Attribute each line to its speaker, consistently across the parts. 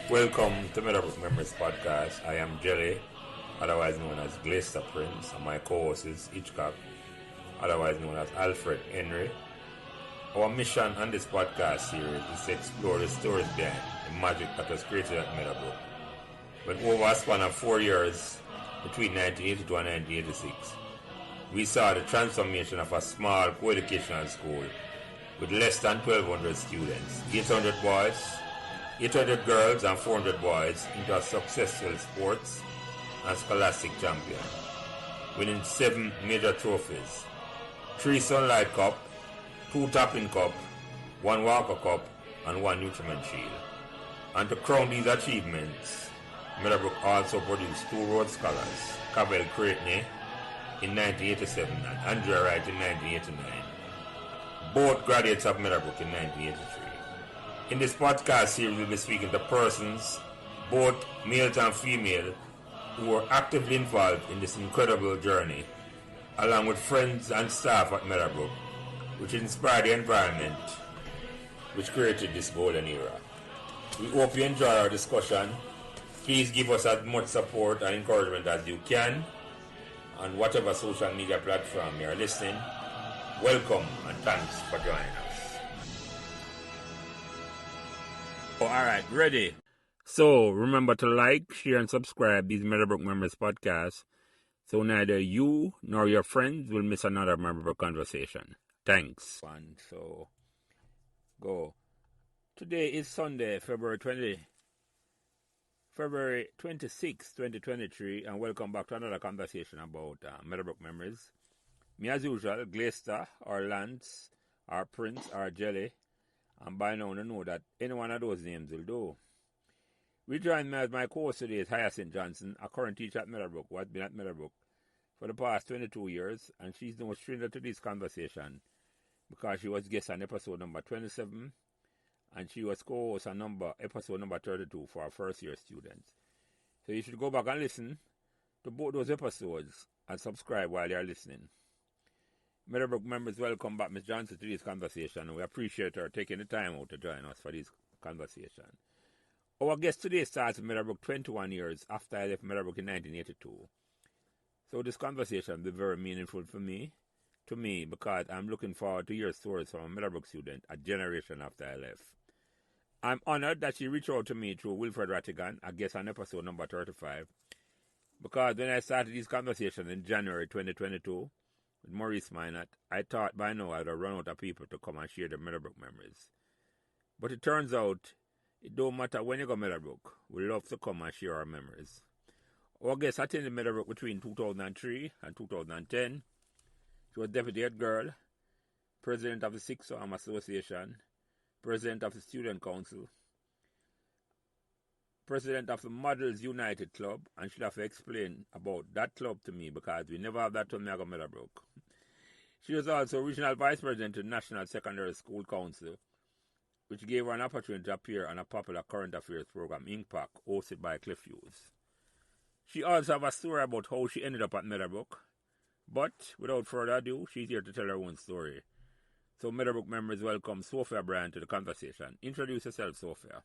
Speaker 1: Welcome to Meadowbrook Members Podcast. I am Jelly, otherwise known as Glester Prince, and my co-host is Hitchcock, otherwise known as Alfred Henry. Our mission on this podcast series is to explore the stories behind the magic that was created at Meadowbrook. When over a span of 4 years, between 1982 and 1986, we saw the transformation of a small coeducational school with less than 1,200 students, 800 boys, 800 girls and 400 boys into a successful sports and scholastic champion, winning 7 major trophies, 3 Sunlight Cup, 2 Topping Cup, 1 Walker Cup, and 1 Nutriment Shield. And to crown these achievements, Meadowbrook also produced 2 Rhodes Scholars, Cavell Creighton in 1987 and Andrea Wright in 1989, both graduates of Meadowbrook in 1983. In this podcast series, we'll be speaking to persons, both male and female, who are actively involved in this incredible journey, along with friends and staff at Meadowbrook, which inspired the environment which created this golden era. We hope you enjoy our discussion. Please give us as much support and encouragement as you can on whatever social media platform you are listening. Welcome and thanks for joining us. Oh, all right, ready. So remember to like, share, and subscribe these Meadowbrook Members podcasts so neither you nor your friends will miss another Meadowbrook conversation. Thanks. And so, go. Today is Sunday, February 26, 2023, and welcome back to another conversation about Meadowbrook Memories. Me as usual, Glester, or Lance, or Prince, or Jelly, and by now you know that any one of those names will do. We join me as my co-host today is Hyacinth Johnson, a current teacher at Meadowbrook, who has been at Meadowbrook for the past 22 years, and she's no stranger to this conversation because she was guest on episode number 27, and she was co-host on episode number 32 for our first year students. So you should go back and listen to both those episodes and subscribe while you're listening. Meadowbrook members, welcome back Ms. Johnson to this conversation. We appreciate her taking the time out to join us for this conversation. Our guest today starts at Meadowbrook 21 years after I left Meadowbrook in 1982. So this conversation will be very meaningful to me, because I'm looking forward to hear stories from a Meadowbrook student a generation after I left. I'm honored that she reached out to me through Wilfred Rattigan, a guest on episode number 35, because when I started this conversation in January 2022, with Maurice Minot, I thought by now I'd have run out of people to come and share the Meadowbrook memories. But it turns out, it don't matter when you go Meadowbrook, we love to come and share our memories. Our guest attended Meadowbrook between 2003 and 2010. She was deputy head girl, president of the Sixth Arm Association, president of the Student Council, president of the Models United Club, and she'll have to explain about that club to me because we never have that when I go Meadowbrook. She was also regional vice president of the National Secondary School Council, which gave her an opportunity to appear on a popular current affairs program, Impact, hosted by Cliff Hughes. She also has a story about how she ended up at Meadowbrook, but without further ado, she's here to tell her own story. So Meadowbrook members, welcome Sophia Bryan to the conversation. Introduce yourself, Sophia.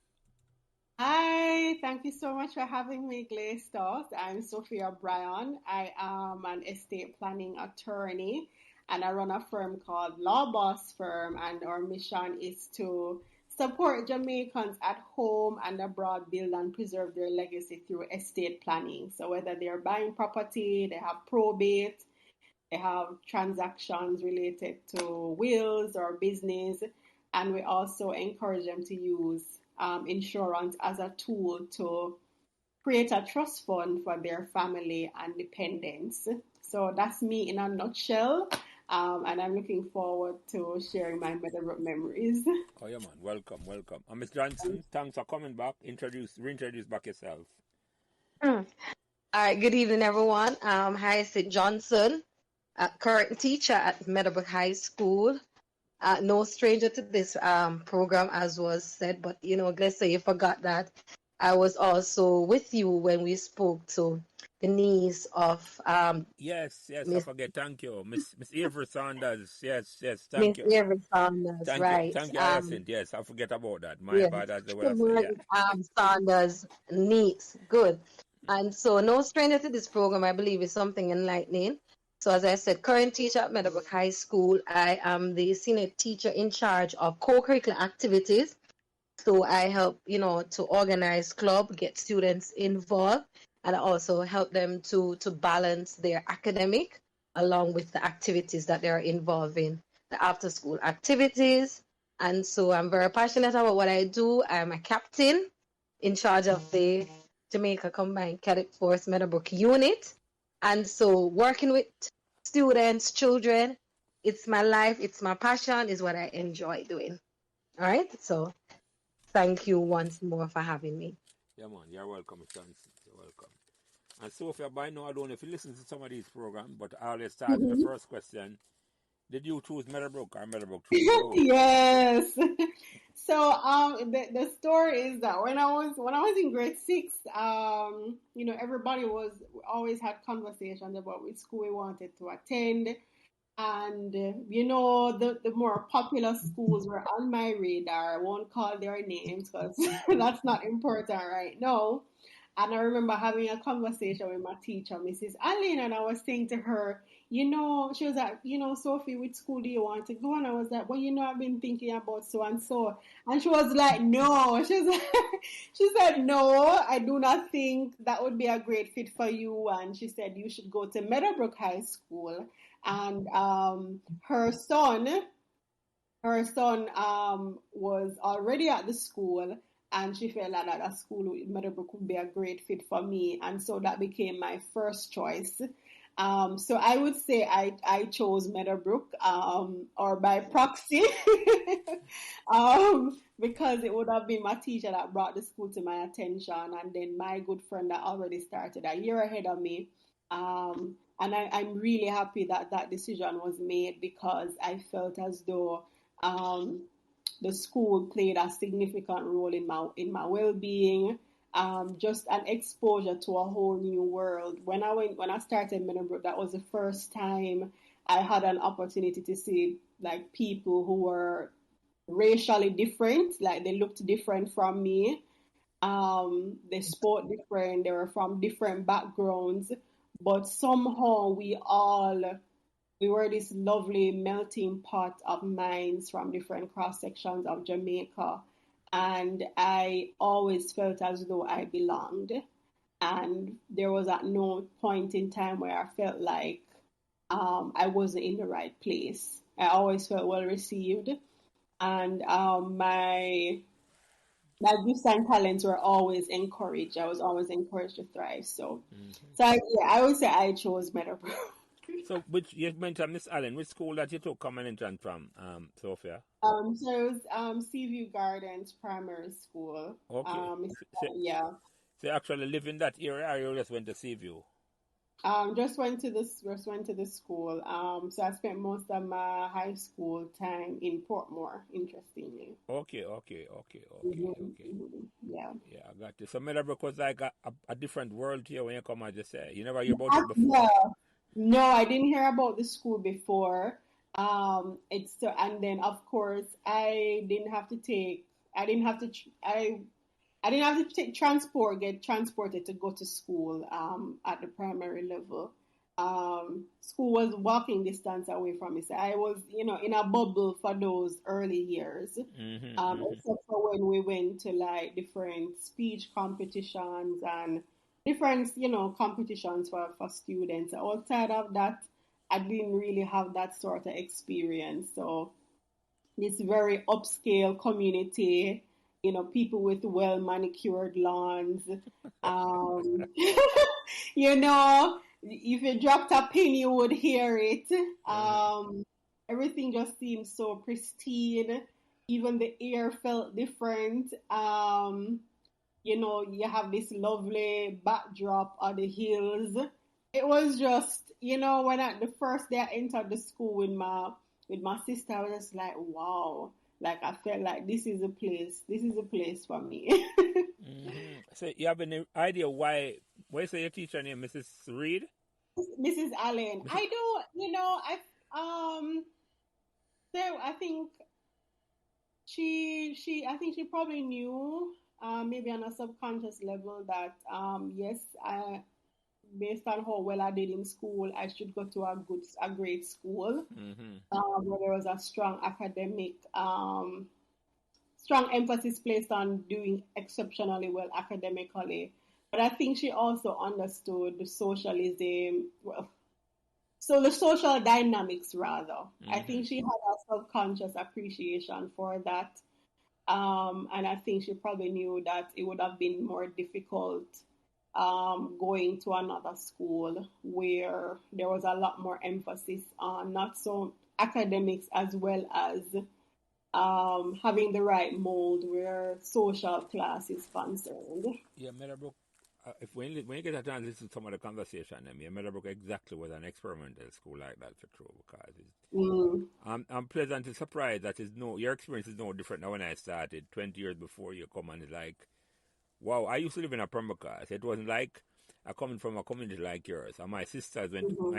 Speaker 2: Hi, thank you so much for having me, Glester. I'm Sophia Bryan. I am an estate planning attorney and I run a firm called Law Boss Firm, and our mission is to support Jamaicans at home and abroad build and preserve their legacy through estate planning. So whether they're buying property, they have probate, they have transactions related to wills or business, and we also encourage them to use insurance as a tool to create a trust fund for their family and dependents. So that's me in a nutshell, and I'm looking forward to sharing my Meadowbrook memories.
Speaker 1: Oh yeah, man, welcome. And Ms. Johnson, thanks for coming back. Reintroduce back yourself.
Speaker 3: All right, good evening, everyone. Hyacinth Johnson, current teacher at Meadowbrook High School. No stranger to this program, as was said, but Glessa, you forgot that I was also with you when we spoke to the niece of
Speaker 1: Yes, I
Speaker 3: Miss
Speaker 1: forget. Thank you, Miss Avery Saunders. Yes, thank
Speaker 3: Miss
Speaker 1: you.
Speaker 3: Avery Saunders, right?
Speaker 1: Thank you, Hyacinth. Yes, I forget about that. My
Speaker 3: Yeah,
Speaker 1: bad, as they would have said.
Speaker 3: Siobhan
Speaker 1: Yeah.
Speaker 3: Saunders niece. Good. And so, no stranger to this program, I believe, is something enlightening. So, as I said, current teacher at Meadowbrook High School. I am the senior teacher in charge of co-curricular activities. So, I help, to organize club, get students involved, and I also help them to balance their academic along with the activities that they're involved in, the after-school activities. And so I'm very passionate about what I do. I'm a captain in charge of the Jamaica Combined Cadet Force Meadowbrook unit. And so working with students, children, it's my life, it's my passion, is what I enjoy doing. All right. So thank you once more for having me.
Speaker 1: Yeah, man. You're welcome, Miss Johnson. You're welcome. And Sophia, by now, I don't know if you listen to some of these programs, but I always start with the first question. Did you choose Meadowbrook or Meadowbrook choose you?
Speaker 2: Yes. So the story is that when I was in grade 6, everybody was always had conversations about which school we wanted to attend. And the more popular schools were on my radar. I won't call their names because that's not important right now. And I remember having a conversation with my teacher, Mrs. Allen, and I was saying to her, she was like, Sophie, which school do you want to go? And I was like, well, I've been thinking about so and so. And she was like, no. She said, no, I do not think that would be a great fit for you. And she said, you should go to Meadowbrook High School. And her son was already at the school, and she felt like that a school with Meadowbrook would be a great fit for me, and so that became my first choice. So I would say I chose Meadowbrook, or by proxy, because it would have been my teacher that brought the school to my attention, and then my good friend that already started a year ahead of me. And I'm really happy that that decision was made, because I felt as though the school played a significant role in my well-being. Just an exposure to a whole new world. When I started Meadowbrook, that was the first time I had an opportunity to see like people who were racially different, like they looked different from me. They spoke different. They were from different backgrounds, but somehow we were this lovely melting pot of minds from different cross sections of Jamaica. And I always felt as though I belonged. And there was at no point in time where I felt like I wasn't in the right place. I always felt well received. And my gifts and talents were always encouraged. I was always encouraged to thrive. I would say I chose Meadowbrook.
Speaker 1: So, which you mentioned Miss Allen, which school that you took common entrance from, Sophia?
Speaker 2: So it was Seaview Gardens Primary School.
Speaker 1: Okay.
Speaker 2: Yeah.
Speaker 1: So you actually live in that area, or you just went to Seaview?
Speaker 2: Just went to the school. So I spent most of my high school time in Portmore, interestingly.
Speaker 1: Okay.
Speaker 2: Yeah.
Speaker 1: Yeah, I got you. So Meadowbrook was like a different world here when you come, as you say. You never hear about it before?
Speaker 2: Yeah. No, I didn't hear about the school before. And then of course I didn't have to take get transported to go to school at the primary level. School was walking distance away from me, so I was in a bubble for those early years. Except for when we went to like different speech competitions and different competitions for students. Outside of that, I didn't really have that sort of experience. So this very upscale community, people with well manicured lawns. If you dropped a pin, you would hear it. Everything just seemed so pristine. Even the air felt different. You have this lovely backdrop of the hills. It was just, when the first day I entered the school with my sister, I was just like, wow. Like I felt like this is a place for me.
Speaker 1: So you have any idea why What you say your teacher name, Mrs. Reed?
Speaker 2: Mrs. Allen.
Speaker 1: Mrs.
Speaker 2: I do, so I think I think she probably knew, maybe on a subconscious level that, yes, based on how well I did in school, I should go to a great school,
Speaker 1: Mm-hmm.
Speaker 2: where there was a strong emphasis placed on doing exceptionally well academically. But I think she also understood the socialism, well, so the social dynamics rather. I
Speaker 1: Mm-hmm.
Speaker 2: think she had a subconscious appreciation for that. And I think she probably knew that it would have been more difficult, going to another school where there was a lot more emphasis on not so academics as well as, having the right mold where social class is concerned.
Speaker 1: Yeah, Meadowbrook. If when you get a chance to listen to some of the conversation, yeah, Meadowbrook exactly was an experimental school like that for true. Because
Speaker 2: Mm.
Speaker 1: I'm pleasantly surprised that your experience is no different now when I started 20 years before you come, and it's like, wow, I used to live in a Pembroke. It wasn't like I coming from a community like yours. And
Speaker 2: Mhm.
Speaker 1: my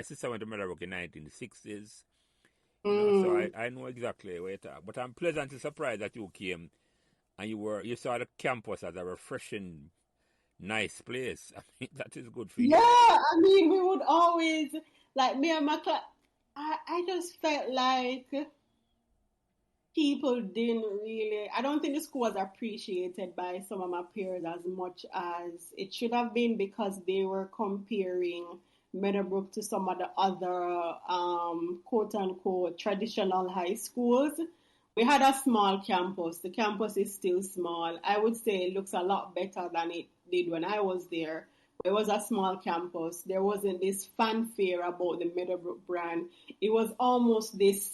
Speaker 1: sister went to Meadowbrook in 1960s. So
Speaker 2: Mm.
Speaker 1: I know exactly where it are. But I'm pleasantly surprised that you came and you saw the campus as a refreshing, nice place. I mean, that is good for
Speaker 2: Yeah,
Speaker 1: you.
Speaker 2: I mean, we would always, like me and my class, I just felt like people didn't really, I don't think the school was appreciated by some of my peers as much as it should have been, because they were comparing Meadowbrook to some of the other, quote unquote traditional high schools. We had a small campus. The campus is still small. I would say it looks a lot better than it did when I was there. It was a small campus. There wasn't this fanfare about the Meadowbrook brand. It was almost this,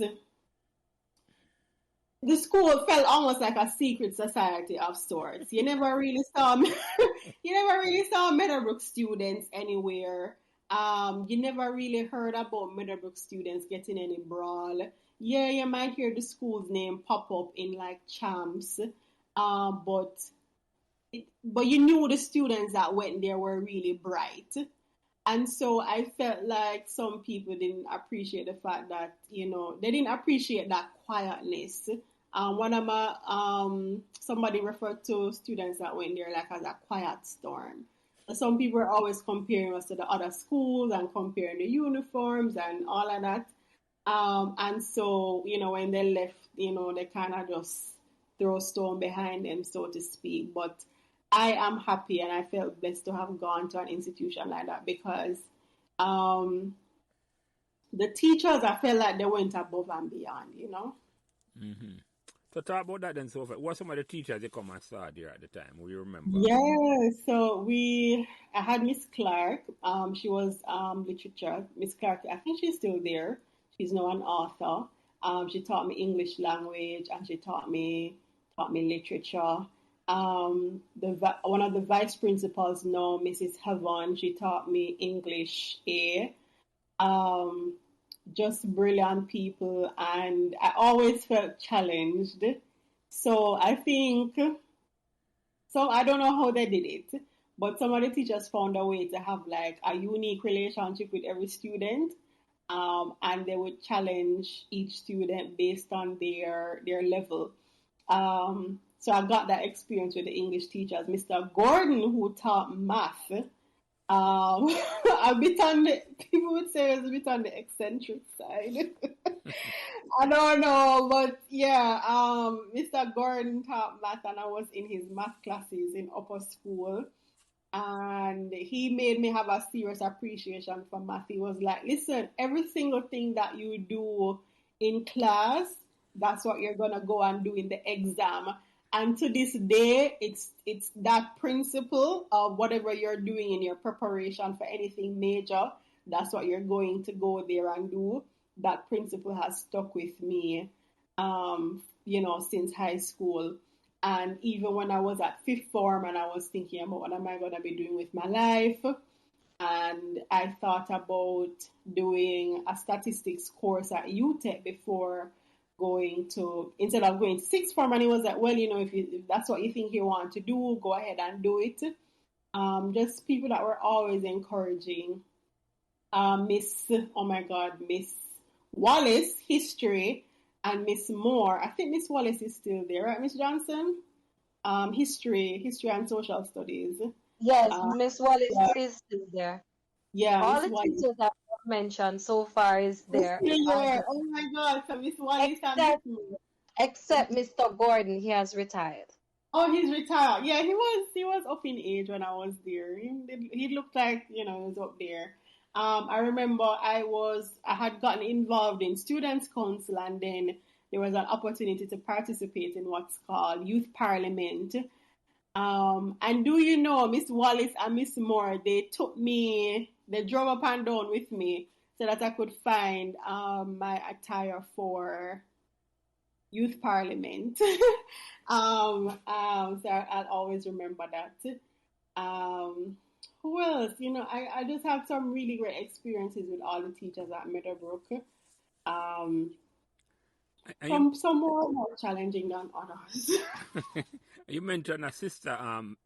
Speaker 2: the school felt almost like a secret society of sorts. You never really saw you never really saw Meadowbrook students anywhere. You never really heard about Meadowbrook students getting any brawl. Yeah, you might hear the school's name pop up in like champs, but but you knew the students that went there were really bright. And so I felt like some people didn't appreciate the fact that, they didn't appreciate that quietness. One of my, somebody referred to students that went there like as a quiet storm. Some people are always comparing us to the other schools and comparing the uniforms and all of that. And so, when they left, they kind of just throw stone behind them, so to speak. But I am happy and I felt blessed to have gone to an institution like that, because, um, the teachers, I felt like they went above and beyond.
Speaker 1: Mm-hmm. So talk about that then, Sophia. What some of the teachers they come and saw there at the time? Will you remember?
Speaker 2: Yeah, so I had Miss Clark. She was, literature. Miss Clark, I think she's still there. She's now an author. She taught me English language and she taught me literature. One of the vice principals now, Mrs. Heaven, she taught me English A. Um, just brilliant people, and I always felt challenged. So I think, so I don't know how they did it, but some of the teachers found a way to have like a unique relationship with every student, and they would challenge each student based on their level. So I got that experience with the English teachers. Mr. Gordon, who taught math, a bit on the, people would say it was a bit on the eccentric side. I don't know, but yeah, Mr. Gordon taught math, and I was in his math classes in upper school, and he made me have a serious appreciation for math. He was like, listen, every single thing that you do in class, that's what you're gonna go and do in the exam. And to this day, it's that principle of whatever you're doing in your preparation for anything major, that's what you're going to go there and do. That principle has stuck with me, since high school. And even when I was at fifth form and I was thinking about what am I going to be doing with my life, and I thought about doing a statistics course at UTEC before instead of going to sixth form. And he was like, well, if that's what you think you want to do, go ahead and do it. Just people that were always encouraging. Miss Wallace, history, and Miss Moore. I think Miss Wallace is still there, right, Miss Johnson? History and social studies.
Speaker 3: Yes,
Speaker 2: Uh,
Speaker 3: Miss Wallace
Speaker 2: yeah,
Speaker 3: is still there.
Speaker 2: yeah,
Speaker 3: All
Speaker 2: Miss
Speaker 3: the
Speaker 2: Wallace
Speaker 3: teachers that I've mentioned so far is
Speaker 2: is
Speaker 3: there,
Speaker 2: still
Speaker 3: are
Speaker 2: there.
Speaker 3: there.
Speaker 2: Oh my God! So Miss Wallace and Miss
Speaker 3: Except
Speaker 2: Moore.
Speaker 3: except Mr. Gordon, he has retired.
Speaker 2: Oh, he's retired. Yeah, he was up in age when I was there. He looked like he was up there. I remember I had gotten involved in students council, and then there was an opportunity to participate in what's called youth parliament. And do you know, Miss Wallace and Miss Moore, they drove up and down with me so that I could find my attire for youth parliament. So I'll always remember that. Um, who else? I just have some really great experiences with all the teachers at Meadowbrook. Um,
Speaker 1: And
Speaker 2: some more challenging than others.
Speaker 1: you mentioned a sister,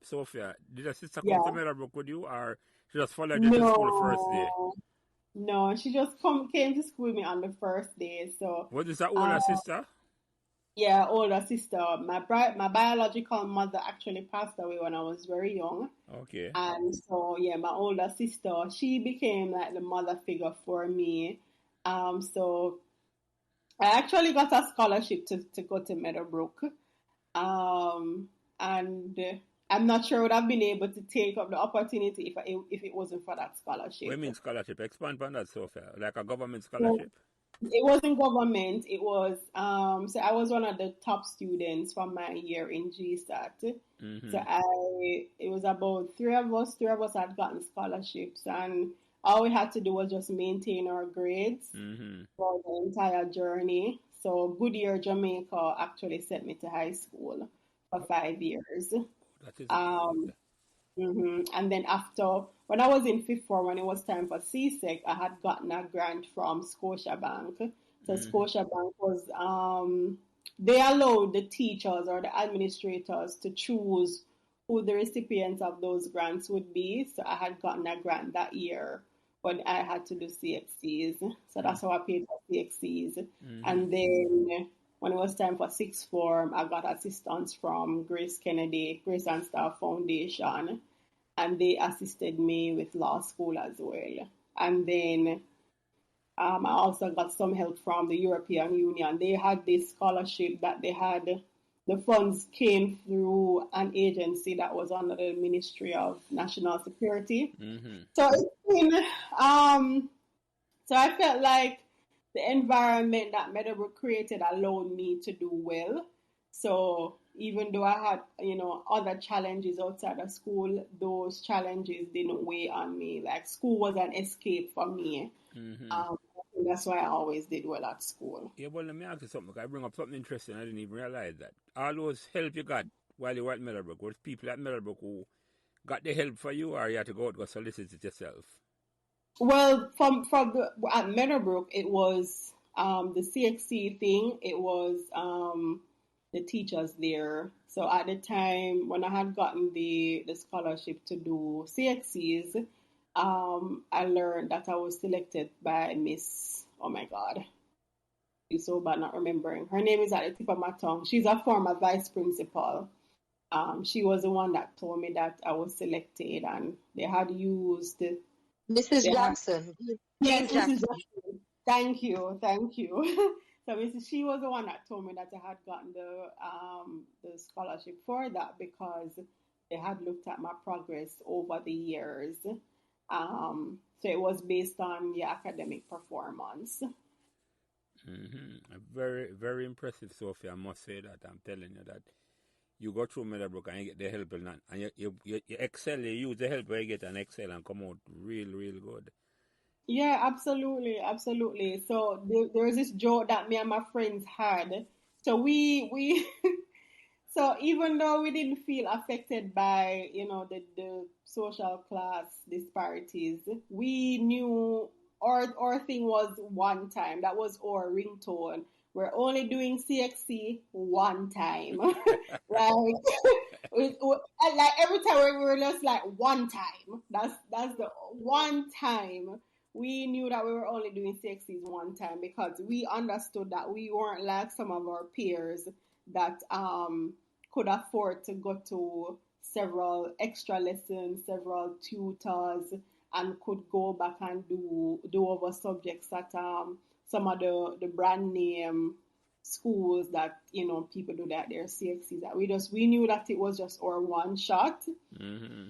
Speaker 1: Sophia. Did a sister come to
Speaker 2: Yeah.
Speaker 1: Meadowbrook with you, or she just followed you to school the first day?
Speaker 2: No, no, she just came to school with me on the first day. So,
Speaker 1: Was this an
Speaker 2: uh,
Speaker 1: older sister?
Speaker 2: yeah, older sister. My biological mother actually passed away when I was very young.
Speaker 1: Okay.
Speaker 2: And so, yeah, my older sister, she became like the mother figure for me. So I actually got a scholarship to go to Meadowbrook. Um, and I'm not sure I would have been able to take up the opportunity if it wasn't for that
Speaker 1: What do you
Speaker 2: scholarship.
Speaker 1: mean scholarship? Expand on that, Sophia. Like a government
Speaker 2: So
Speaker 1: scholarship?
Speaker 2: it wasn't government. It was so I was one of the top students from my year in GSAT. So
Speaker 1: Mm-hmm.
Speaker 2: it was about three of us. Three of us had gotten scholarships, and all we had to do was just maintain our grades
Speaker 1: Mm-hmm.
Speaker 2: for the entire journey. So Goodyear, Jamaica actually sent me to high school for 5 years.
Speaker 1: That is
Speaker 2: Um,
Speaker 1: good.
Speaker 2: And then after, when I was in fifth form, when it was time for CSEC, I had gotten a grant from Scotiabank. So
Speaker 1: Mm-hmm.
Speaker 2: Scotiabank was, they allowed the teachers or the administrators to choose who the recipients of those grants would be. So I had gotten a grant that year when I had to do CXCs. So that's how I paid for CXCs.
Speaker 1: Mm-hmm.
Speaker 2: And then when it was time for sixth form, I got assistance from Grace and Star Foundation, and they assisted me with law school as well. And then I also got some help from the European Union. They had this scholarship that they had. The funds came through an agency that was under the Ministry of National Security.
Speaker 1: Mm-hmm.
Speaker 2: So it's been, um, so I felt like the environment that Meadowbrook created allowed me to do well. So even though I had, other challenges outside of school, those challenges didn't weigh on me. Like school was an escape for me.
Speaker 1: Mm-hmm.
Speaker 2: I think that's why I always did well at school.
Speaker 1: Yeah, well, let me ask you something. I bring up something interesting. I didn't even realize that. All those help you got while you were at Meadowbrook, was people at Meadowbrook who got the help for you, or you had to go out and solicit it yourself?
Speaker 2: Well, at Meadowbrook, it was the CXC thing. It was the teachers there. So at the time when I had gotten the scholarship to do CXCs, I learned that I was selected by Miss. Oh my God, it's so bad not remembering. Her name is at the tip of my tongue. She's a former vice principal. She was the one that told me that I was selected, and they had used.
Speaker 3: Mrs.
Speaker 2: They had
Speaker 3: Jackson, Dean
Speaker 2: Yes, Mrs.
Speaker 3: Jackson.
Speaker 2: Jackson. Thank you, thank you. So she was the one that told me that I had gotten the scholarship for that because they had looked at my progress over the years. So it was based on your academic performance.
Speaker 1: Mm-hmm. Very, very impressive, Sophia. I must say that. I'm telling you that you go through Meadowbrook and you get the help, and you excel. You use the help where you get and excel and come out real, real good.
Speaker 2: Yeah, absolutely, absolutely. So there was this joke that me and my friends had. So we so even though we didn't feel affected by, the social class disparities, we knew our thing was one time. That was our ringtone. We're only doing CXC one time. Like Like every time we were just like one time. That's the one time we knew that we were only doing CXCs one time because we understood that we weren't like some of our peers that could afford to go to several extra lessons, several tutors, and could go back and do over subjects that some of the brand name schools that people do that their CXCs that we knew that it was just our one shot.
Speaker 1: Mm-hmm.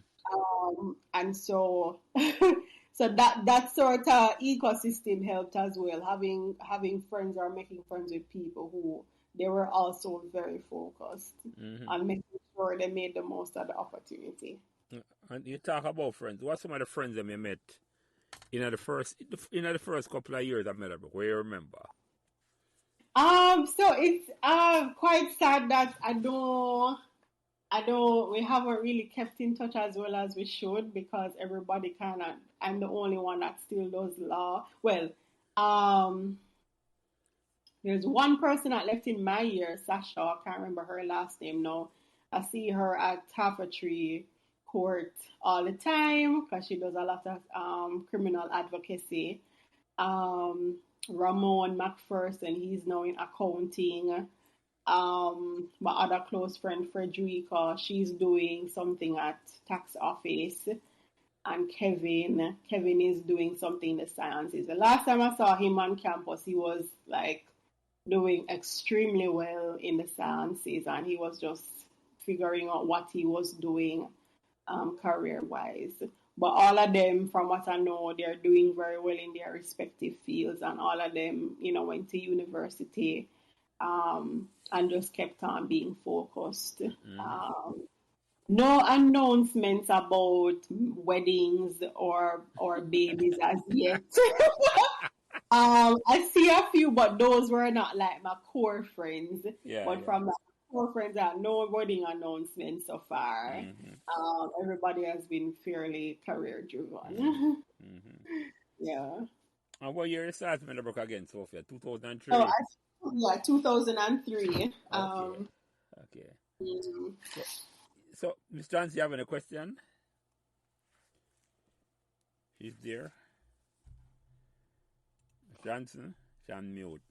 Speaker 2: And so so that sort of ecosystem helped as well, having friends or making friends with people who they were also very focused on making sure they made the most of the opportunity.
Speaker 1: And you talk about friends. What some of the friends that you met in the first couple of years at Meadowbrook? Where you remember?
Speaker 2: So it's quite sad that we haven't really kept in touch as well as we should, because everybody I'm the only one that still does law. Well, there's one person that left in my year, Sasha. I can't remember her last name now. I see her at Half a Tree Court all the time because she does a lot of criminal advocacy. Ramon McPherson, he's now in accounting. My other close friend Frederica, she's doing something at tax office. And Kevin is doing something in the sciences. The last time I saw him on campus, he was like doing extremely well in the sciences, and he was just figuring out what he was doing career-wise. But all of them, from what I know, they're doing very well in their respective fields, and all of them, went to university and just kept on being focused. No announcements about weddings or babies as yet. I see a few, but those were not like my core friends. From my core friends, I have no wedding announcements so far. Everybody has been fairly career driven. Yeah.
Speaker 1: And what year you started Meadowbrook again, Sophia? 2003?
Speaker 2: Oh, 2003.
Speaker 1: Okay. So, Ms. Johnson, you have any question? She's there. Ms. Johnson? She's on mute.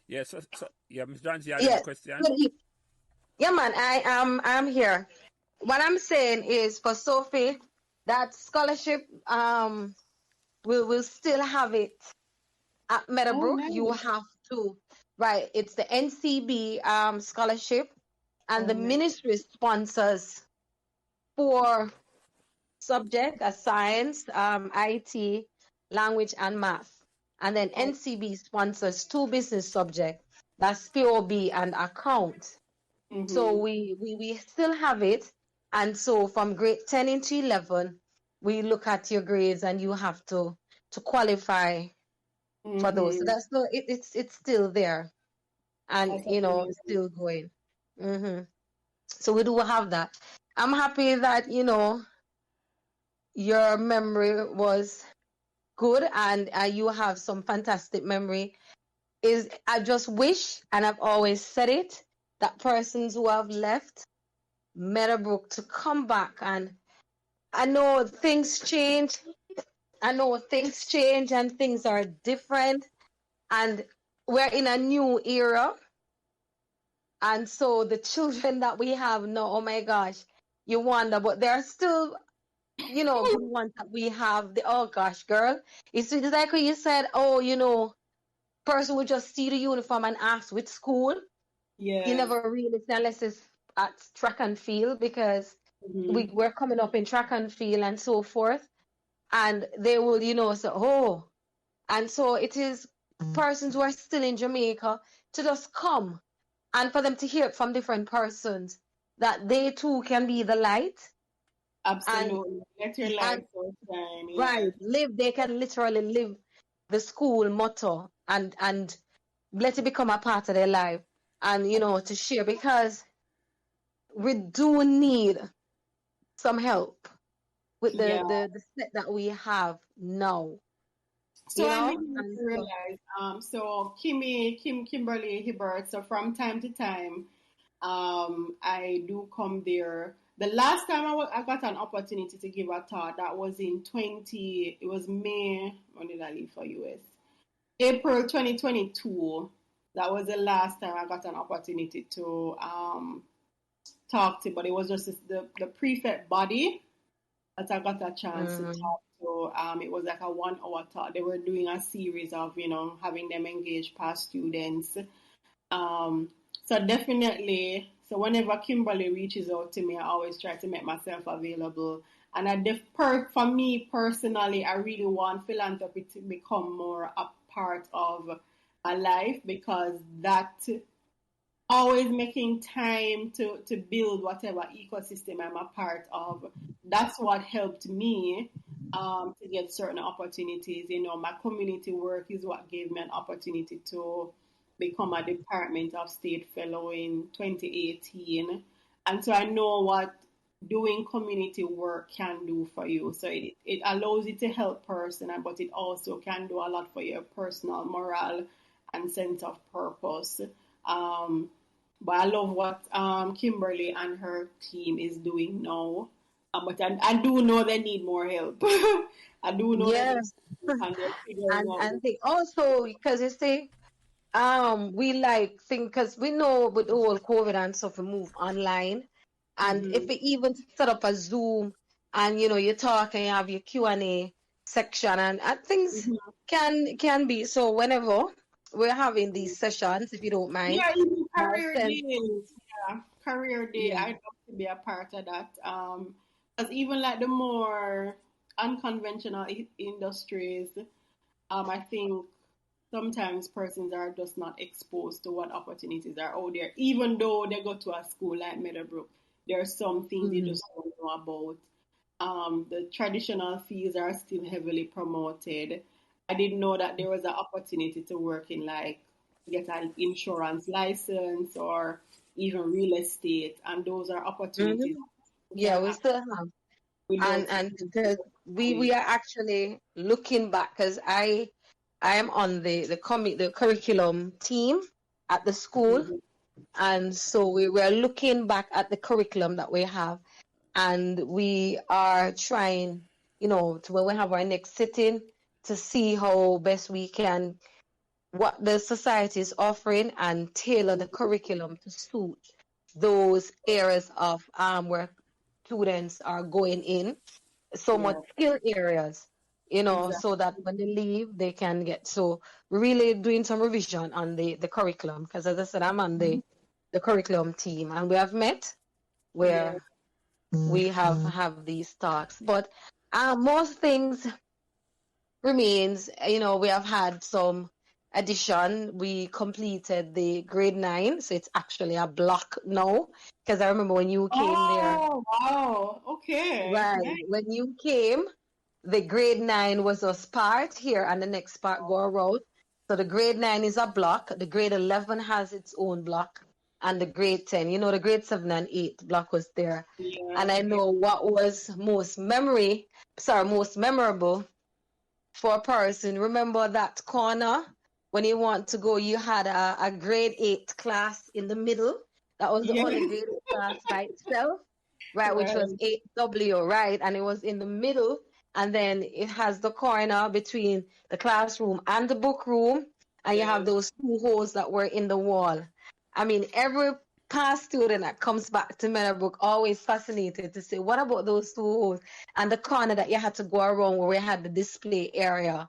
Speaker 1: Yeah, so Ms. Johnson, you have any question?
Speaker 3: Yeah, man, I'm here. What I'm saying is, for Sophie, that scholarship, we'll still have it at Meadowbrook.
Speaker 2: Nice.
Speaker 3: You have to, right? It's the NCB scholarship, and the ministry sponsors 4 subjects: science, IT, language, and math. And then NCB sponsors 2 business subjects, that's POB and account. So we still have it. And so from grade 10 into 11, we look at your grades and you have to qualify for those. So that's it's still there, and still going. So we do have that. I'm happy that your memory was good, and you have some fantastic memory. I just wish, and I've always said it, that persons who have left Meadowbrook to come back. And I know things change. And things are different, and we're in a new era. And so the children that we have now, oh my gosh, you wonder, but there are still, the ones that we have, oh gosh, girl. It's like when you said, person would just see the uniform and ask which school.
Speaker 2: Yeah.
Speaker 3: You never really see unless it's at track and field, because we're coming up in track and field and so forth. And they will, say, oh. And so it is persons who are still in Jamaica to just come, and for them to hear it from different persons that they too can be the light.
Speaker 2: Absolutely. Let your light so shine. Yeah.
Speaker 3: Right. They can literally live the school motto and let it become a part of their life, and to share, because we do need some help with the set that we have now.
Speaker 2: So I didn't realize. So Kimberly Hibbert. So from time to time, I do come there. The last time I got an opportunity to give a talk, that was it was May, when did I leave for US? April 2022. That was the last time I got an opportunity to talk to, but it was just the prefect body that I got a chance to talk to. It was like a 1 hour talk. They were doing a series of, having them engage past students. So definitely, so whenever Kimberly reaches out to me, I always try to make myself available. And for me personally, I really want philanthropy to become more a part of my life, because that always making time to build whatever ecosystem I'm a part of. That's what helped me to get certain opportunities. My community work is what gave me an opportunity to become a Department of State Fellow in 2018. And so I know what doing community work can do for you. So it allows you to help person, but it also can do a lot for your personal morale and sense of purpose. But I love what Kimberly and her team is doing now. But I do know they need more help. I do know they need
Speaker 3: Yes.
Speaker 2: help, and they're figuring out.
Speaker 3: And they also, because you see, we like think, because we know with the whole COVID and stuff, we move online. And if we even set up a Zoom and you talk and you have your Q&A section, and things can be, so whenever we're having these sessions, if you don't mind,
Speaker 2: Yeah, even
Speaker 3: I'll
Speaker 2: career
Speaker 3: send.
Speaker 2: days. Yeah, career day.
Speaker 3: Yeah.
Speaker 2: I'd love to be a part of that. Because even like the more unconventional industries, I think sometimes persons are just not exposed to what opportunities are out there. Even though they go to a school like Meadowbrook, there are some things you just don't know about. The traditional fields are still heavily promoted. I didn't know that there was an opportunity to work in, like, get an insurance license or even real estate, and those are opportunities you
Speaker 3: Yeah,
Speaker 2: can
Speaker 3: we
Speaker 2: have
Speaker 3: still have.
Speaker 2: without
Speaker 3: And because we
Speaker 2: knowledge.
Speaker 3: are actually looking back, because I am on the curriculum team at the school, and so we were looking back at the curriculum that we have, and we are trying, to when we have our next sitting, to see how best we can, what the society is offering, and tailor the curriculum to suit those areas of where students are going in, so much
Speaker 2: Yeah,
Speaker 3: skill areas,
Speaker 2: exactly.
Speaker 3: so that when they leave, they can get. So we're really doing some revision on the curriculum, because as I said, I'm on the curriculum team, and we have met
Speaker 2: Yeah,
Speaker 3: where we have these talks. But most things remains. We have had some addition. We completed the grade 9, so it's actually a block now, because I remember when you came there.
Speaker 2: oh wow, okay,
Speaker 3: Right.
Speaker 2: nice.
Speaker 3: When you came, the grade 9 was a part here, and the next part go around. So the grade 9 is a block. The grade 11 has its own block. And the grade 10, the grade 7 and 8 block was there.
Speaker 2: Yeah,
Speaker 3: And I know what was most memorable for a person. Remember that corner when you want to go, you had a grade 8 class in the middle. That was the
Speaker 2: yeah,
Speaker 3: only grade 8 class by itself, right, which was
Speaker 2: right,
Speaker 3: 8W, right? And it was in the middle. And then it has the corner between the classroom and the book room. And you have
Speaker 2: yes,
Speaker 3: those two holes that were in the wall. I mean, every past student that comes back to Meadowbrook always fascinated to say, what about those two holes? And the corner that you had to go around where we had the display area.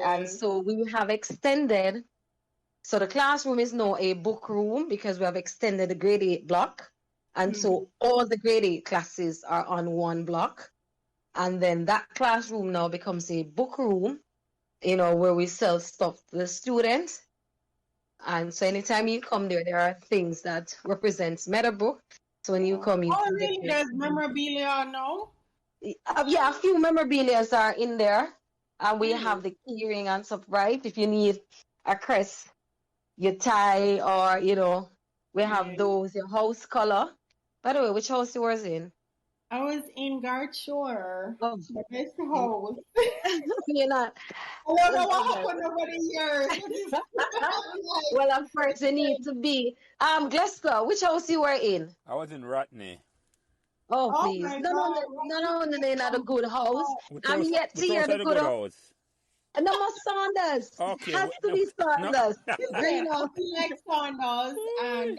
Speaker 3: And
Speaker 2: yes.
Speaker 3: so we have extended. So the classroom is now a book room, because we have extended the grade 8 block. And so all the grade 8 classes are on one block. And then that classroom now becomes a book room, where we sell stuff to the students. And so anytime you come there, there are things that represents Meadowbrook. So when you come, you
Speaker 2: Oh,
Speaker 3: can get
Speaker 2: really?
Speaker 3: your
Speaker 2: There's memorabilia now?
Speaker 3: yeah, a few memorabilia are in there. And we
Speaker 2: Really?
Speaker 3: have the keyring and stuff, right? If you need a crest, your tie, or we have
Speaker 2: Yeah.
Speaker 3: those, your house color. By the way, which house you was in?
Speaker 2: I was in Garchore,
Speaker 3: Oh,
Speaker 2: the best
Speaker 3: mm,
Speaker 2: house.
Speaker 3: you're not.
Speaker 2: I don't know
Speaker 3: Oh,
Speaker 2: what
Speaker 3: goodness.
Speaker 2: happened over the years. It is like,
Speaker 3: Well, of course, you need to be. Glasgow, which house you were in?
Speaker 1: I was in Rodney.
Speaker 3: Oh,
Speaker 2: oh
Speaker 3: please.
Speaker 2: my
Speaker 3: No, no,
Speaker 2: God,
Speaker 3: no,
Speaker 2: what
Speaker 3: no,
Speaker 2: is
Speaker 3: no, no,
Speaker 2: this?
Speaker 3: no, not a
Speaker 2: Oh
Speaker 3: good
Speaker 2: my
Speaker 3: house.
Speaker 2: God.
Speaker 3: I'm yet to
Speaker 1: Which
Speaker 3: hear
Speaker 1: house
Speaker 3: the
Speaker 1: had a
Speaker 3: good
Speaker 1: good
Speaker 3: house.
Speaker 1: house?
Speaker 3: No more Saunders.
Speaker 1: Okay,
Speaker 3: Has to
Speaker 1: no,
Speaker 3: be
Speaker 1: no.
Speaker 3: Saunders.
Speaker 2: Listen, I
Speaker 3: Greenhouse.
Speaker 2: feel like Saunders and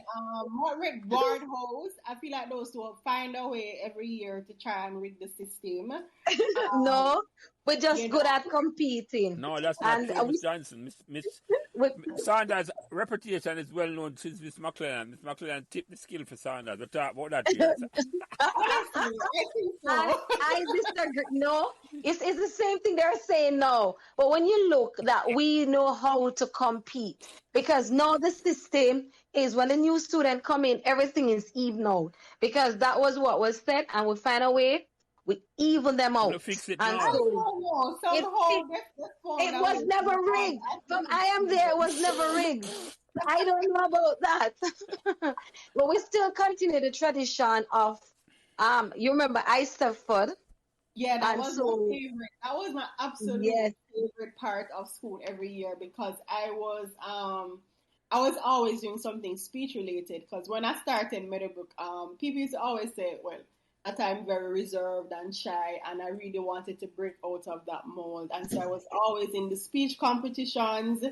Speaker 2: what with Ward House, I feel like those two will find a way every year to try and rig the system.
Speaker 3: No, we're just
Speaker 2: You
Speaker 3: good
Speaker 2: know,
Speaker 3: at competing.
Speaker 1: No, that's not
Speaker 3: And
Speaker 1: true, Miss Johnson.
Speaker 3: we,
Speaker 1: Sanders' reputation is well known since Miss McClellan. Miss McClellan tipped the skill for Sanders. We talk about that here.
Speaker 2: honestly, I think so.
Speaker 3: I disagree. No, it's the same thing they're saying now. But when you look that we know how to compete, because now the system is when a new student come in, everything is even out. Because that was what was said, and we find a way, we even them
Speaker 1: I'm gonna
Speaker 3: out.
Speaker 1: fix it
Speaker 3: And
Speaker 2: I
Speaker 1: now.
Speaker 3: so
Speaker 2: don't know.
Speaker 3: it
Speaker 2: Somehow
Speaker 3: it,
Speaker 2: they found
Speaker 3: it
Speaker 2: a
Speaker 3: was
Speaker 2: way to
Speaker 3: never
Speaker 2: have
Speaker 3: rigged.
Speaker 2: at
Speaker 3: From
Speaker 2: least
Speaker 3: I am there, it was never rigged. I don't know about that. But we still continue the tradition of you remember Eisterford,
Speaker 2: Yeah, that
Speaker 3: and
Speaker 2: was my
Speaker 3: so
Speaker 2: favorite. That was my absolute
Speaker 3: yes.
Speaker 2: favorite part of school every year because I was always doing something speech related because when I started Meadowbrook, people used to always say, well, that I'm very reserved and shy and I really wanted to break out of that mold. And so I was always in the speech competitions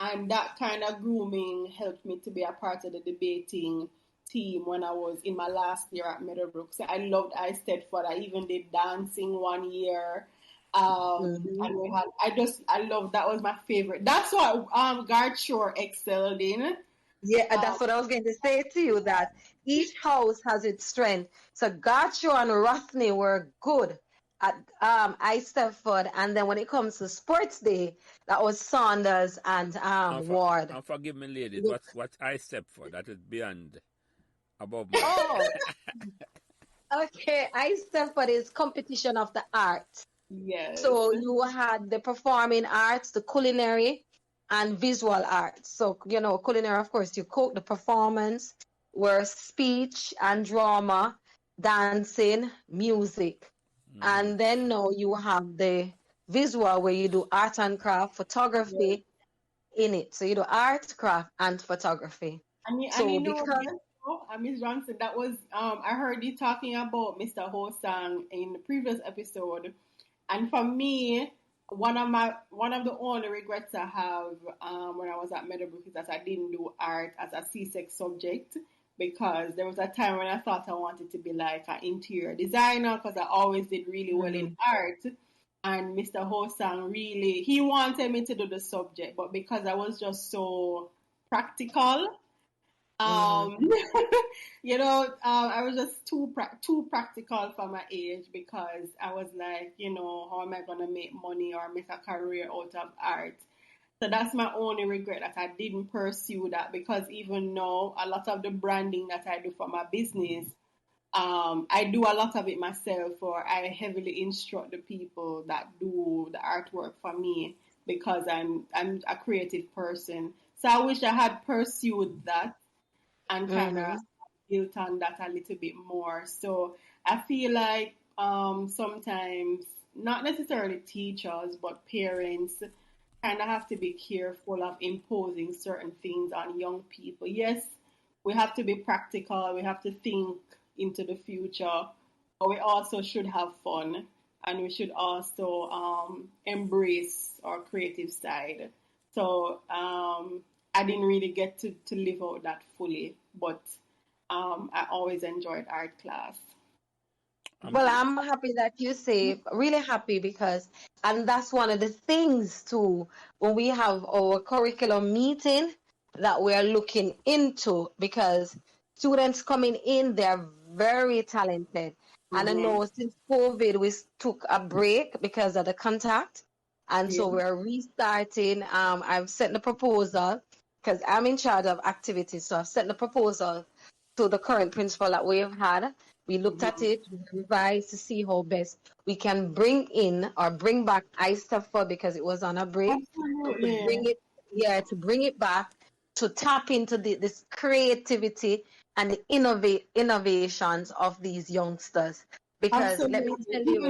Speaker 2: and that kind of grooming helped me to be a part of the debating team when I was in my last year at Meadowbrook. So I loved I Stedford. I even did dancing one year.
Speaker 3: Mhm.
Speaker 2: And we had I love that was my favorite. That's what Guard Shore excelled in.
Speaker 3: Yeah,
Speaker 2: Um,
Speaker 3: that's what I was going to say to you, that each house has its strength. So Garcho and Rothney were good at Eisterford, and then when it comes to sports day, that was Saunders and Ward.
Speaker 1: And forgive me, ladies.
Speaker 3: Look,
Speaker 1: What I step for that is beyond above my.
Speaker 3: oh, okay. Eisterford is competition of the arts.
Speaker 2: yes.
Speaker 3: So you had the performing arts, the culinary, and visual arts. So, culinary, of course, you cook, the performance were speech and drama, dancing, music.
Speaker 1: Mhm.
Speaker 3: And then now you have the visual where you do art and craft,
Speaker 2: Yes.
Speaker 3: photography in it. So you do art, craft, and photography.
Speaker 2: And
Speaker 3: So because,
Speaker 2: Miss Johnson, that was I heard you talking about Mr. Hosang in the previous episode. And for me, one of the only regrets I have when I was at Meadowbrook is that I didn't do art as a C6 subject because there was a time when I thought I wanted to be like an interior designer because I always did really well in
Speaker 3: mm,
Speaker 2: art. And Mr. Hosang really he wanted me to do the subject, but because I was just so practical,
Speaker 3: mhm.
Speaker 2: um, I was just too practical for my age because I was like, how am I gonna make money or make a career out of art? So that's my only regret that I didn't pursue that because even now, a lot of the branding that I do for my business, I do a lot of it myself, or I heavily instruct the people that do the artwork for me because I'm a creative person. So I wish I had pursued that and kind of
Speaker 3: Mhm.
Speaker 2: built on that a little bit more. So I feel like sometimes not necessarily teachers but parents kind of have to be careful of imposing certain things on young people. Yes, we have to be practical. We have to think into the future, but we also should have fun and we should also embrace our creative side. So I didn't really get to live out that fully, but I always enjoyed art class.
Speaker 1: Um,
Speaker 3: Well, I'm happy that you say, really happy because, and that's one of the things too, when we have our curriculum meeting that we are looking into because students coming in, they're very talented. And I
Speaker 2: Mm-hmm.
Speaker 3: know since COVID, we took a break because of the contact. And
Speaker 2: Yeah.
Speaker 3: so we're restarting. I've sent the proposal because I'm in charge of activities. So I've sent the proposal to the current principal that we have had. We looked at
Speaker 2: Mm-hmm.
Speaker 3: it, we revised to see how best we can bring in or bring back Istaffa because it was on a break. So to
Speaker 2: Absolutely.
Speaker 3: bring it, yeah, to bring it back, to tap into this creativity and the innovations of these youngsters. Because let me
Speaker 2: Absolutely.
Speaker 3: tell you,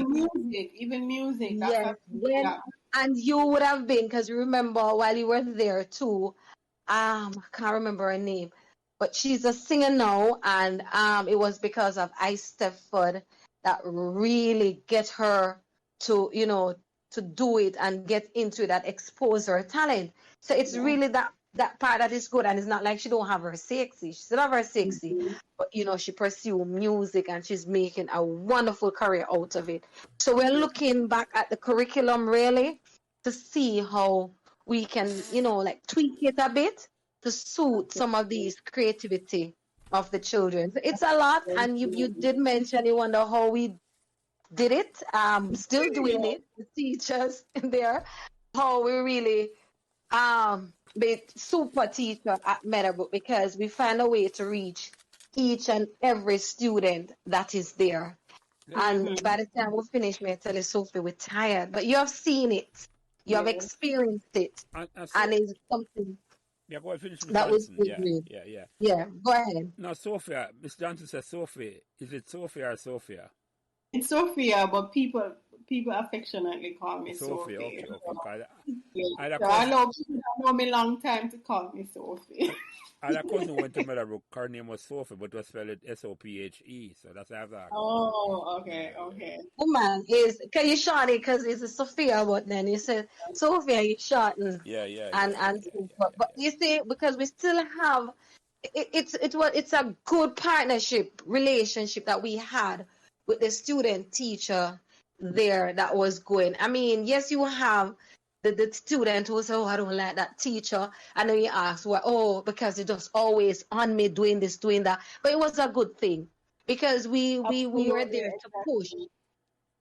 Speaker 2: Even music, that's
Speaker 3: yes,
Speaker 2: something that,
Speaker 3: and you would have been, because you remember while you were there too, I can't remember her name, but she's a singer now, and it was because of I Stepford that really get her to, to do it and get into that, expose her talent. So it's
Speaker 2: yeah.
Speaker 3: really that part that is good, and it's not like she don't have her sexy. She still have her sexy,
Speaker 2: Mhm.
Speaker 3: but she pursue music and she's making a wonderful career out of it. So we're looking back at the curriculum really to see how we can, like tweak it a bit to suit some of these creativity of the children. So it's a lot, and you did mention you wonder how we did it. Still doing
Speaker 2: Yeah.
Speaker 3: it. The teachers there, how we really be super teacher at Meadowbrook, because we find a way to reach each and every student that is there. And
Speaker 2: Mhm.
Speaker 3: by the time we finish, may I tell you, Sophie, we're tired. But you have seen it, you have
Speaker 2: Yes.
Speaker 3: experienced it,
Speaker 1: And
Speaker 3: and
Speaker 1: so,
Speaker 3: it's something
Speaker 1: yeah, go ahead, finish, Miss
Speaker 3: that was
Speaker 1: Johnson.
Speaker 3: good.
Speaker 1: Yeah, yeah, yeah.
Speaker 3: Yeah, go ahead.
Speaker 1: Now, Sophia, Miss Johnson says Sophie. Is it Sophia or Sophia?
Speaker 2: It's Sophia, but people affectionately call me
Speaker 1: Sophie,
Speaker 2: Sophie.
Speaker 1: okay, okay. 'Cause
Speaker 2: Yeah.
Speaker 1: I had a
Speaker 2: So I
Speaker 1: cousin,
Speaker 2: know people that know me long time to call me Sophie.
Speaker 1: I had a cousin who went to Meadowbrook. Her name was Sophie, but it was spelled Sophe. So that's why I have to ask.
Speaker 2: Oh,
Speaker 1: Yeah,
Speaker 2: okay,
Speaker 1: yeah,
Speaker 2: okay.
Speaker 3: Woman is, can you short it because it's a Sophia, but then you said Sophia, you shorten
Speaker 1: yeah, yeah, yeah,
Speaker 3: and
Speaker 1: yeah,
Speaker 3: and
Speaker 1: yeah,
Speaker 3: so
Speaker 1: yeah,
Speaker 3: forth.
Speaker 1: yeah,
Speaker 3: But
Speaker 1: yeah.
Speaker 3: you see, because we still have it's a good partnership relationship that we had with the student teacher there that was going. I mean, yes, you have the student who say, "Oh, I don't like that teacher," and then you ask, "Well, oh, because it's just always on me doing this, doing that." But it was a good thing because we were
Speaker 2: Absolutely,
Speaker 3: there to push.
Speaker 2: exactly.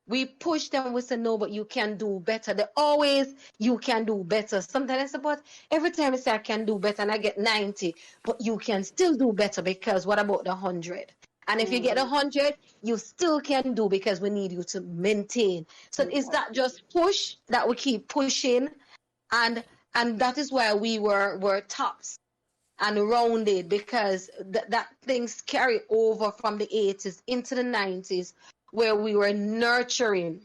Speaker 3: We push them, we say, no, but you can do better. They always, you can do better. Sometimes I say, but every time I say I can do better and I get 90, but you can still do better because what about the 100? And if you get
Speaker 2: Mhm.
Speaker 3: 100, you still can do because we need you to maintain. So it's that
Speaker 2: Exactly.
Speaker 3: just push that we keep pushing, and that is why we were tops and rounded, because that things carry over from the 80s into the 90s, where we were nurturing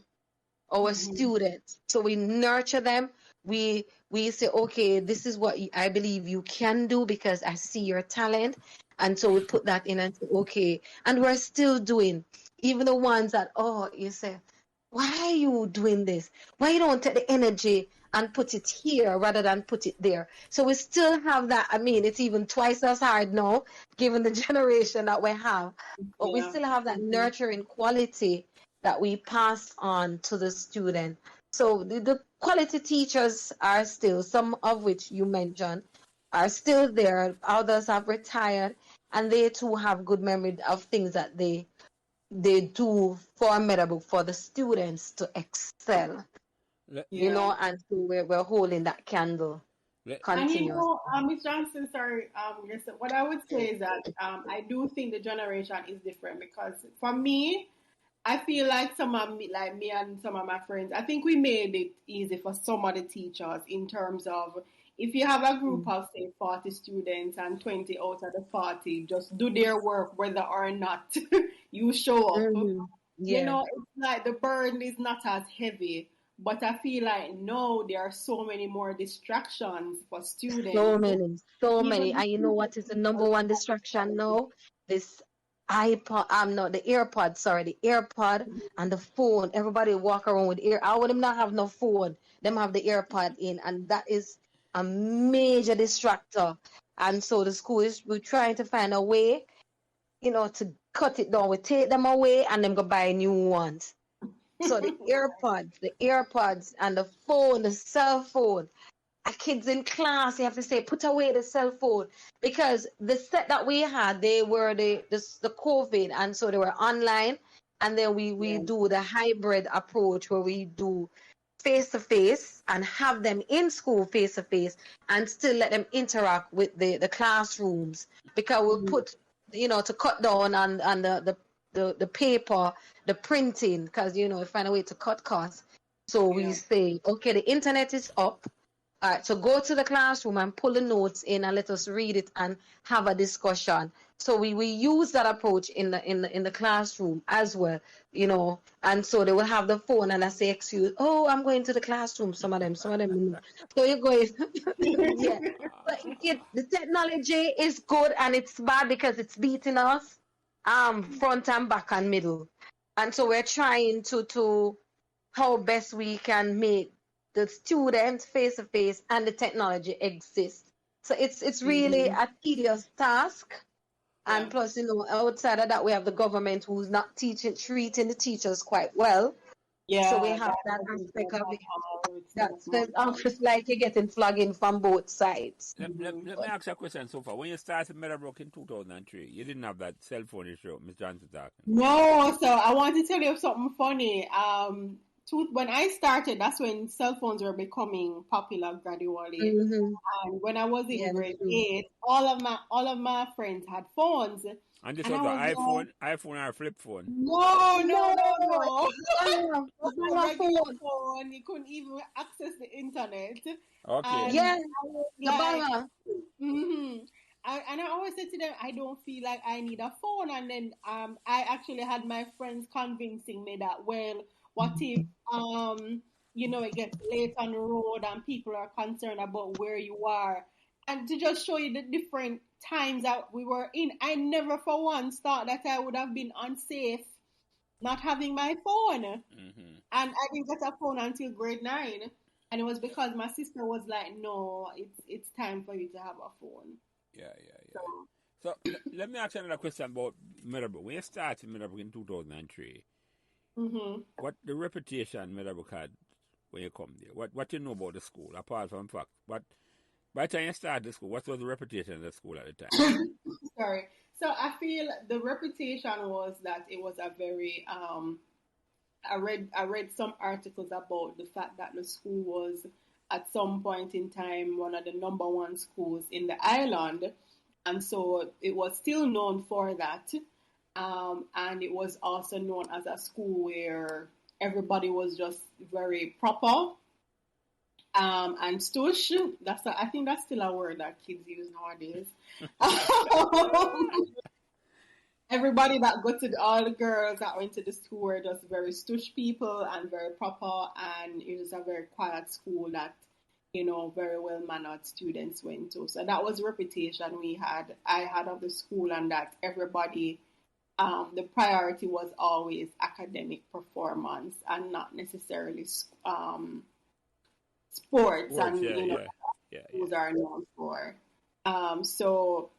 Speaker 3: our
Speaker 2: Mhm.
Speaker 3: students. So we nurture them. We say, okay, this is what I believe you can do because I see your talent. And so we put that in and say, okay. And we're still doing, even the ones that, oh, you say, why are you doing this? Why you don't take the energy and put it here rather than put it there? So we still have that. I mean, it's even twice as hard now, given the generation that we have. But we
Speaker 2: Yeah.
Speaker 3: still have that
Speaker 2: Mhm.
Speaker 3: nurturing quality that we pass on to the student. So the quality teachers are still, some of which you mentioned, are still there. Others have retired, and they too have good memory of things that they do for Meadowbrook for the students to excel.
Speaker 1: Let,
Speaker 2: Yeah.
Speaker 3: And so we're holding that candle
Speaker 1: let,
Speaker 2: And
Speaker 3: continuous.
Speaker 2: Ms. Johnson, sorry, yes, what I would say is that I do think the generation is different because for me, I feel like like me and some of my friends, I think we made it easy for some of the teachers in terms of if you have a group of say 40 students and 20 out of the 40 just do their work whether or not you show up.
Speaker 3: Mm-hmm. Yeah,
Speaker 2: It's like the burden is not as heavy. But I feel like no, there are so many more distractions for
Speaker 3: so
Speaker 2: students.
Speaker 3: many, so many.
Speaker 2: Even
Speaker 3: And you know what is the number one distraction now? This iPod, not the AirPod, sorry, the AirPod and the phone. Everybody walk around with ear. I would them not have no phone. Them have the AirPod in, and that is a major distractor. And so the school is we're trying to find a way, to cut it down. We take them away and then go buy new ones. So the AirPods and the phone, the cell phone, kids in class, you have to say, put away the cell phone, because the set that we had, they were the COVID, and so they were online, and then we
Speaker 2: Yeah.
Speaker 3: do the hybrid approach where we do face to face and have them in school face to face and still let them interact with the classrooms, because we
Speaker 2: Mhm.
Speaker 3: put, to cut down on the paper, the printing, because we find a way to cut costs. So we
Speaker 2: Yeah.
Speaker 3: say, okay, the internet is up. All right, so go to the classroom and pull the notes in and let us read it and have a discussion. So we use that approach in the classroom as well, and so they will have the phone and I say excuse, oh, I'm going to the classroom. Some of them. So you're going, yeah. But the technology is good and it's bad because it's beating us, front and back and middle, and so we're trying to how best we can make the students face to face and the technology exist. So it's really a tedious task.
Speaker 2: Yeah.
Speaker 3: And plus, outside of that, we have the government who's not treating the teachers quite well.
Speaker 2: Yeah.
Speaker 3: So we have that
Speaker 2: was
Speaker 3: aspect of it.
Speaker 2: it's
Speaker 3: That's
Speaker 2: not
Speaker 3: it's like you're getting flogging from both sides.
Speaker 1: Let me ask you a question so far. When you started Meadowbrook in 2003, you didn't have that cell phone issue Ms. Johnson talking about.
Speaker 2: No, so I want to tell you something funny. When I started, that's when cell phones were becoming popular gradually.
Speaker 3: Mm-hmm.
Speaker 2: And when I was in
Speaker 3: Yeah,
Speaker 2: grade 8, all of my friends had phones,
Speaker 1: And this
Speaker 2: and
Speaker 1: was
Speaker 2: I
Speaker 1: the
Speaker 2: was like,
Speaker 1: iPhone or flip phone.
Speaker 2: no.
Speaker 3: No,
Speaker 2: Just a
Speaker 3: no
Speaker 2: regular
Speaker 3: phone.
Speaker 2: phone. You couldn't even access the internet.
Speaker 1: Okay.
Speaker 2: And
Speaker 3: Yeah,
Speaker 2: I was
Speaker 3: the
Speaker 2: like,
Speaker 3: banger.
Speaker 2: mm-hmm. And I always said to them, I don't feel like I need a phone. And then I actually had my friends convincing me that, well, what if it gets late on the road and people are concerned about where you are, and to just show you the different times that we were in. I never for once thought that I would have been unsafe not having my phone.
Speaker 1: Mm-hmm.
Speaker 2: And I didn't get a phone until grade 9. And it was because my sister was like, no, it's time for you to have a phone.
Speaker 1: Yeah. So let me ask you another question about Meadowbrook. When you started Meadowbrook in 2003, what the reputation Meadowbrook had when you come there? What you know about the school, apart from fact? But by the time you started the school, what was the reputation of the school at the time?
Speaker 2: Sorry. So I feel the reputation was that it was a very I read some articles about the fact that the school was at some point in time one of the number one schools in the island, and so it was still known for that. And it was also known as a school where everybody was just very proper. And stush, I think that's still a word that kids use nowadays. Everybody that all the girls that went to the school were just very stush people and very proper, and it was a very quiet school that, very well mannered students went to. So that was the reputation I had of the school, and that everybody, the priority was always academic performance and not necessarily sports, and those are known for. So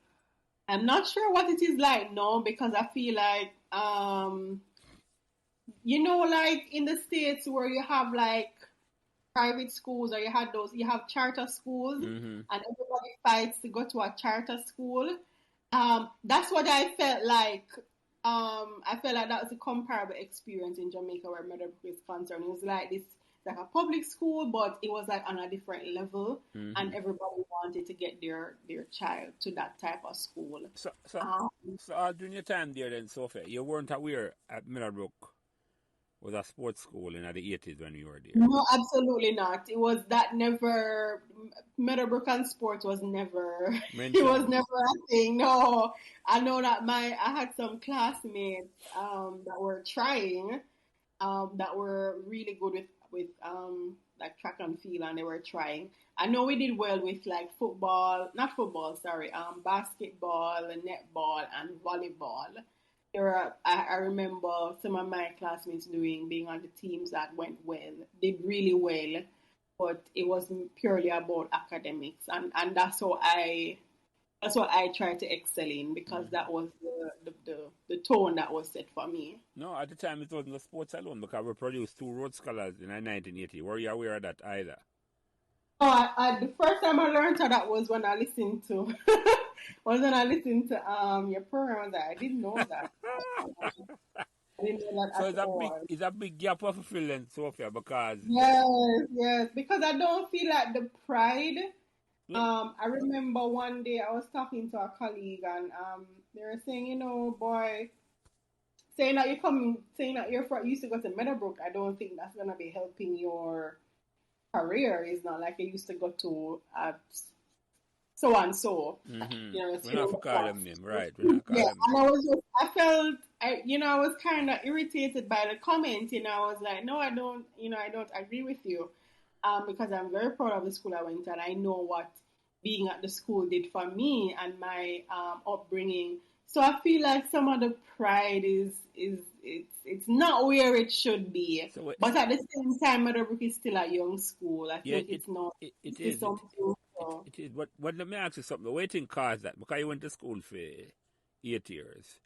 Speaker 2: I'm not sure what it is like now, because I feel like like in the States where you have like private schools, or you have charter schools, and everybody fights to go to a charter school. That's what I felt like. I felt like that was a comparable experience in Jamaica where Meadowbrook is concerned. It was like this, like a public school, but it was like on a different level, and everybody wanted to get their child to that type of school.
Speaker 1: So during your time there then, Sophia, you weren't aware at Meadowbrook was a sports school in the 80s when you were there?
Speaker 2: No, absolutely not. It was that never, Meadowbrook and sports was never, it was never a thing. No, I know that I had some classmates that were trying, that were really good with like track and field, and they were trying. I know we did well with like basketball and netball and volleyball. I remember some of my classmates being on the teams that did really well, but it was purely about academics, and that's what I tried to excel in, because that was the tone that was set for me.
Speaker 1: No, at the time it wasn't the sports alone, because we produced 2 Rhodes Scholars in 1980. Were you aware of that either?
Speaker 2: Oh, the first time I learned that was when I listened to your program. I didn't know that. I didn't know that
Speaker 1: So
Speaker 2: at all.
Speaker 1: it's a big gap of fulfillment, Sophia, because
Speaker 2: Yes, because I don't feel like the pride. I remember one day I was talking to a colleague, and they were saying, boy, saying that you used to go to Meadowbrook, I don't think that's gonna be helping your career. Is not like I used to go to so and so.
Speaker 1: Mm-hmm.
Speaker 2: You know,
Speaker 1: We're not for call them name, right? We're not call
Speaker 2: yeah,
Speaker 1: them
Speaker 2: and
Speaker 1: name.
Speaker 2: I felt, I was kind of irritated by the comment. You know, I was like, no, I don't, I don't agree with you, because I'm very proud of the school I went to, and I know what being at the school did for me and my upbringing. So I feel like some of the pride is it's not where it should be.
Speaker 1: So,
Speaker 2: But at the same time, Meadowbrook is still a young school. I
Speaker 1: yeah,
Speaker 2: think it's not.
Speaker 1: it
Speaker 2: It's
Speaker 1: is.
Speaker 2: something. So.
Speaker 1: It is. But let me ask you something. What do you think caused that? Because you went to school for 8 years.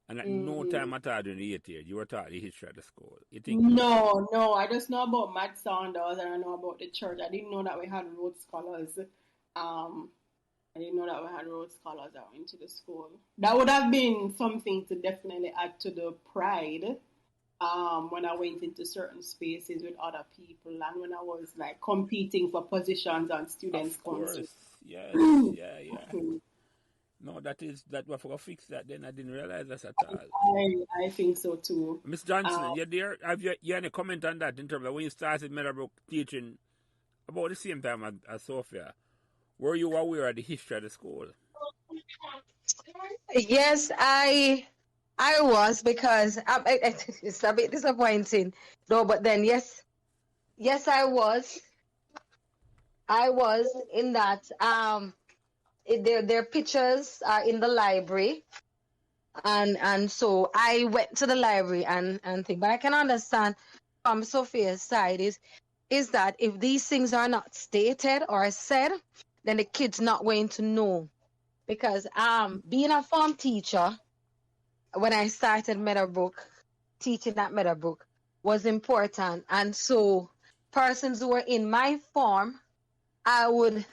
Speaker 1: And at no
Speaker 2: Mm.
Speaker 1: time at all during the 8 years, you were taught the history of the school. You think,
Speaker 2: No. I just know about Matt Saunders and I know about the church. I didn't know that we had Rhodes Scholars. Um, I didn't know that we had Rhodes Scholars that went to the school. That would have been something to definitely add to the pride. When I went into certain spaces with other people and when I was like competing for positions on students'
Speaker 1: of
Speaker 2: council.
Speaker 1: course, yes, yeah. No, that we have to fix that. Then I didn't realize that at all.
Speaker 2: I think so too.
Speaker 1: Miss Johnson, you there? Have you any comment on that in terms of when you started Meadowbrook teaching about the same time as Sophia? Were you aware of the history of the school?
Speaker 3: Yes, I was because it's a bit disappointing. No, but then yes, I was. I was in that. Their pictures are in the library, and so I went to the library and think. But I can understand from Sophia's side is that if these things are not stated or said, then the kid's not going to know. Because being a form teacher, when I started Meadowbrook, teaching at Meadowbrook was important. And so persons who were in my form, I would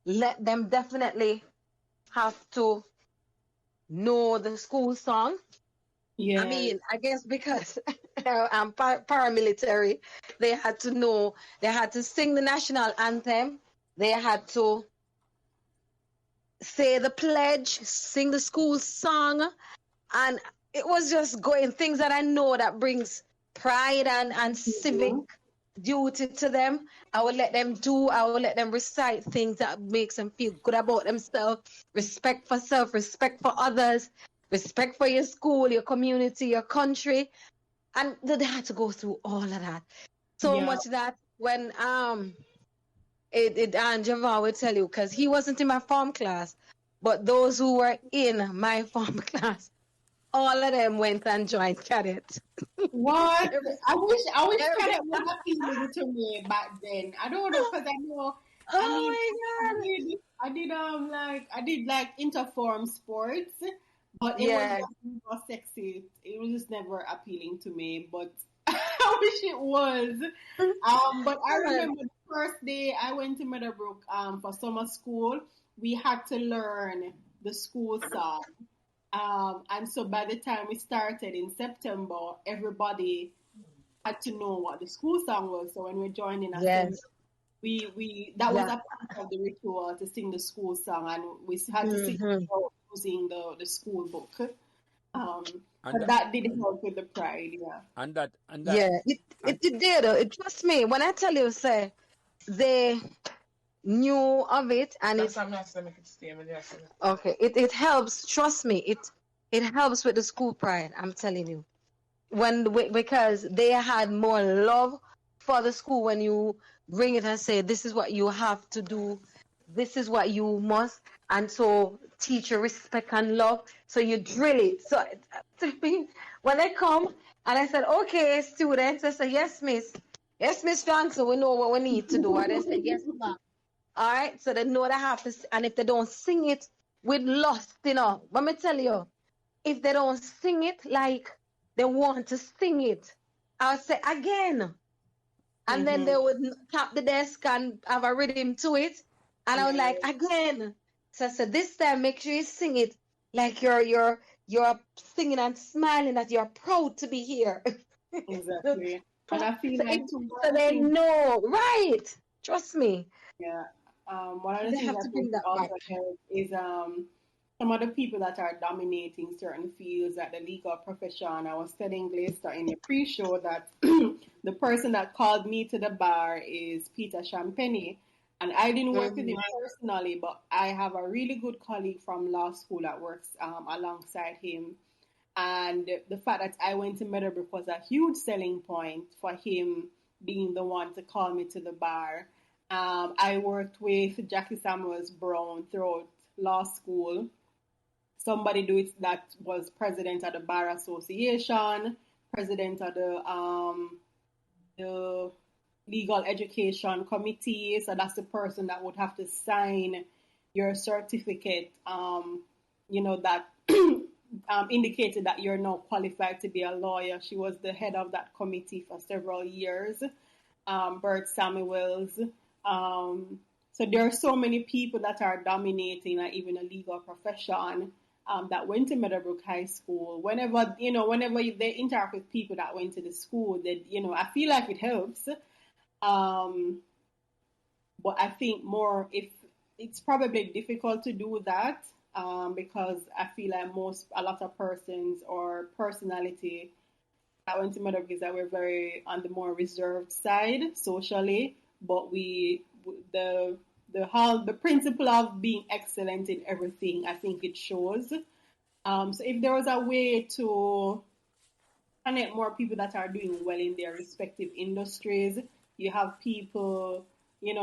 Speaker 3: let them definitely have to know the school song. I
Speaker 2: Yeah.
Speaker 3: mean, I guess because I'm paramilitary, they had to know, they had to sing the national anthem, they had to say the pledge, sing the school song, and it was just going things that I know that brings pride and civic duty to them. I would let them do, I would let them recite things that makes them feel good about themselves, respect for self, respect for others, respect for your school, your community, your country. And they had to go through all of that. So
Speaker 2: Yeah.
Speaker 3: much that when and Javon would tell you, because he wasn't in my form class, but those who were in my form class, all of them went and joined cadet.
Speaker 2: What?
Speaker 3: Every-
Speaker 2: I wish
Speaker 3: every-
Speaker 2: cadet was appealing to me back then. I don't know because I know. I
Speaker 3: oh
Speaker 2: mean,
Speaker 3: my God.
Speaker 2: I did like interform sports, but it was
Speaker 3: Yeah.
Speaker 2: just never sexy. It was just never appealing to me. But I wish it was. But I remember the first day I went to Meadowbrook for summer school. We had to learn the school song. And so by the time we started in September, everybody had to know what the school song was. So when we joined in assembly,
Speaker 3: Yes.
Speaker 2: we that was
Speaker 3: Yeah.
Speaker 2: a part of the ritual to sing the school song, and we had to sing
Speaker 3: Mm-hmm.
Speaker 2: using the school book.
Speaker 1: And
Speaker 2: But that did help with the pride, yeah.
Speaker 1: and that
Speaker 3: Yeah.
Speaker 1: and
Speaker 3: It did. Trust me, when I tell you, say, they knew of it and okay, it helps. Trust me, it helps with the school pride. I'm telling you, because they had more love for the school when you bring it and say this is what you have to do, this is what you must, and so teacher respect and love. So you drill it. So to me, when they come and I said, okay, students, I said yes, Miss Johnson, we know what we need to do. And they said yes, ma'am. All right, so they know they have to, and if they don't sing it with lust, let me tell you, if they don't sing it like they want to sing it, I'll say again, and then
Speaker 2: Mm-hmm.
Speaker 3: they would tap the desk and have a rhythm to it, and I was
Speaker 2: Yeah,
Speaker 3: like again. So I said this time, make sure you sing it like you're singing and smiling that you're proud to be here. so,
Speaker 2: exactly. And I feel like too, one
Speaker 3: so
Speaker 2: of the
Speaker 3: they
Speaker 2: things,
Speaker 3: know, right? Trust me,
Speaker 2: yeah, one of the
Speaker 3: they
Speaker 2: things
Speaker 3: have
Speaker 2: I
Speaker 3: to
Speaker 2: think
Speaker 3: bring that back.
Speaker 2: also helps is some of the people that are dominating certain fields at the legal profession. I was telling Glista in the pre-show that the person that called me to the bar is Peter Champagne, And I didn't work with him personally, but I have a really good colleague from law school that works alongside him. And the fact that I went to Meadowbrook was a huge selling point for him being the one to call me to the bar. I worked with Jackie Samuels Brown throughout law school. Somebody that was president of the Bar Association, president of the Legal Education Committee. So that's the person that would have to sign your certificate, that indicated that you're now qualified to be a lawyer. She was the head of that committee for several years. Bert Samuels. So there are so many people that are dominating, like even a legal profession, that went to Meadowbrook High School. Whenever they interact with people that went to the school, I feel like it helps. But I think more if it's probably difficult to do that, because I feel like a lot of persons or personality that went to Meadowbrook is that we're very on the more reserved side socially, but the principle of being excellent in everything, I think it shows. So if there was a way to connect more people that are doing well in their respective industries, you have people,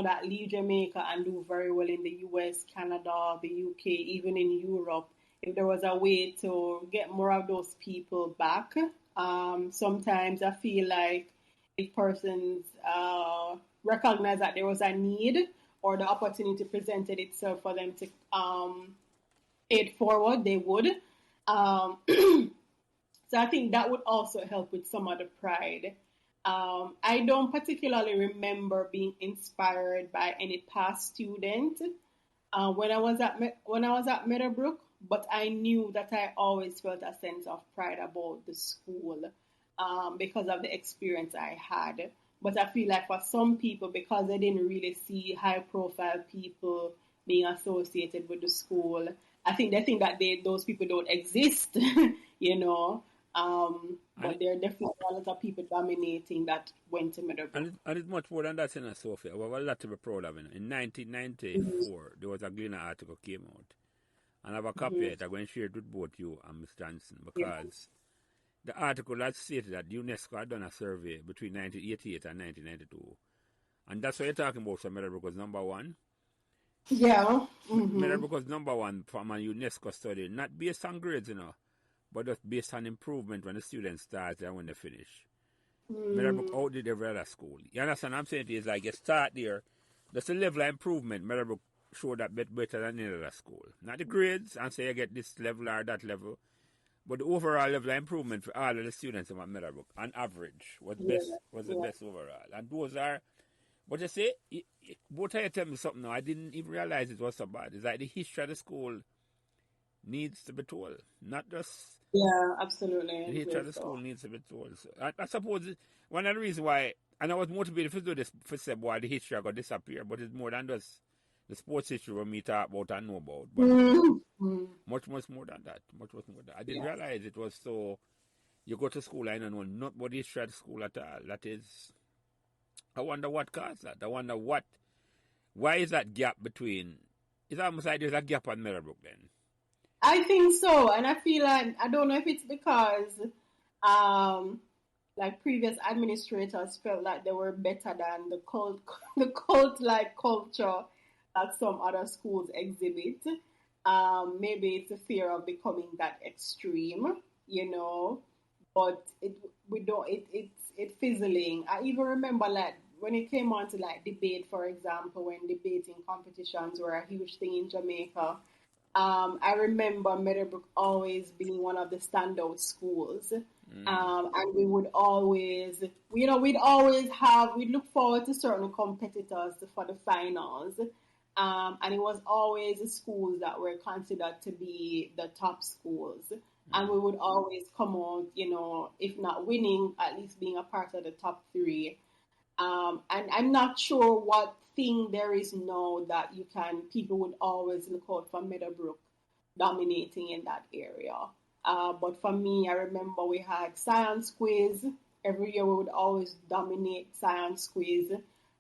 Speaker 2: that leave Jamaica and do very well in the US, Canada, the UK, even in Europe. If there was a way to get more of those people back, sometimes I feel like if persons recognize that there was a need or the opportunity presented itself for them to pay it forward, they would. So I think that would also help with some of the pride. I don't particularly remember being inspired by any past student when I was at Meadowbrook, but I knew that I always felt a sense of pride about the school because of the experience I had. But I feel like for some people, because they didn't really see high-profile people being associated with the school, I think they think that those people don't exist, but there are definitely a lot of people dominating that went to Meadowbrook.
Speaker 1: And it's much more than that, Sophia. We have a lot to be proud of. In 1994, there was a Gleaner article came out. And I have a copy of it. I'm going to share it with both you and Ms. Johnson, because the article had stated that UNESCO had done a survey between 1988 and 1992. And that's what you're talking about, so Meadowbrook was number one.
Speaker 2: Yeah.
Speaker 1: Meadowbrook was number one from a UNESCO study, not based on grades, but just based on improvement when the students start and when they finish. Meadowbrook outdid every other school. You understand what I'm saying? It's like you start there, there's a level of improvement. Meadowbrook showed that better than any other school. Not the grades and say you get this level or that level, but the overall level of improvement for all of the students at Meadowbrook on average was the best overall. And those are, but you say, both of you tell me something now, I didn't even realize it was so bad. It's like the history of the school needs to be told, not just...
Speaker 2: Yeah, absolutely.
Speaker 1: The history of the school needs to be told. So I suppose one of the reasons why, and I was motivated to do this for say why the history got disappear, but it's more than just the sports history we talk about and know about. But much more than that. I didn't realize it was so. You go to school and you don't know not about the history of the school at all. That is, I wonder what caused that. I wonder why is that gap between? It's almost like there's a gap on Meadowbrook then.
Speaker 2: I think so, and I feel like I don't know if it's because like previous administrators felt like they were better than the cult-like culture that some other schools exhibit. Maybe it's a fear of becoming that extreme, but it's fizzling. I even remember like when it came on to like debate, for example, when debating competitions were a huge thing in Jamaica. I remember Meadowbrook always being one of the standout schools. And we would always, we'd look forward to certain competitors for the finals. And it was always the schools that were considered to be the top schools. And we would always come out, if not winning, at least being a part of the top three. And I'm not sure what thing there is now that people would always look out for Meadowbrook dominating in that area. But for me, I remember we had science quiz. Every year we would always dominate science quiz.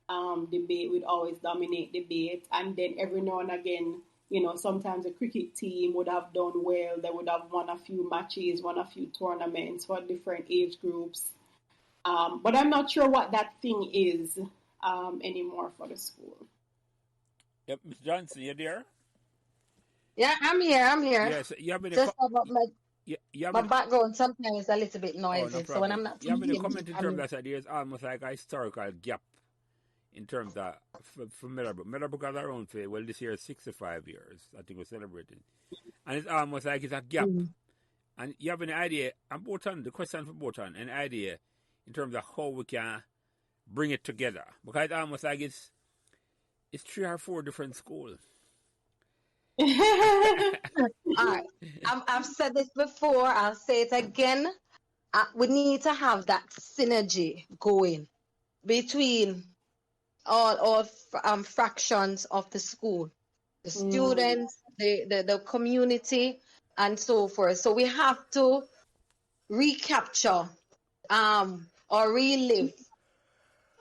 Speaker 2: debate would always dominate debate. And then every now and again, sometimes a cricket team would have done well. They would have won a few matches, won a few tournaments for different age groups. But I'm not sure what that thing is anymore for the school.
Speaker 1: Yep, Ms. Johnson, you there?
Speaker 3: Yeah, I'm here.
Speaker 1: Yes, you have been
Speaker 3: Just about my
Speaker 1: been,
Speaker 3: background sometimes is a little bit
Speaker 1: no
Speaker 3: noisy, so when
Speaker 1: problem.
Speaker 3: I'm not
Speaker 1: You have been
Speaker 3: speaking,
Speaker 1: comment in terms that there's almost like a historical gap in terms of for Meadowbrook. Meadowbrook has around for, well, this year is 65 years. I think we're celebrating. And it's almost like it's a gap. And you have an idea, and the question for Botan, an idea in terms of how we can bring it together. Because it's almost like it's 3 or 4 different schools.
Speaker 3: All right. I've said this before, I'll say it again. We need to have that synergy going between all fractions of the school, the students, the community, and so forth. So we have to recapture or relive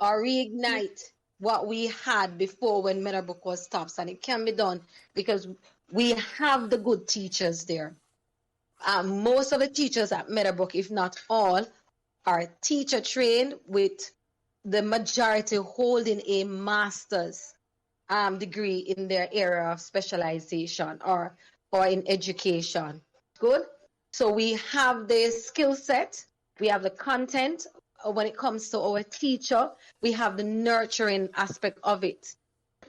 Speaker 3: or reignite what we had before when Meadowbrook was stopped, and it can be done because we have the good teachers there. Most of the teachers at Meadowbrook, if not all, are teacher trained, with the majority holding a master's degree in their area of specialization or in education. Good. So we have the skill set, we have the content. When it comes to our teacher, we have the nurturing aspect of it.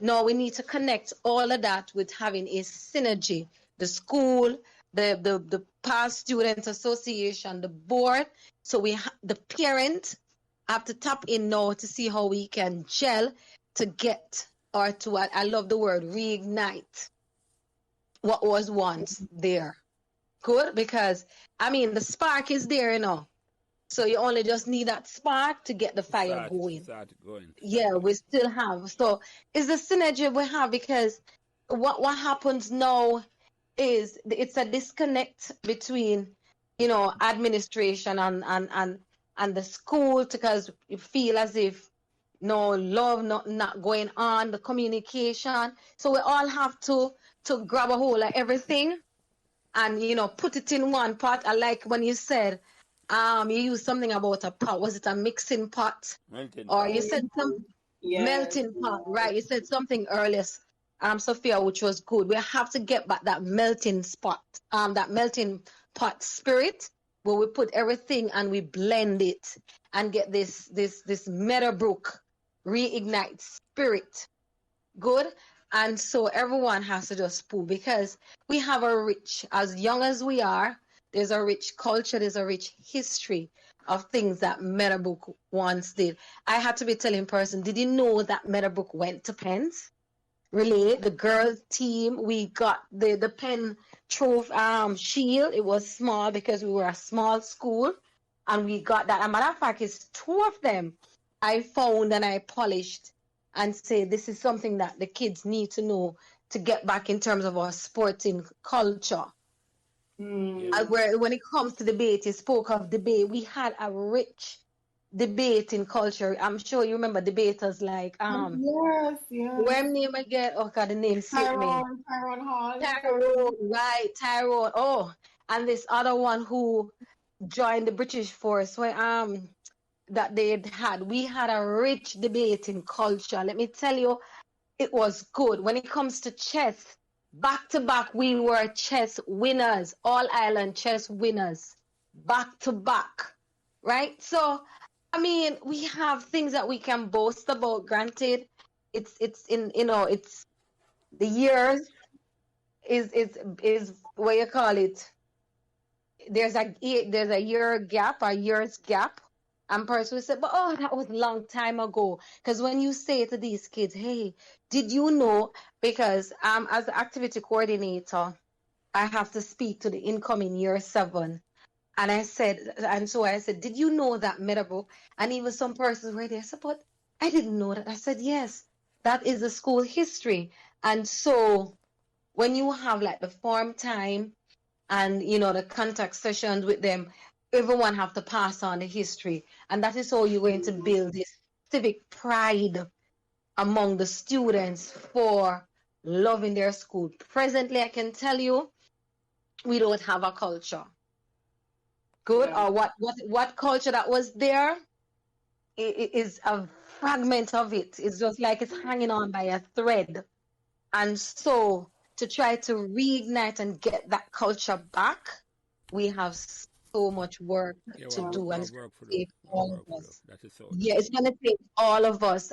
Speaker 3: Now we need to connect all of that with having a synergy. The school, the past student association, the board. So the parent have to tap in now to see how we can gel to get, or to, I love the word, reignite what was once there. Good, because the spark is there, So you only just need that spark to get the fire going. Yeah, we still have. So it's the synergy we have, because what happens now is it's a disconnect between, administration and the school, because you feel as if no love, not going on, the communication. So we all have to grab a hold of everything and, put it in one pot. I like when you said, you used something about a pot. Was it a mixing pot?
Speaker 1: Melting
Speaker 3: Or
Speaker 1: pot.
Speaker 3: you said some melting pot, right? You said something earlier, Sophia, which was good. We have to get back that melting that melting pot spirit, where we put everything and we blend it and get this Meadowbrook reignite spirit. Good. And so everyone has to just pull, because we have a rich, as young as we are, there's a rich culture, there's a rich history of things that Meadowbrook once did. I had to be telling person, did you know that Meadowbrook went to Pens? Really, the girls team, we got the Penn trophy shield. It was small because we were a small school, and we got that. As a matter of fact, it's 2 of them I found and I polished and say this is something that the kids need to know to get back in terms of our sporting culture. Where when it comes to debate, you spoke of debate. We had a rich debating culture. I'm sure you remember debaters like
Speaker 2: yes.
Speaker 3: When name again? Oh God, the name slipped me.
Speaker 2: Tyrone Hall.
Speaker 3: Tyrone. Oh, and this other one who joined the British force when that they had. We had a rich debating culture. Let me tell you, it was good. When it comes to chess, back to back, we were chess winners, all island chess winners, back to back, right? So, we have things that we can boast about. Granted, it's in it's the years is what you call it. There's a year gap, a year's gap. And person will say, but that was a long time ago. Because when you say to these kids, hey, did you know? Because as the activity coordinator, I have to speak to the incoming year 7. And I said, did you know that Meadowbrook? And even some persons were there said, but I didn't know that. I said, yes, that is the school history. And so when you have like the form time and, the contact sessions with them, everyone have to pass on the history. And that is how you're going to build this civic pride among the students for loving their school. Presently, I can tell you, we don't have a culture. Good,
Speaker 2: Yeah.
Speaker 3: or what culture that was there is a fragment of it. It's just like it's hanging on by a thread. And so to try to reignite and get that culture back, we have so much work
Speaker 1: Yeah,
Speaker 3: to do,
Speaker 1: we
Speaker 3: and
Speaker 1: have
Speaker 3: it's going
Speaker 1: work for
Speaker 3: to
Speaker 1: do.
Speaker 3: take
Speaker 1: We have
Speaker 3: all
Speaker 1: work
Speaker 3: of
Speaker 1: for do.
Speaker 3: us.
Speaker 1: That is so
Speaker 3: Yeah,
Speaker 1: true.
Speaker 3: it's going to take all of us,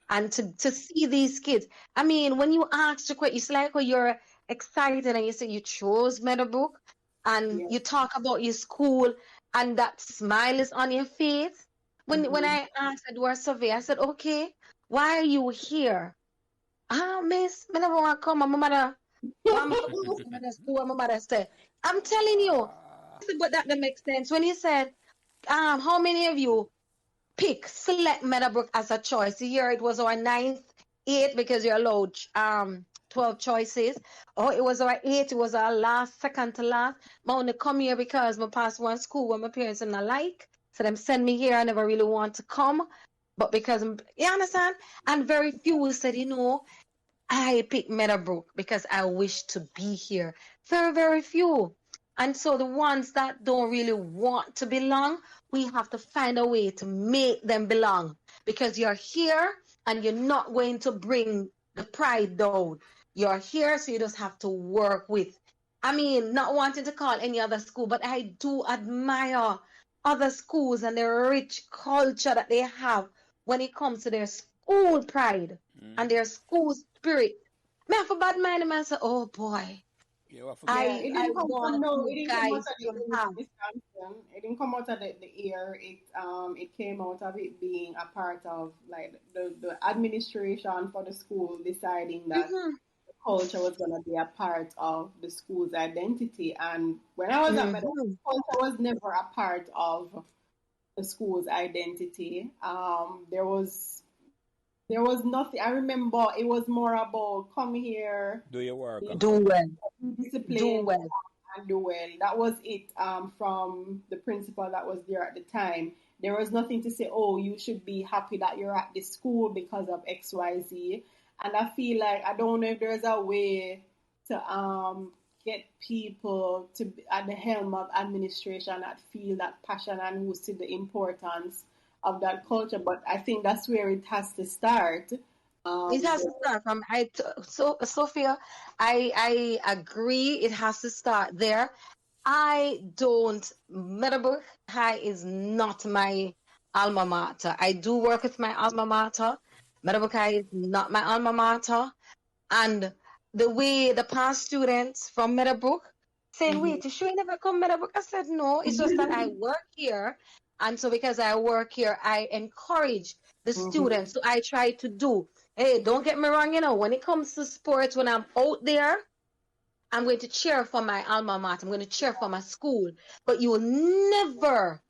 Speaker 3: and to see these kids. I mean, when you ask the question, it's like when you're excited and you say you chose Meadowbrook, and
Speaker 2: Yeah.
Speaker 3: you talk about your school, and that smile is on your face. When
Speaker 2: Mm-hmm.
Speaker 3: I asked Edward Survey, I said, "Okay, why are you here?" Ah, miss, me never want to come. My mother, want me to go to the school. My mother said, "I'm telling you." I said, but that don't make sense. When he said, how many of you select Meadowbrook as a choice? Here it was our ninth, eighth, because you're allowed 12 choices. Oh, it was our eighth, it was our last, second to last. I only come here because my past one school where my parents didn't like. So them send me here. I never really want to come. But because, you understand? And very few said, I picked Meadowbrook because I wish to be here. Very, very few. And so the ones that don't really want to belong, we have to find a way to make them belong, because you're here and you're not going to bring the pride down. You're here, so you just have to work with. I mean, not wanting to call any other school, but I do admire other schools and the rich culture that they have when it comes to their school pride and their school spirit. Me have a bad mind, and I say, oh boy,
Speaker 1: Yeah, we have to
Speaker 2: Yeah,
Speaker 1: get.
Speaker 2: it
Speaker 3: I
Speaker 2: didn't come
Speaker 3: want
Speaker 2: from no, it
Speaker 3: you
Speaker 2: didn't come out
Speaker 3: guys
Speaker 2: of the
Speaker 3: to
Speaker 2: east,
Speaker 3: have.
Speaker 2: Miss Johnson. It didn't come out of the air. It came out of it being a part of like the administration for the school deciding that
Speaker 3: Mm-hmm,
Speaker 2: culture was gonna be a part of the school's identity. And when I was at Meadow,
Speaker 3: mm-hmm,
Speaker 2: culture was never a part of the school's identity. There was nothing. I remember it was more about come here,
Speaker 1: Do your work
Speaker 2: be
Speaker 1: and
Speaker 3: do
Speaker 1: come.
Speaker 3: well, do
Speaker 2: disciplined,
Speaker 3: well.
Speaker 2: and do well. That was it from the principal that was there at the time. There was nothing to say, oh, you should be happy that you're at this school because of XYZ. And I feel like I don't know if there's a way to get people to be at the helm of administration that feel that passion and who see the importance of that culture. But I think that's where it has to start.
Speaker 3: It has
Speaker 2: So,
Speaker 3: to start from so Sophia, I agree. It has to start there. I don't. Meadowbrook High is not my alma mater. I do work with my alma mater. Meadowbrook High is not my alma mater. And the way the past students from Meadowbrook saying,
Speaker 2: mhm.
Speaker 3: wait, you sure you never come Meadowbrook? I said, no, it's just that I work here. And so because I work here, I encourage the
Speaker 2: Mhm.
Speaker 3: students. So I try to do, hey, don't get me wrong, when it comes to sports, when I'm out there, I'm going to cheer for my alma mater. I'm going to cheer for my school. But you will never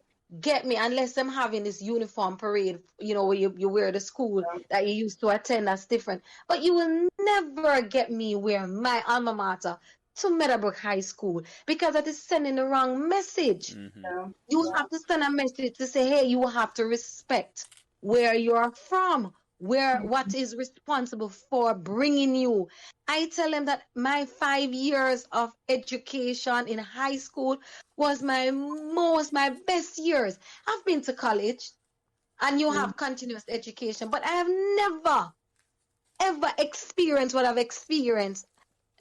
Speaker 3: get me unless I'm having this uniform parade, where you wear the school that you used to attend. That's different. But you will never get me wear my alma mater to Meadowbrook High School, because that is sending the wrong message.
Speaker 1: Mm-hmm.
Speaker 2: Yeah.
Speaker 3: You have to send a message to say, hey, you have to respect where you're from, what is responsible for bringing you. I tell them that my 5 years of education in high school was my best years. I've been to college and you
Speaker 2: Mhm.
Speaker 3: have continuous education, but I have never, ever experienced what I've experienced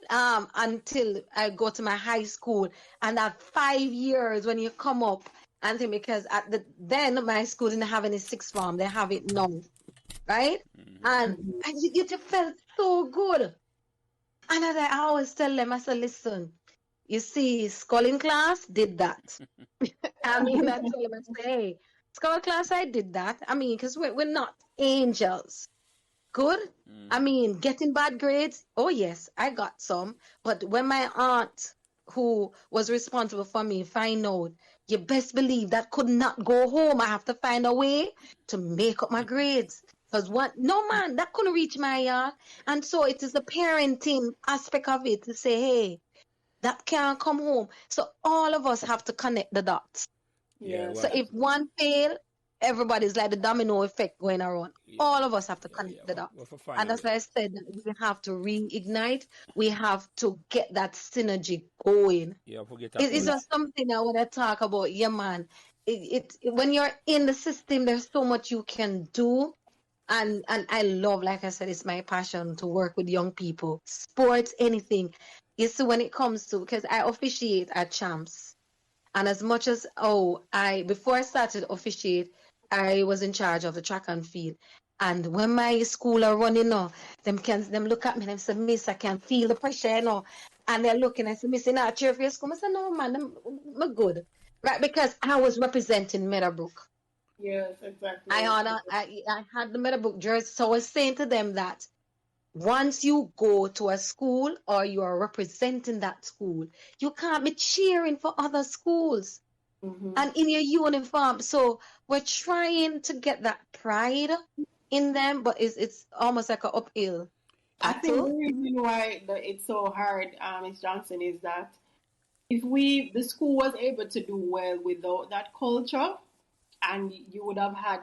Speaker 3: until I go to my high school, and that 5 years when you come up and think, because then my school didn't have any sixth form, they have it now, right? And you just felt so good. And as I always tell them, I said, listen, you see, schooling class did that. I mean, I tell them, I say, hey, school class, I did that. I mean, because we're not angels. Good. I mean, getting bad grades. Oh, yes, I got some. But when my aunt, who was responsible for me, find out, you best believe that could not go home. I have to find a way to make up my grades. Because no man, that couldn't reach my yard. And so it is the parenting aspect of it to say, hey, that can't come home. So all of us have to connect the dots.
Speaker 1: Yeah,
Speaker 2: Yes.
Speaker 3: So if one fail, everybody's like the domino effect going around.
Speaker 1: Yeah,
Speaker 3: All of us have to
Speaker 1: yeah.
Speaker 3: connect the dots.
Speaker 1: We'll find
Speaker 3: And
Speaker 1: a
Speaker 3: that's
Speaker 1: way.
Speaker 3: why I said that we have to reignite. We have to get that synergy going.
Speaker 1: Yeah, forget a
Speaker 3: It's
Speaker 1: pulse.
Speaker 3: just something I want to talk about. Yeah, man. When you're in the system, there's so much you can do. And I love, like I said, it's my passion to work with young people, sports, anything. You see, when it comes to, because I officiate at Champs, and as much as before I started officiate, I was in charge of the track and field. And when my school are running now, them look at me and they say, Miss, I can feel the pressure, And they're looking, I say, Miss, you not cheer for your school. I say, no, man, I'm good. Right, because I was representing Meadowbrook.
Speaker 2: Yes, exactly.
Speaker 3: I had the Meadowbrook jersey. So I was saying to them that once you go to a school or you are representing that school, you can't be cheering for other schools and in your uniform. So we're trying to get that pride in them, but it's almost like an uphill
Speaker 2: I think the
Speaker 3: battle.
Speaker 2: reason why it's so hard, Ms. Johnson, is that if the school was able to do well without that culture, and you would have had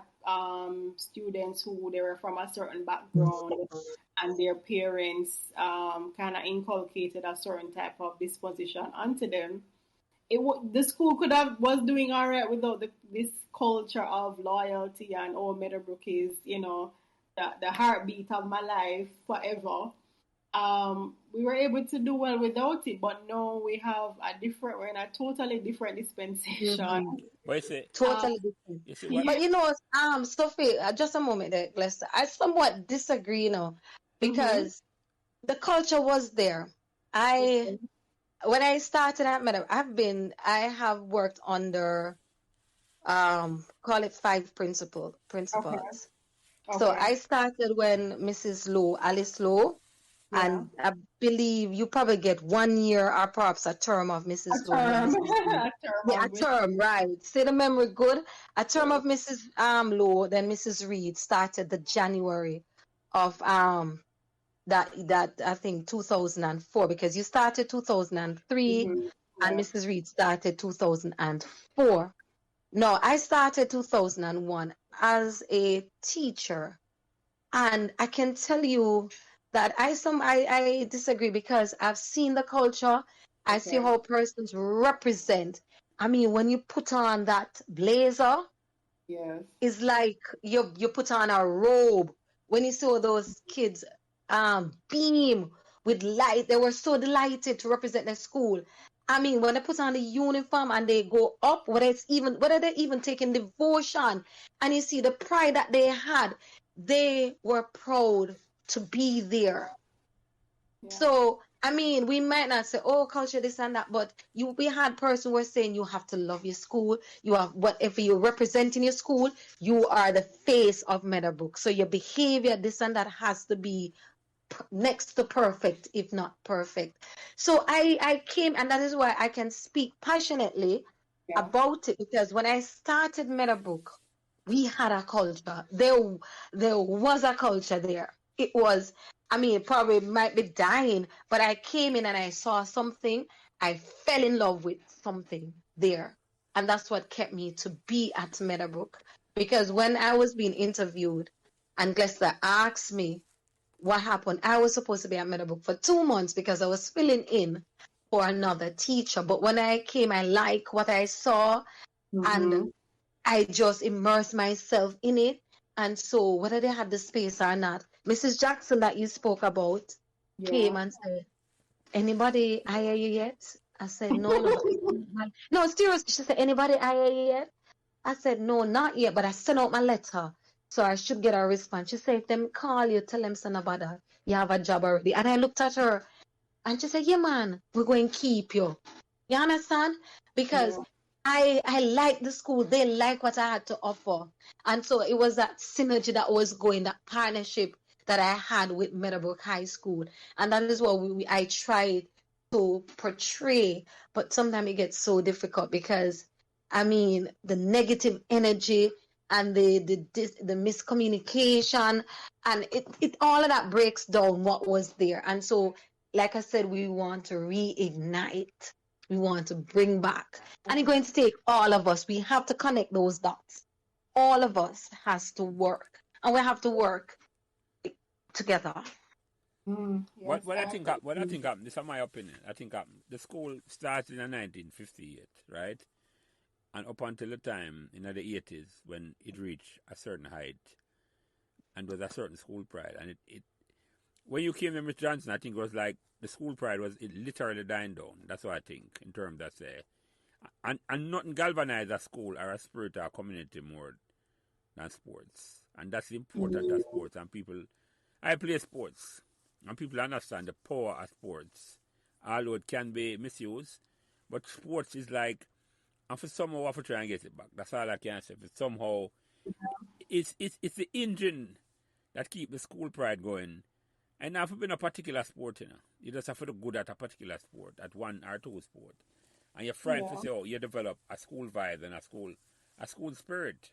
Speaker 2: students who they were from a certain background, and their parents kind of inculcated a certain type of disposition onto them. The school could have was doing all right without this culture of loyalty and Meadowbrook is the heartbeat of my life forever. We were able to do well without it, but now we're in a totally different dispensation.
Speaker 1: But you see,
Speaker 3: Totally different.
Speaker 1: you see what?
Speaker 3: But Sophie, just a moment there, Lester. I somewhat disagree, because the culture was there. When I started at Meadow, I have worked under call it 5 principals.
Speaker 2: Okay.
Speaker 3: So I started when Alice Lowe, and I believe you probably get 1 year or perhaps a term of Mrs. Lowe. A term, right. Say the memory good. A term of Mrs. Lowe, then Mrs. Reed started the January of that I think 2004, because you started 2003 and Mrs. Reed started 2004. No, I started 2001 as a teacher, and I can tell you that I disagree, because I've seen the culture. I see how persons represent. I mean, when you put on that blazer, it's like you put on a robe. When you saw those kids beam with light, they were so delighted to represent their school. I mean, when they put on the uniform and they go up, whether they're even taking devotion, and you see the pride that they had, they were proud to be there. So, I mean, we might not say, oh, culture, this and that, but we had persons who were saying you have to love your school. You have, whatever you're representing your school, you are the face of Meadowbrook. So your behavior, this and that, has to be next to perfect, if not perfect. So I came, and that is why I can speak passionately about it, because when I started Meadowbrook, we had a culture. There was a culture there. It was, I mean, it probably might be dying, but I came in and I saw something. I fell in love with something there. And that's what kept me to be at Meadowbrook. Because when I was being interviewed and Glessa asked me what happened, I was supposed to be at Meadowbrook for 2 months because I was filling in for another teacher. But when I came, I liked what I saw, and I just immersed myself in it. And so whether they had the space or not, Mrs. Jackson that you spoke about came and said, anybody hire you yet? I said, no. No, seriously. She said, anybody hire you yet? I said, no, not yet, but I sent out my letter, so I should get a response. She said, if them call you, tell them, son about that. You have a job already. And I looked at her, and she said, yeah, man, we're going to keep you. You understand? Because I like the school. They like what I had to offer. And so it was that synergy that was going, that partnership that I had with Meadowbrook High School. And that is what I tried to portray. But sometimes it gets so difficult because, I mean, the negative energy and the miscommunication, and it all of that breaks down what was there. And so, like I said, we want to reignite. We want to bring back. And it's going to take all of us. We have to connect those dots. all of us has to work, and we have to work together.
Speaker 2: Yes,
Speaker 1: What I think happened, this is my opinion. I think happened, the school started in 1958, right? And up until the time in the 80s when it reached a certain height and was a certain school pride. And it when you came to Mr. Johnson, I think it was like the school pride it literally dying down. That's what I think in terms of say. And nothing galvanized a school or a spirit or a community more than sports. And that's the importance of sports. And people, I play sports, and people understand the power of sports. Although it can be misused, but sports is like, and for somehow I have to try and get it back. That's all I can say. But somehow, it's the engine that keep the school pride going. And now, if you've been a particular sport, you just have to do good at a particular sport, at one or two sport. And you're trying to say, oh, you develop a school vibe and a school spirit.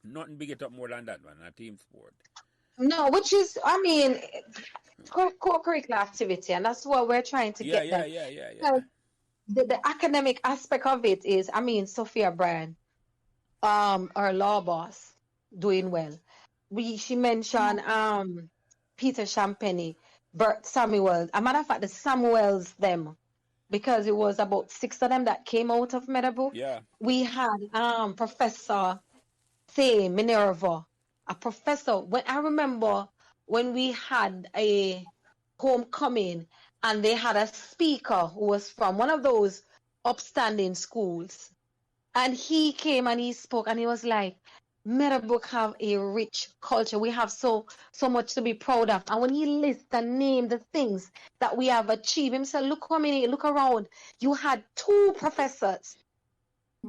Speaker 1: Nothing big it up more than that, man, a team sport.
Speaker 3: No, which is, I mean, co-curricular activity, and that's what we're trying to get them.
Speaker 1: Yeah.
Speaker 3: The academic aspect of it is, I mean, Sophia Bryan, our law boss, doing well. She mentioned Peter Champagne, Bert Samuel. A matter of fact, the Samuels them, because it was about 6 of them that came out of Meadowbrook.
Speaker 1: Yeah.
Speaker 3: We had Professor Thay Minerva, a professor. When I remember when we had a homecoming and they had a speaker who was from one of those upstanding schools, and he came and he spoke and he was like, Meadowbrook have a rich culture. We have so much to be proud of. And when he lists and named the things that we have achieved, he said, look how many, look around. You had 2 professors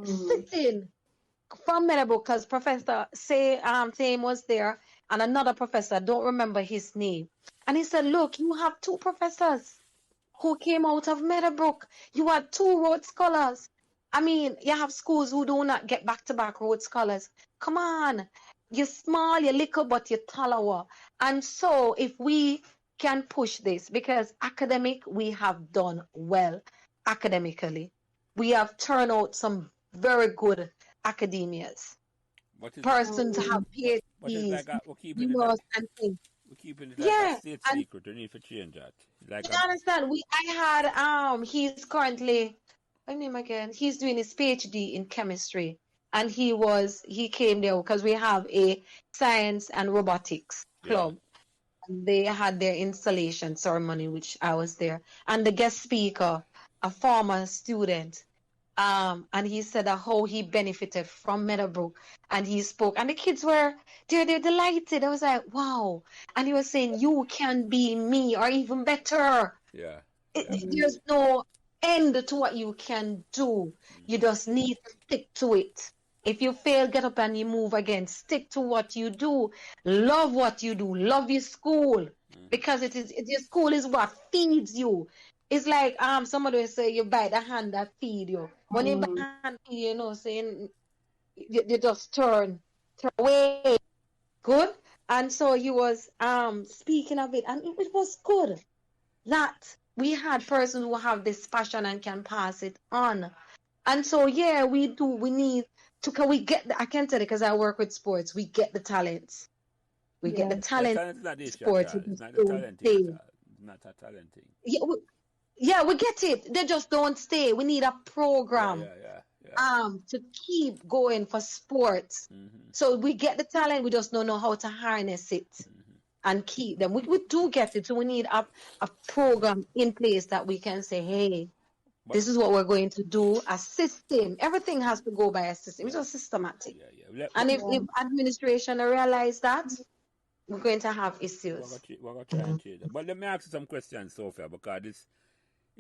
Speaker 3: sitting from Meadowbrook, because Professor Same was there, and another professor, I don't remember his name. And he said, look, you have 2 professors who came out of Meadowbrook. You had 2 Rhodes Scholars. I mean, you have schools who do not get back-to-back Rhodes Scholars. Come on. You're small, you're little, but you're taller. And so if we can push this, because academic, we have done well academically. We have turned out some very good academias. Persons have PhDs,
Speaker 1: We're keeping
Speaker 3: and things.
Speaker 1: We're keeping it like a state secret. We need to change that.
Speaker 3: You understand? I had he's currently, what's his name again? He's doing his PhD in chemistry, and he came there because we have a science and robotics club. And they had their installation ceremony, which I was there, and the guest speaker, a former student. And he said how he benefited from Meadowbrook, and he spoke, and the kids they're delighted. I was like, wow. And he was saying, you can be me or even better. There's no end to what you can do. You just need to stick to it. If you fail, get up and you move again. Stick to what you do. Love what you do. Love your school, because your school is what feeds you. It's like somebody will say you bite the hand that feed you. When you bite the hand feed you, saying you just turn away. Good. And so he was speaking of it, and it was good that we had persons who have this passion and can pass it on. And so we do. We need to. Can we get? I can tell you, because I work with sports. We get the talents. We get the talent.
Speaker 1: Sports. It's not the talent thing. It's not a talent thing.
Speaker 3: Yeah, we get it. They just don't stay. We need a program to keep going for sports. So we get the talent, we just don't know how to harness it and keep them. We do get it. So we need a program in place that we can say, hey, this is what we're going to do. A system. Everything has to go by a system. It's just systematic. And if administration realize that, we're going to have issues.
Speaker 1: We're going to try and change that. But let me ask you some questions, Sophia, because it's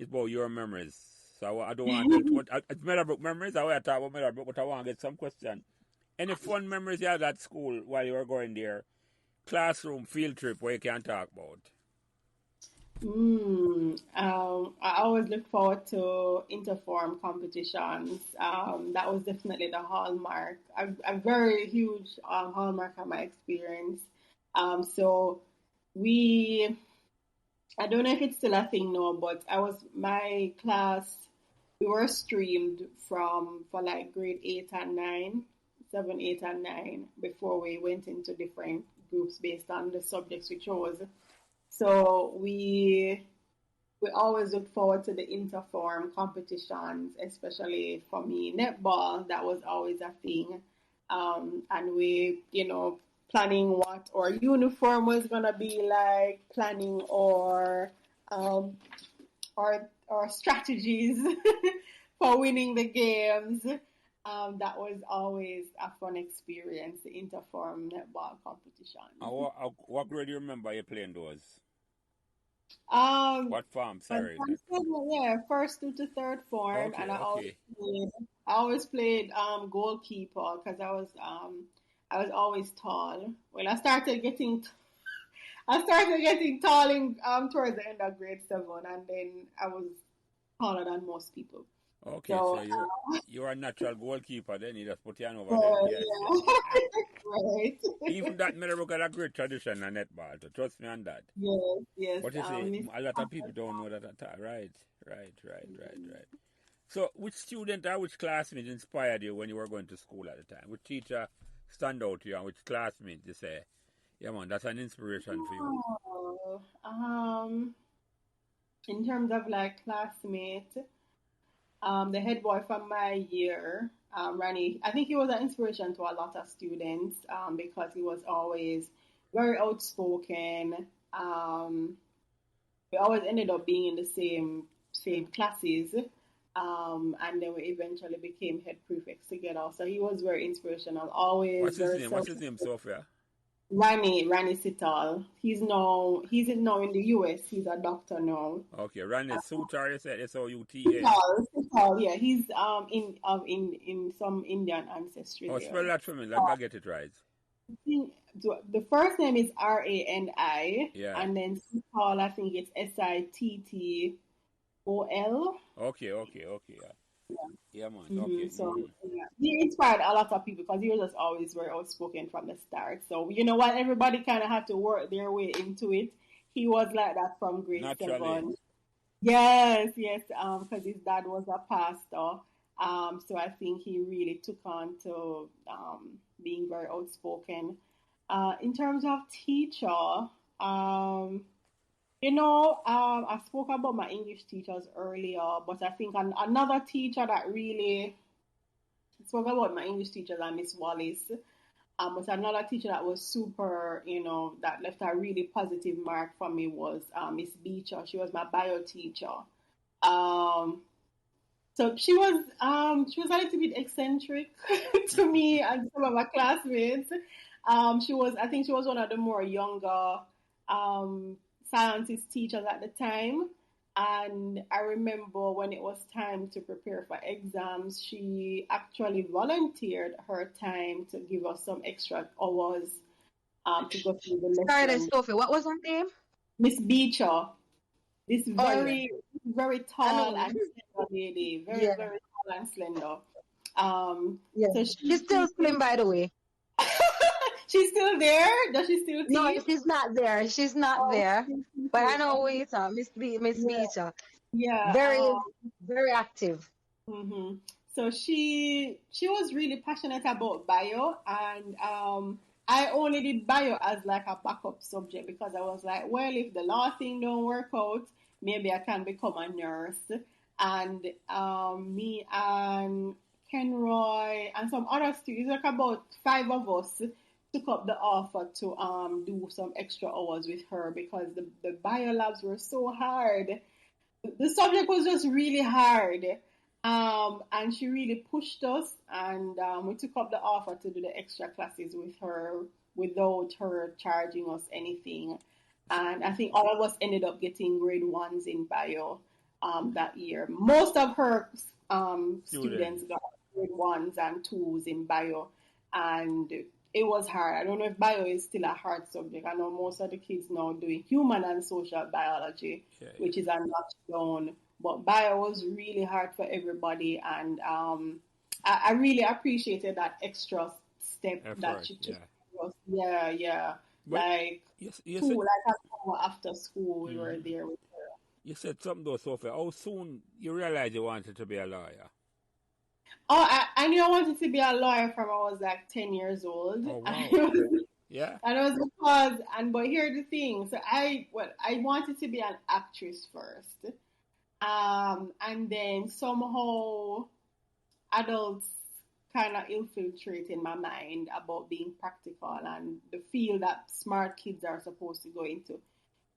Speaker 1: about your memories. So I don't want to it's Meadowbrook memories. I want to talk about Meadowbrook, but I want to get some questions. Any fun memories you had at school while you were going there? Classroom, field trip, where you can talk about?
Speaker 2: I always look forward to interform competitions. That was definitely the hallmark, a very huge hallmark of my experience. So I don't know if it's still a thing now, but my class, we were streamed for like grade 8 and 9 7, 8, and 9 before we went into different groups based on the subjects we chose. So we always look forward to the interform competitions, especially for me, netball. That was always a thing. And we, planning what our uniform was gonna be like, planning um, our strategies for winning the games. That was always a fun experience, the interform netball competition.
Speaker 1: What grade do you remember you playing those?
Speaker 2: Um,
Speaker 1: What farm?
Speaker 2: but
Speaker 1: Sorry.
Speaker 2: yeah, first to third form,
Speaker 1: Okay,
Speaker 2: and
Speaker 1: okay.
Speaker 2: I always played goalkeeper because I was always tall. Well, I started getting tall in towards the end of grade 7, and then I was taller than most people.
Speaker 1: Okay,
Speaker 2: So
Speaker 1: so you're a natural goalkeeper then, you just put your hand over there. Yes,
Speaker 2: yeah,
Speaker 1: yes.
Speaker 2: right.
Speaker 1: Even that Meadowbrook had a great tradition in netball, so trust me on that.
Speaker 2: Yes, yes.
Speaker 1: But you see,
Speaker 2: Miss
Speaker 1: a lot of people don't know that at all. Right, right. So, which student or which classmate inspired you when you were going to school at the time? Which teacher stand out to you, and which classmate you say, yeah, man, that's an inspiration for you?
Speaker 2: Oh, in terms of like classmate, the head boy from my year, Rani, I think he was an inspiration to a lot of students because he was always very outspoken. We always ended up being in the same classes, and then we eventually became head prefects together. So he was very inspirational, always
Speaker 1: What's his
Speaker 2: very
Speaker 1: name?
Speaker 2: self.
Speaker 1: What's his name, Sophia?
Speaker 2: Rani Sital. He's now in the US. He's a doctor now.
Speaker 1: Okay, Randy Sutar, you said Souta.
Speaker 2: Sital, yeah, he's in some Indian ancestry
Speaker 1: Oh, spell
Speaker 2: there.
Speaker 1: that for me, like I get it right.
Speaker 2: The first name is Rani,
Speaker 1: Yeah.
Speaker 2: and then Sital, I think it's Sittol.
Speaker 1: Okay, yeah. Yeah, man, okay.
Speaker 2: So yeah, he inspired a lot of people because he was just always very outspoken from the start. So what, everybody kind of had to work their way into it. He was like that from grade
Speaker 1: Naturally.
Speaker 2: 7. Yes, yes. Because his dad was a pastor. So I think he really took on to being very outspoken. In terms of teacher, I spoke about my English teachers earlier, but I think another teacher that really spoke about my English teachers and Miss Wallace. But another teacher that was super, that left a really positive mark for me was Miss Beecher. She was my bio teacher. Um, so she was a little bit eccentric to me and some of my classmates. I think she was one of the more younger um, scientist teachers at the time. And I remember when it was time to prepare for exams, she actually volunteered her time to give us some extra hours to go through the
Speaker 3: Sorry,
Speaker 2: lesson.
Speaker 3: Sophie. What was her name?
Speaker 2: Miss Beecher, this
Speaker 3: Oh yeah,
Speaker 2: very
Speaker 3: I
Speaker 2: tall
Speaker 3: know.
Speaker 2: and slender lady, very,
Speaker 3: Yeah,
Speaker 2: very tall and slender. Um,
Speaker 3: yeah.
Speaker 2: so
Speaker 3: She's still slim, by the way.
Speaker 2: she's still there. Does she still
Speaker 3: No,
Speaker 2: teach?
Speaker 3: she's not there. She's not
Speaker 2: Oh,
Speaker 3: there. But I know
Speaker 2: okay.
Speaker 3: who it's Miss
Speaker 2: Yeah,
Speaker 3: Beecher.
Speaker 2: yeah.
Speaker 3: Very, very active.
Speaker 2: Hmm. So she was really passionate about bio, and I only did bio as like a backup subject because I was like, well, if the law thing don't work out, maybe I can become a nurse. And me and Kenroy and some other students, like about 5 of us, took up the offer to do some extra hours with her because the bio labs were so hard. The subject was just really hard. And she really pushed us, and we took up the offer to do the extra classes with her without her charging us anything. And I think all of us ended up getting grade 1s in bio that year. Most of her students
Speaker 1: Students.
Speaker 2: got grade 1s and 2s in bio, and it was hard. I don't know if bio is still a hard subject. I know most of the kids now doing human and social biology,
Speaker 1: Yeah.
Speaker 2: which is a notch down. But bio was really hard for everybody, and I really appreciated that extra step that
Speaker 1: Effort,
Speaker 2: she took.
Speaker 1: yeah.
Speaker 2: Yeah, yeah.
Speaker 1: But
Speaker 2: Like
Speaker 1: you said
Speaker 2: like an hour after school, we were
Speaker 1: mhm.
Speaker 2: there with her.
Speaker 1: You said something though, Sophia. How soon you realized you wanted to be a lawyer?
Speaker 2: Oh, I knew I wanted to be a lawyer from I was like 10 years old.
Speaker 1: Oh
Speaker 2: And
Speaker 1: wow.
Speaker 2: it was,
Speaker 1: Yeah.
Speaker 2: and it was because, but here's the thing. So I wanted to be an actress first. And then somehow adults kind of infiltrate in my mind about being practical and the field that smart kids are supposed to go into.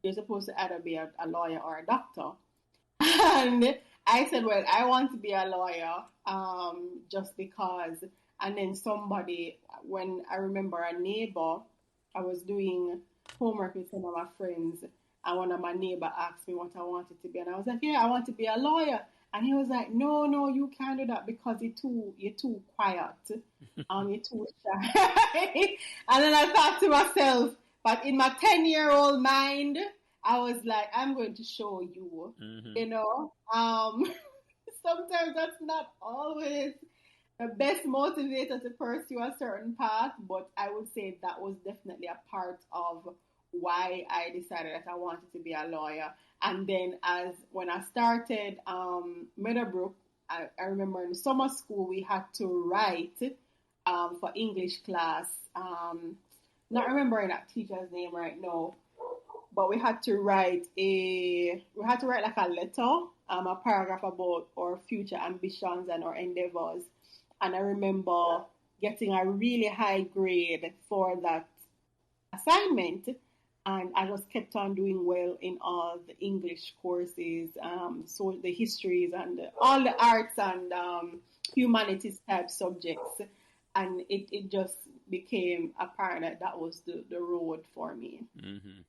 Speaker 2: They're supposed to either be a lawyer or a doctor. And I said, well, I want to be a lawyer, just because. And then somebody, when I remember a neighbor, I was doing homework with some of my friends, and one of my neighbor asked me what I wanted to be, and I was like, yeah, I want to be a lawyer. And he was like, no, no, you can't do that because you're too quiet, you're too shy. And then I thought to myself, but in my 10-year-old mind, I was like, I'm going to show you,
Speaker 1: Mm-hmm.
Speaker 2: you know. Sometimes that's not always the best motivator to pursue a certain path, but I would say that was definitely a part of why I decided that I wanted to be a lawyer. And then as when I started Meadowbrook, I remember in summer school we had to write for English class. Not remembering that teacher's name right now, but we had to write like a letter, a paragraph about our future ambitions and our endeavors. And I remember getting a really high grade for that assignment, and I just kept on doing well in all the English courses, so the histories and all the arts and humanities type subjects, and it just became apparent that that was the road for me.
Speaker 1: Mm-hmm.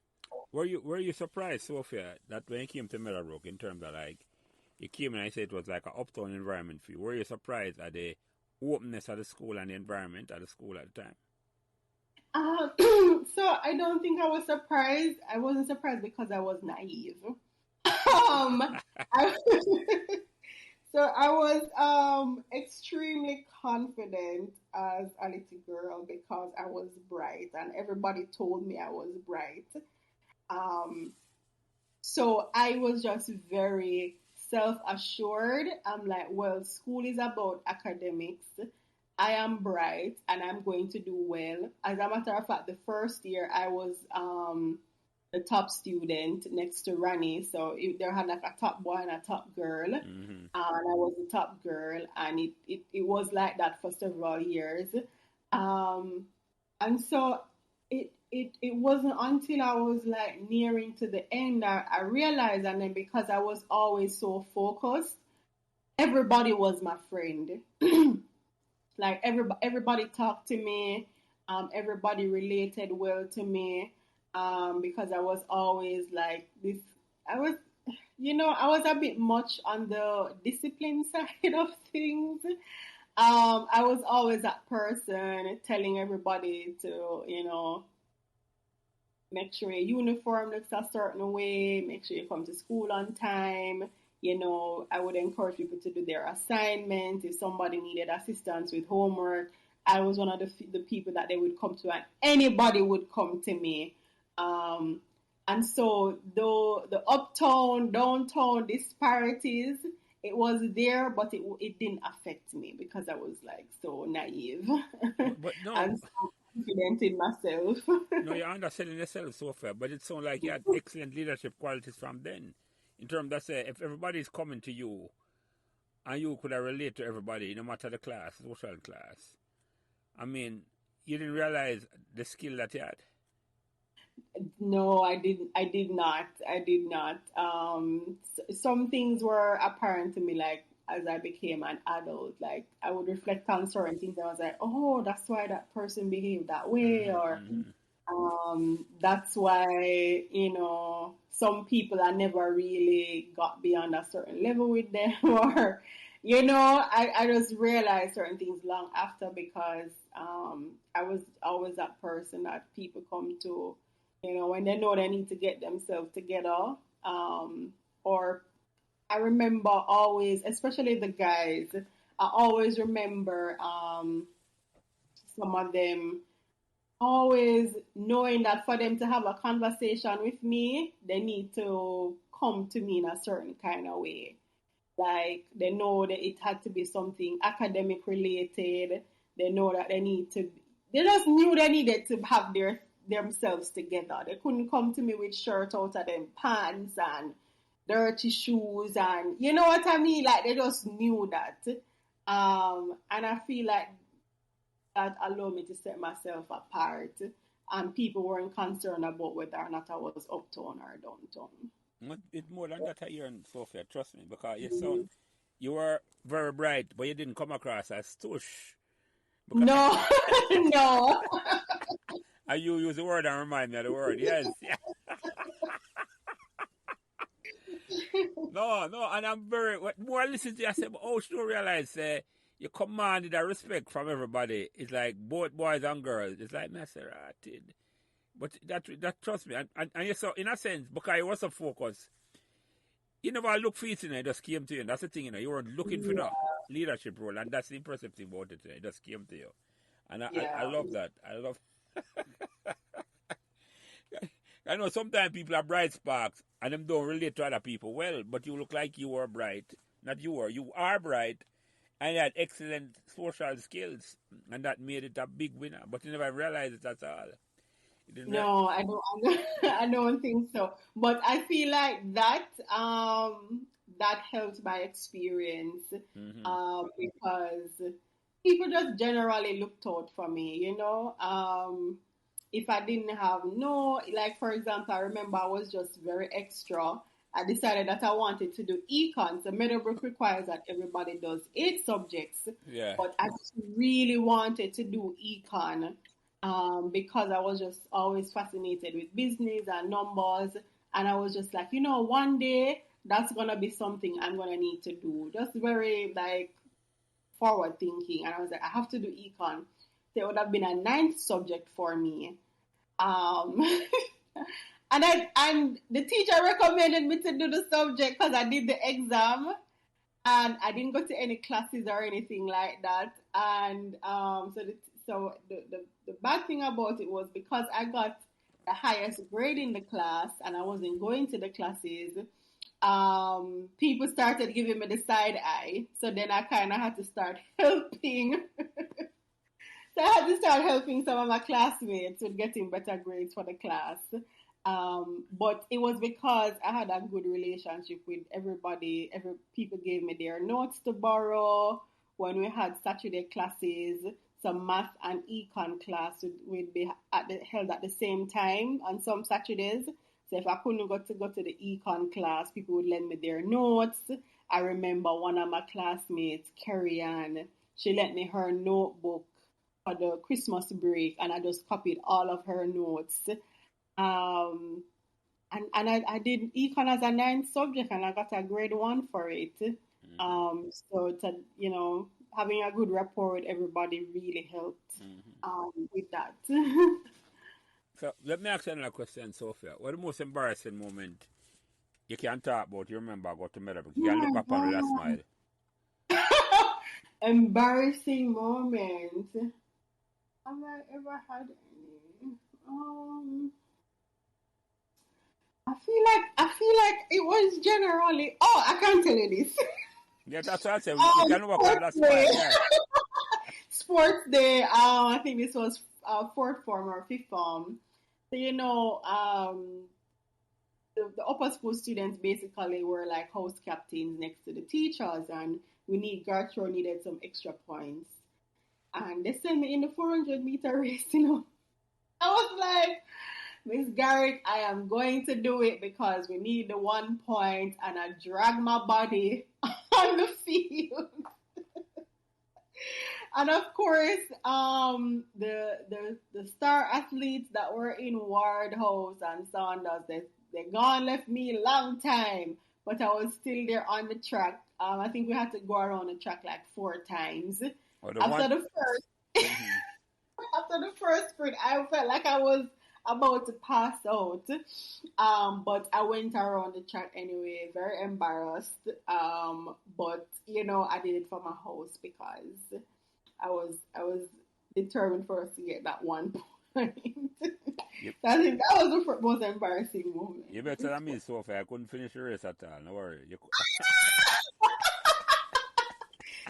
Speaker 1: Were you surprised, Sophia, that when you came to Meadowbrook, in terms of like you came and I said it was like an uptown environment for you? Were you surprised at the openness of the school and the environment at the school at the time?
Speaker 2: So I don't think I was surprised. I wasn't surprised because I was naive. I, so I was extremely confident as a little girl because I was bright and everybody told me I was bright. Um, so I was just very self assured. I'm like, well, school is about academics. I am bright and I'm going to do well. As a matter of fact, the first year I was the top student next to Rani. So there had like a top boy and a top girl.
Speaker 1: Mm-hmm.
Speaker 2: And I was the top girl. And it was like that for several years. Um, and so it wasn't until I was like nearing to the end I realized, and then because I was always so focused, everybody was my friend. Like everybody talked to me, everybody related well to me, because I was always like this. I was, I was a bit much on the discipline side of things. I was always that person telling everybody to, make sure your uniform looks a certain way, make sure you come to school on time. I would encourage people to do their assignments. If somebody needed assistance with homework, I was one of the people that they would come to, and anybody would come to me. Um, and so, though the uptown, downtown disparities, it was there, but it didn't affect me because I was like so naive
Speaker 1: But no,
Speaker 2: and so confident in myself.
Speaker 1: no, you're underselling yourself, Sophia. But it sounds like you had excellent leadership qualities from then. In terms that say, if everybody is coming to you, and you could relate to everybody, no matter the class, social class. I mean, you didn't realize the skill that you had.
Speaker 2: No, I didn't. I did not. I did not. Some things were apparent to me, like as I became an adult. Like I would reflect on certain things. I was like, oh, that's why that person behaved that way,
Speaker 1: Mm-hmm,
Speaker 2: or
Speaker 1: mm-hmm.
Speaker 2: that's why some people I never really got beyond a certain level with them, or I just realized certain things long after because I was always that person that people come to, when they know they need to get themselves together. Or I remember always, especially the guys, I always remember some of them always knowing that for them to have a conversation with me, they need to come to me in a certain kind of way. Like they know that it had to be something academic related. They know that they just knew they needed to have themselves together. They couldn't come to me with shirt out of them pants and dirty shoes and you know what I mean? Like they just knew that. And I feel like that allowed me to set myself apart and people weren't concerned about whether or not I was uptown or downtown.
Speaker 1: It's more than that here in Sophia, trust me, because you were very bright, but you didn't come across as tush.
Speaker 2: No, no.
Speaker 1: And you use the word and remind me of the word, yes. No, and I'm very, more I listen to you, I say, but oh, she don't realize, you commanded a respect from everybody. It's like both boys and girls. It's like, Maserati. But that trust me, and you saw, in a sense, because you was so focused, you never look for it, it just came to you. And that's the thing, you weren't looking for the leadership role, and that's the impressive thing about it. It just came to you. And I love that. I love. I know sometimes people are bright sparks, and them don't relate to other people well, but you look like you were bright. Not you were. You are bright, and you had excellent social skills, and that made it a big winner. But you never realized it at all.
Speaker 2: No, I don't. I don't think so. But I feel like that that helped my experience because people just generally looked out for me. You know, if I didn't have like for example, I remember I was just very extra. I decided that I wanted to do econ. So Meadowbrook requires that everybody does 8 subjects.
Speaker 1: Yeah.
Speaker 2: But I just really wanted to do econ. Because I was just always fascinated with business and numbers. And I was just like, one day that's going to be something I'm going to need to do. Just very like forward thinking. And I was like, I have to do econ. So it would have been a 9th subject for me. And the teacher recommended me to do the subject because I did the exam. And I didn't go to any classes or anything like that. And so the bad thing about it was because I got the highest grade in the class and I wasn't going to the classes, people started giving me the side eye. So then I kind of had to start helping. So I had to start helping some of my classmates with getting better grades for the class. But it was because I had a good relationship with everybody. People gave me their notes to borrow. When we had Saturday classes, some math and econ class would be held at the same time on some Saturdays. So if I couldn't go to the econ class, people would lend me their notes. I remember one of my classmates, Carrie Ann, she lent me her notebook for the Christmas break, and I just copied all of her notes. And I did econ as a 9th subject, and I got a grade 1 for it. So having a good rapport with everybody really helped with that.
Speaker 1: So let me ask you another question, Sophia. What the most embarrassing moment you can talk about? You remember I got to Meadowbrook. You can look up on the last smile.
Speaker 2: Embarrassing moment. Have I ever had any? I feel like it was generally. Oh, I can't tell you this.
Speaker 1: Yeah, that's what I said. You can look up on the last smile. Yeah.
Speaker 2: Sports day. I think this was 4th form or 5th form. So the upper school students basically were like house captains next to the teachers, and Gartro needed some extra points. And they sent me in the 400-meter race, I was like, Miss Garrick, I am going to do it because we need the 1 point, and I drag my body on the field. And of course, the star athletes that were in Ward House and Saunders, they gone left me a long time, but I was still there on the track. I think we had to go around the track like 4 times. After the first sprint, I felt like I was about to pass out. But I went around the track anyway, very embarrassed. But I did it for my house because I was determined for us to get that 1 point. Yep. So I think that was the most embarrassing moment.
Speaker 1: You better than me, Sophia. I couldn't finish the race at all. No worry.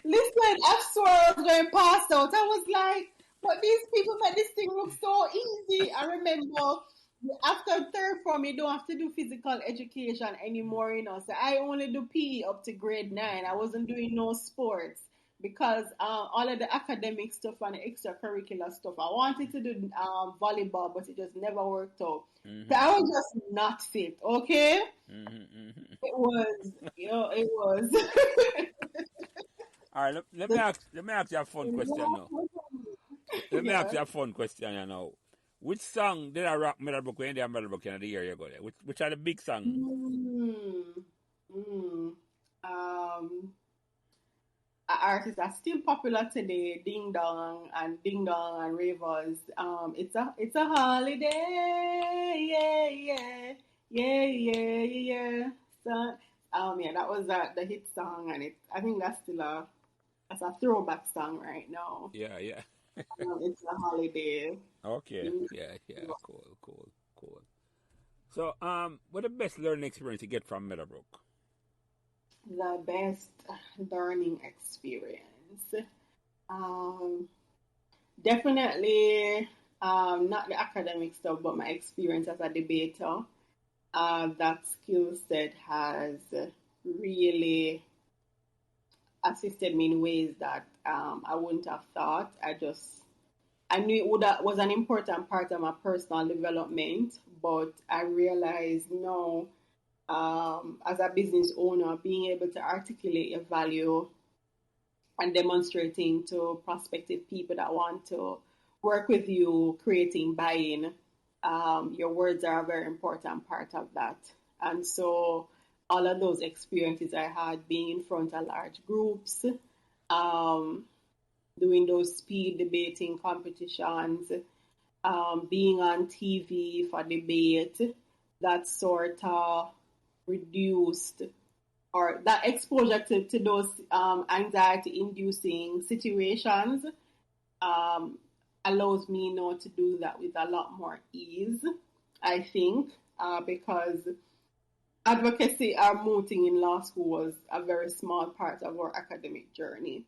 Speaker 2: Listen, I swore I was going past out. I was like, but these people make this thing look so easy. I remember after third form, you don't have to do physical education anymore, you know. So I only do PE up to grade 9. I wasn't doing no sports because all of the academic stuff and the extracurricular stuff. I wanted to do volleyball, but it just never worked out. So I was just not fit, okay? It was, you know, it was.
Speaker 1: All right, let me ask you a fun question now. Let me
Speaker 2: Yeah.
Speaker 1: ask you a fun question, you know. Which song did I rock Meadowbrook when they are Meadowbrook in the year you go there? Which are the big songs?
Speaker 2: Artists are still popular today. Ding Dong and Ravers. It's a holiday. Yeah, yeah, yeah, yeah, yeah. So, yeah, that was the hit song, and I think that's a throwback song right now.
Speaker 1: Yeah, yeah.
Speaker 2: It's a holiday.
Speaker 1: Okay. Yeah, yeah. Cool. So, what the best learning experience you get from Meadowbrook?
Speaker 2: The best learning experience. Definitely not the academic stuff, but my experience as a debater. That skill set has really assisted me in ways that I wouldn't have thought. I knew was an important part of my personal development, but I realized no, as a business owner, being able to articulate your value and demonstrating to prospective people that want to work with you, creating buy-in, your words are a very important part of that. And so all of those experiences I had being in front of large groups, doing those speed debating competitions, being on TV for debate, that sort of reduced or that exposure to those anxiety inducing situations allows me now to do that with a lot more ease, I think, because advocacy or mooting in law school was a very small part of our academic journey.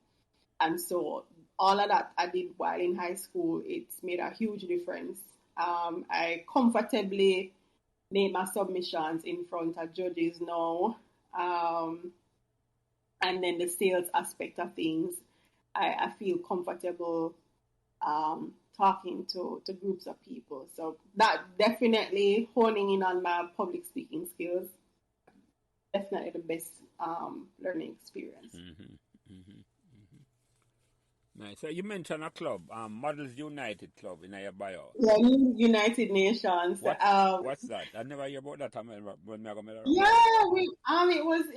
Speaker 2: And so all of that I did while in high school, it's made a huge difference. I comfortably make my submissions in front of judges now. And then the sales aspect of things, I feel comfortable talking to groups of people. So that definitely honing in on my public speaking skills, definitely the best learning experience.
Speaker 1: Nice. So you mentioned a club, Models United Club in your bio.
Speaker 2: Yeah, United Nations.
Speaker 1: What's that? I never hear about that.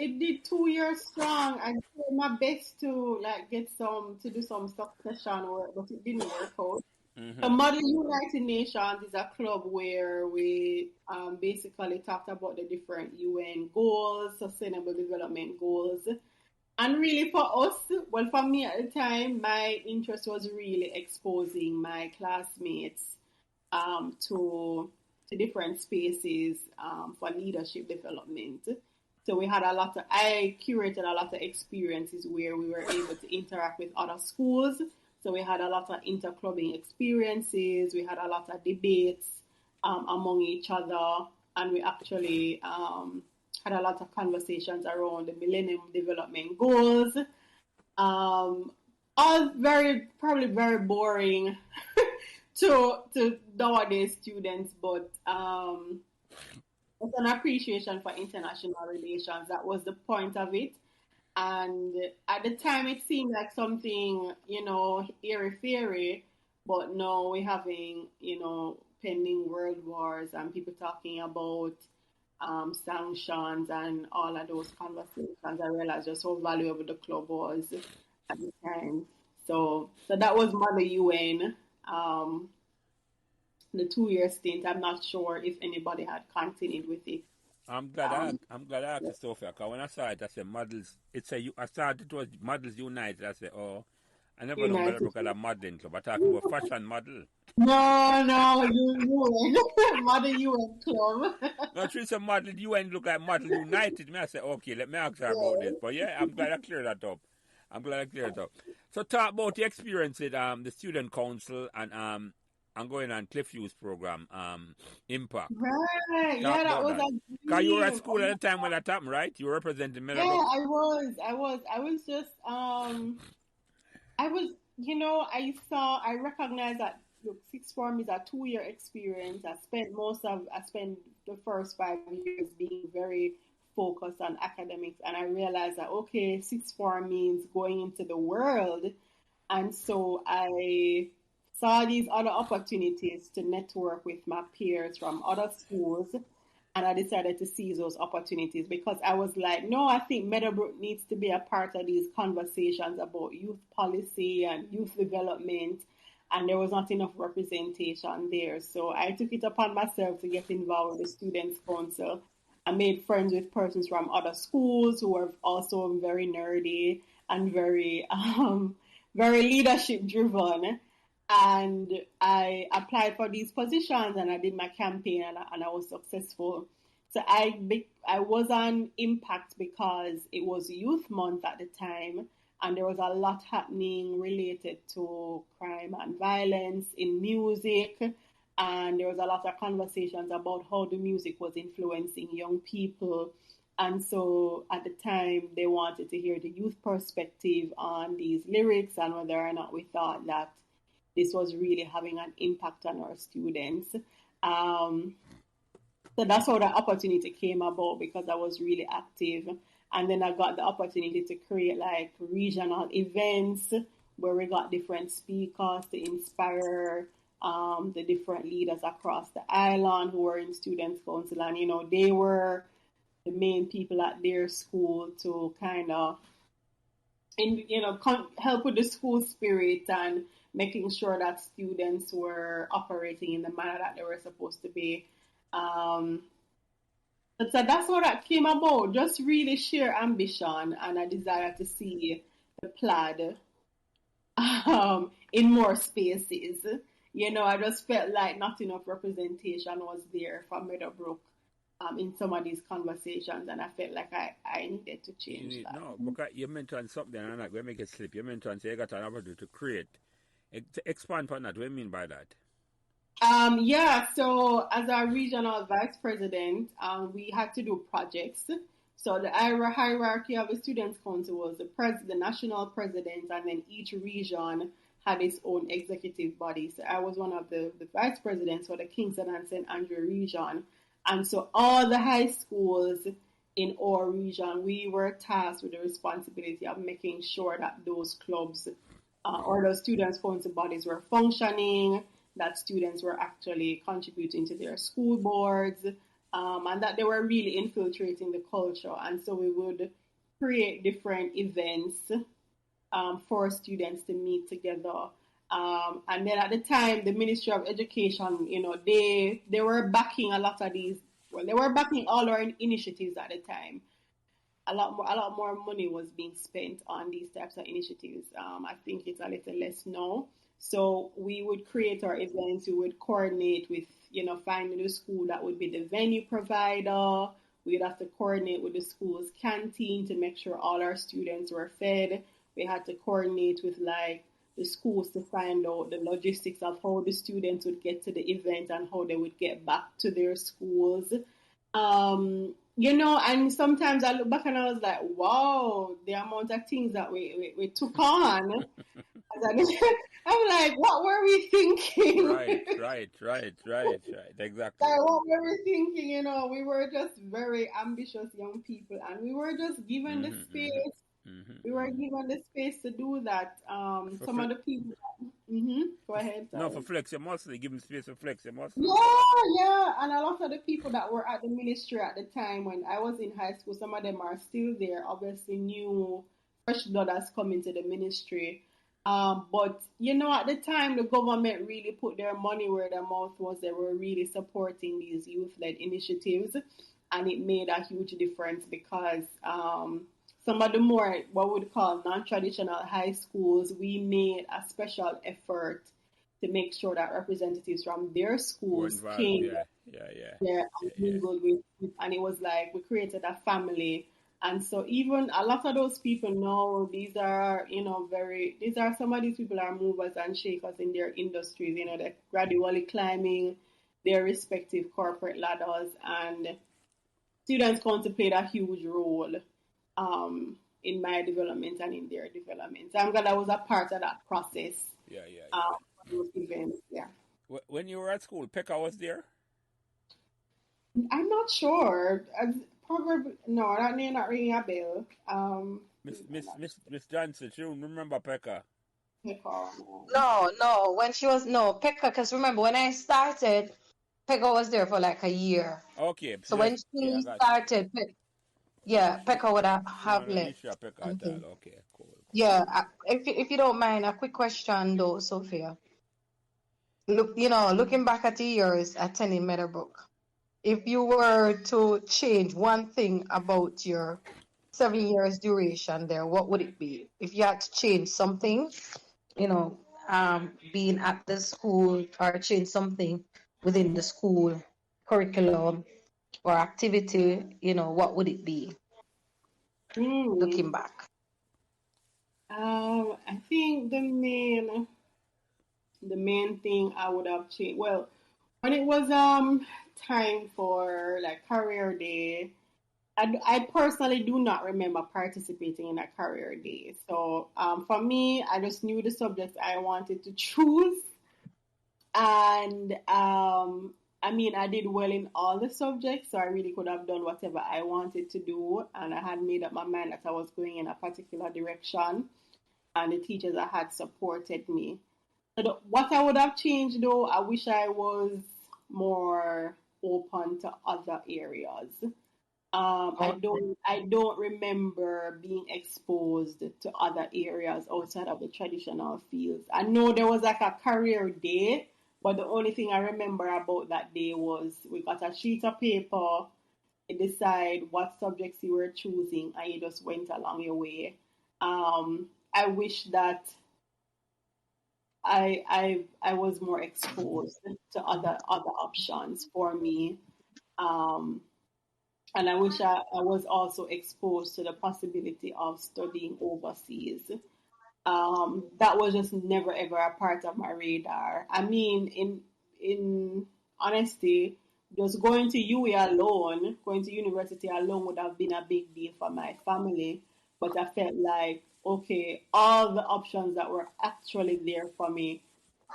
Speaker 2: It did 2 years strong. I did my best to do some succession work, but it didn't work out. The Model United Nations is a club where we basically talked about the different UN goals, sustainable development goals. And really for us, well, for me at the time, my interest was really exposing my classmates to different spaces for leadership development. So I curated a lot of experiences where we were able to interact with other schools. So we had a lot of interclubbing experiences. We had a lot of debates among each other. And we actually had a lot of conversations around the Millennium Development Goals. All probably very boring to nowadays students, but it's an appreciation for international relations. That was the point of it. And at the time, it seemed like something, airy-fairy, but now we're having, pending world wars and people talking about sanctions and all of those conversations. I realized just how valuable the club was at the time. So that was Mother UN, the 2-year stint. I'm not sure if anybody had continued with it.
Speaker 1: I'm glad I asked Sophia, because when I saw it, I said Models. I thought it was Models United. I said, oh, I never know Meadowbrook had a modeling club. I thought it was fashion model.
Speaker 2: No, UN, Model UN club.
Speaker 1: No, she's a Model UN look like Model United. I said, okay, let me ask her about this. But yeah, I'm glad I cleared that up. I'm glad I cleared it up. So talk about the experience with the student council and going on Cliffview's program, Impact.
Speaker 2: Right.
Speaker 1: Talk
Speaker 2: Yeah, that
Speaker 1: about
Speaker 2: was
Speaker 1: that.
Speaker 2: a
Speaker 1: Because you were at
Speaker 2: dream.
Speaker 1: school at the time when that happened, right? You were representing
Speaker 2: Yeah,
Speaker 1: Meadowbrook.
Speaker 2: I was just I was, I recognized that look, sixth form is a 2 year experience. I spent the first 5 years being very focused on academics, and I realized that okay, sixth form means going into the world, and so I saw these other opportunities to network with my peers from other schools. And I decided to seize those opportunities because I was like, no, I think Meadowbrook needs to be a part of these conversations about youth policy and youth development. And there was not enough representation there. So I took it upon myself to get involved with the Students' Council. I made friends with persons from other schools who were also very nerdy and very, very leadership driven. And I applied for these positions and I did my campaign and I was successful. So I was on Impact because it was Youth Month at the time and there was a lot happening related to crime and violence in music, and there was a lot of conversations about how the music was influencing young people. And so at the time, they wanted to hear the youth perspective on these lyrics and whether or not we thought that this was really having an impact on our students. Um, so that's how the opportunity came about because I was really active. And then I got the opportunity to create like regional events where we got different speakers to inspire the different leaders across the island who were in Students' Council. And, they were the main people at their school to kind of help with the school spirit and making sure that students were operating in the manner that they were supposed to be. So that's how that came about. Just really sheer ambition and a desire to see the plaid in more spaces. I just felt like not enough representation was there for Meadowbrook in some of these conversations, and I felt like I needed to change that.
Speaker 1: No, because you mentioned something, and I'm not going to make it slip. You mentioned say you got an opportunity to create. Expand on that. What do you mean by that?
Speaker 2: Yeah, so as a regional vice president, we had to do projects. So the hierarchy of the Students' Council was the national president, and then each region had its own executive body. So I was one of the vice presidents for the Kingston and St. Andrew region. And so all the high schools in our region, we were tasked with the responsibility of making sure that those clubs or those Students' Council bodies were functioning, that students were actually contributing to their school boards, and that they were really infiltrating the culture. And so we would create different events for students to meet together. And then at the time, the Ministry of Education, they were backing a lot of these. Well, they were backing all our initiatives at the time. A lot more money was being spent on these types of initiatives. I think it's a little less now. So we would create our events. We would coordinate with, finding the school that would be the venue provider. We'd have to coordinate with the school's canteen to make sure all our students were fed. We had to coordinate with the schools to find out the logistics of how the students would get to the event and how they would get back to their schools. And sometimes I look back and I was like, wow, the amount of things that we took on. I'm like, what were we thinking?
Speaker 1: Right. Exactly.
Speaker 2: Like, what were we thinking? We were just very ambitious young people, and we were just given the space. We were given the space to do that. Some of the people. Go ahead.
Speaker 1: No, for flex your muscle. Give them space for flex your muscle.
Speaker 2: Yeah. And a lot of the people that were at the ministry at the time when I was in high school, some of them are still there. Obviously, new fresh blood has come into the ministry. But, at the time, the government really put their money where their mouth was. They were really supporting these youth-led initiatives, and it made a huge difference because some of the more, what we would call non-traditional high schools, we made a special effort to make sure that representatives from their schools came there and mingled with, and it was like we created a family And so even a lot of those people know these are, some of these people are movers and shakers in their industries. They're gradually climbing their respective corporate ladders, and students come to play a huge role in my development and in their development. So I'm glad I was a part of that process.
Speaker 1: Yeah, yeah,
Speaker 2: For those events, yeah.
Speaker 1: When you were at school, Pekka was there?
Speaker 2: I'm not sure. Probably no. That name not ringing a bell.
Speaker 1: Miss Johnson, you remember Pekka?
Speaker 3: No. When she was no Pekka, because remember when I started, Pekka was there for like a year.
Speaker 1: Okay.
Speaker 3: So when she started, Pekka would have
Speaker 1: no
Speaker 3: left.
Speaker 1: issue Pekka at all. Okay, cool.
Speaker 3: Yeah, if you don't mind, a quick question though, Sophia. Looking back at the years attending Meadowbrook, if you were to change one thing about your 7 years duration there, what would it be? If you had to change something, being at the school or change something within the school curriculum or activity, what would it be? Looking back.
Speaker 2: I think the main thing I would have changed. Well, when it was time for like career day, I personally do not remember participating in a career day. So for me, I just knew the subjects I wanted to choose, and I did well in all the subjects, so I really could have done whatever I wanted to do, and I had made up my mind that I was going in a particular direction, and the teachers that had supported me. So what I would have changed though, I wish I was more open to other areas. I don't remember being exposed to other areas outside of the traditional fields. I know there was like a career day, but the only thing I remember about that day was we got a sheet of paper, you decide what subjects you were choosing, and you just went along your way. I wish that I was more exposed to other options for me. And I wish I was also exposed to the possibility of studying overseas. That was just never ever a part of my radar. I mean, in honesty, just going to UE alone, going to university alone would have been a big deal for my family. But I felt like, okay, all the options that were actually there for me,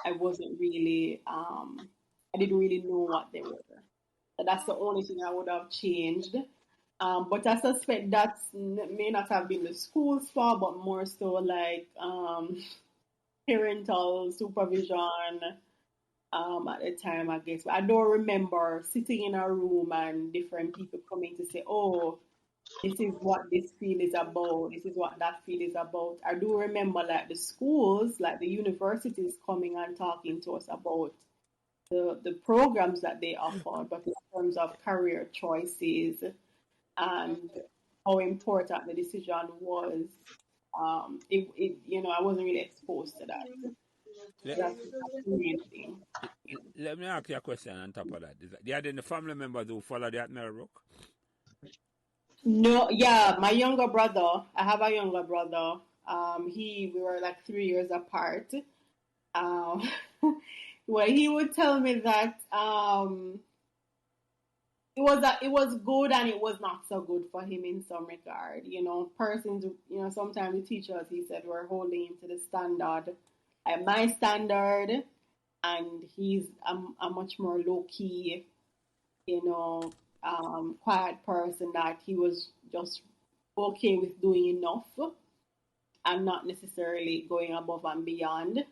Speaker 2: I wasn't really, I didn't really know what they were. So that's the only thing I would have changed. But I suspect that may not have been the school's fault, but more so like parental supervision at the time, I guess. I don't remember sitting in a room and different people coming to say, oh, this is what this field is about, this is what that field is about. I do remember like the schools, like the universities coming and talking to us about the programs that they offer, but in terms of career choices and how important the decision was, I wasn't really exposed to that. That's the main thing.
Speaker 1: Let me ask you a question on top of that. There are any family members who follow you at Meadowbrook?
Speaker 2: No, yeah, my younger brother. I have a younger brother. We were like 3 years apart. Um, well, he would tell me that it was good and it was not so good for him in some regard. Persons, sometimes the teachers, he said, were holding him to the standard, my standard, and he's a much more low key, quiet person that he was just okay with doing enough and not necessarily going above and beyond.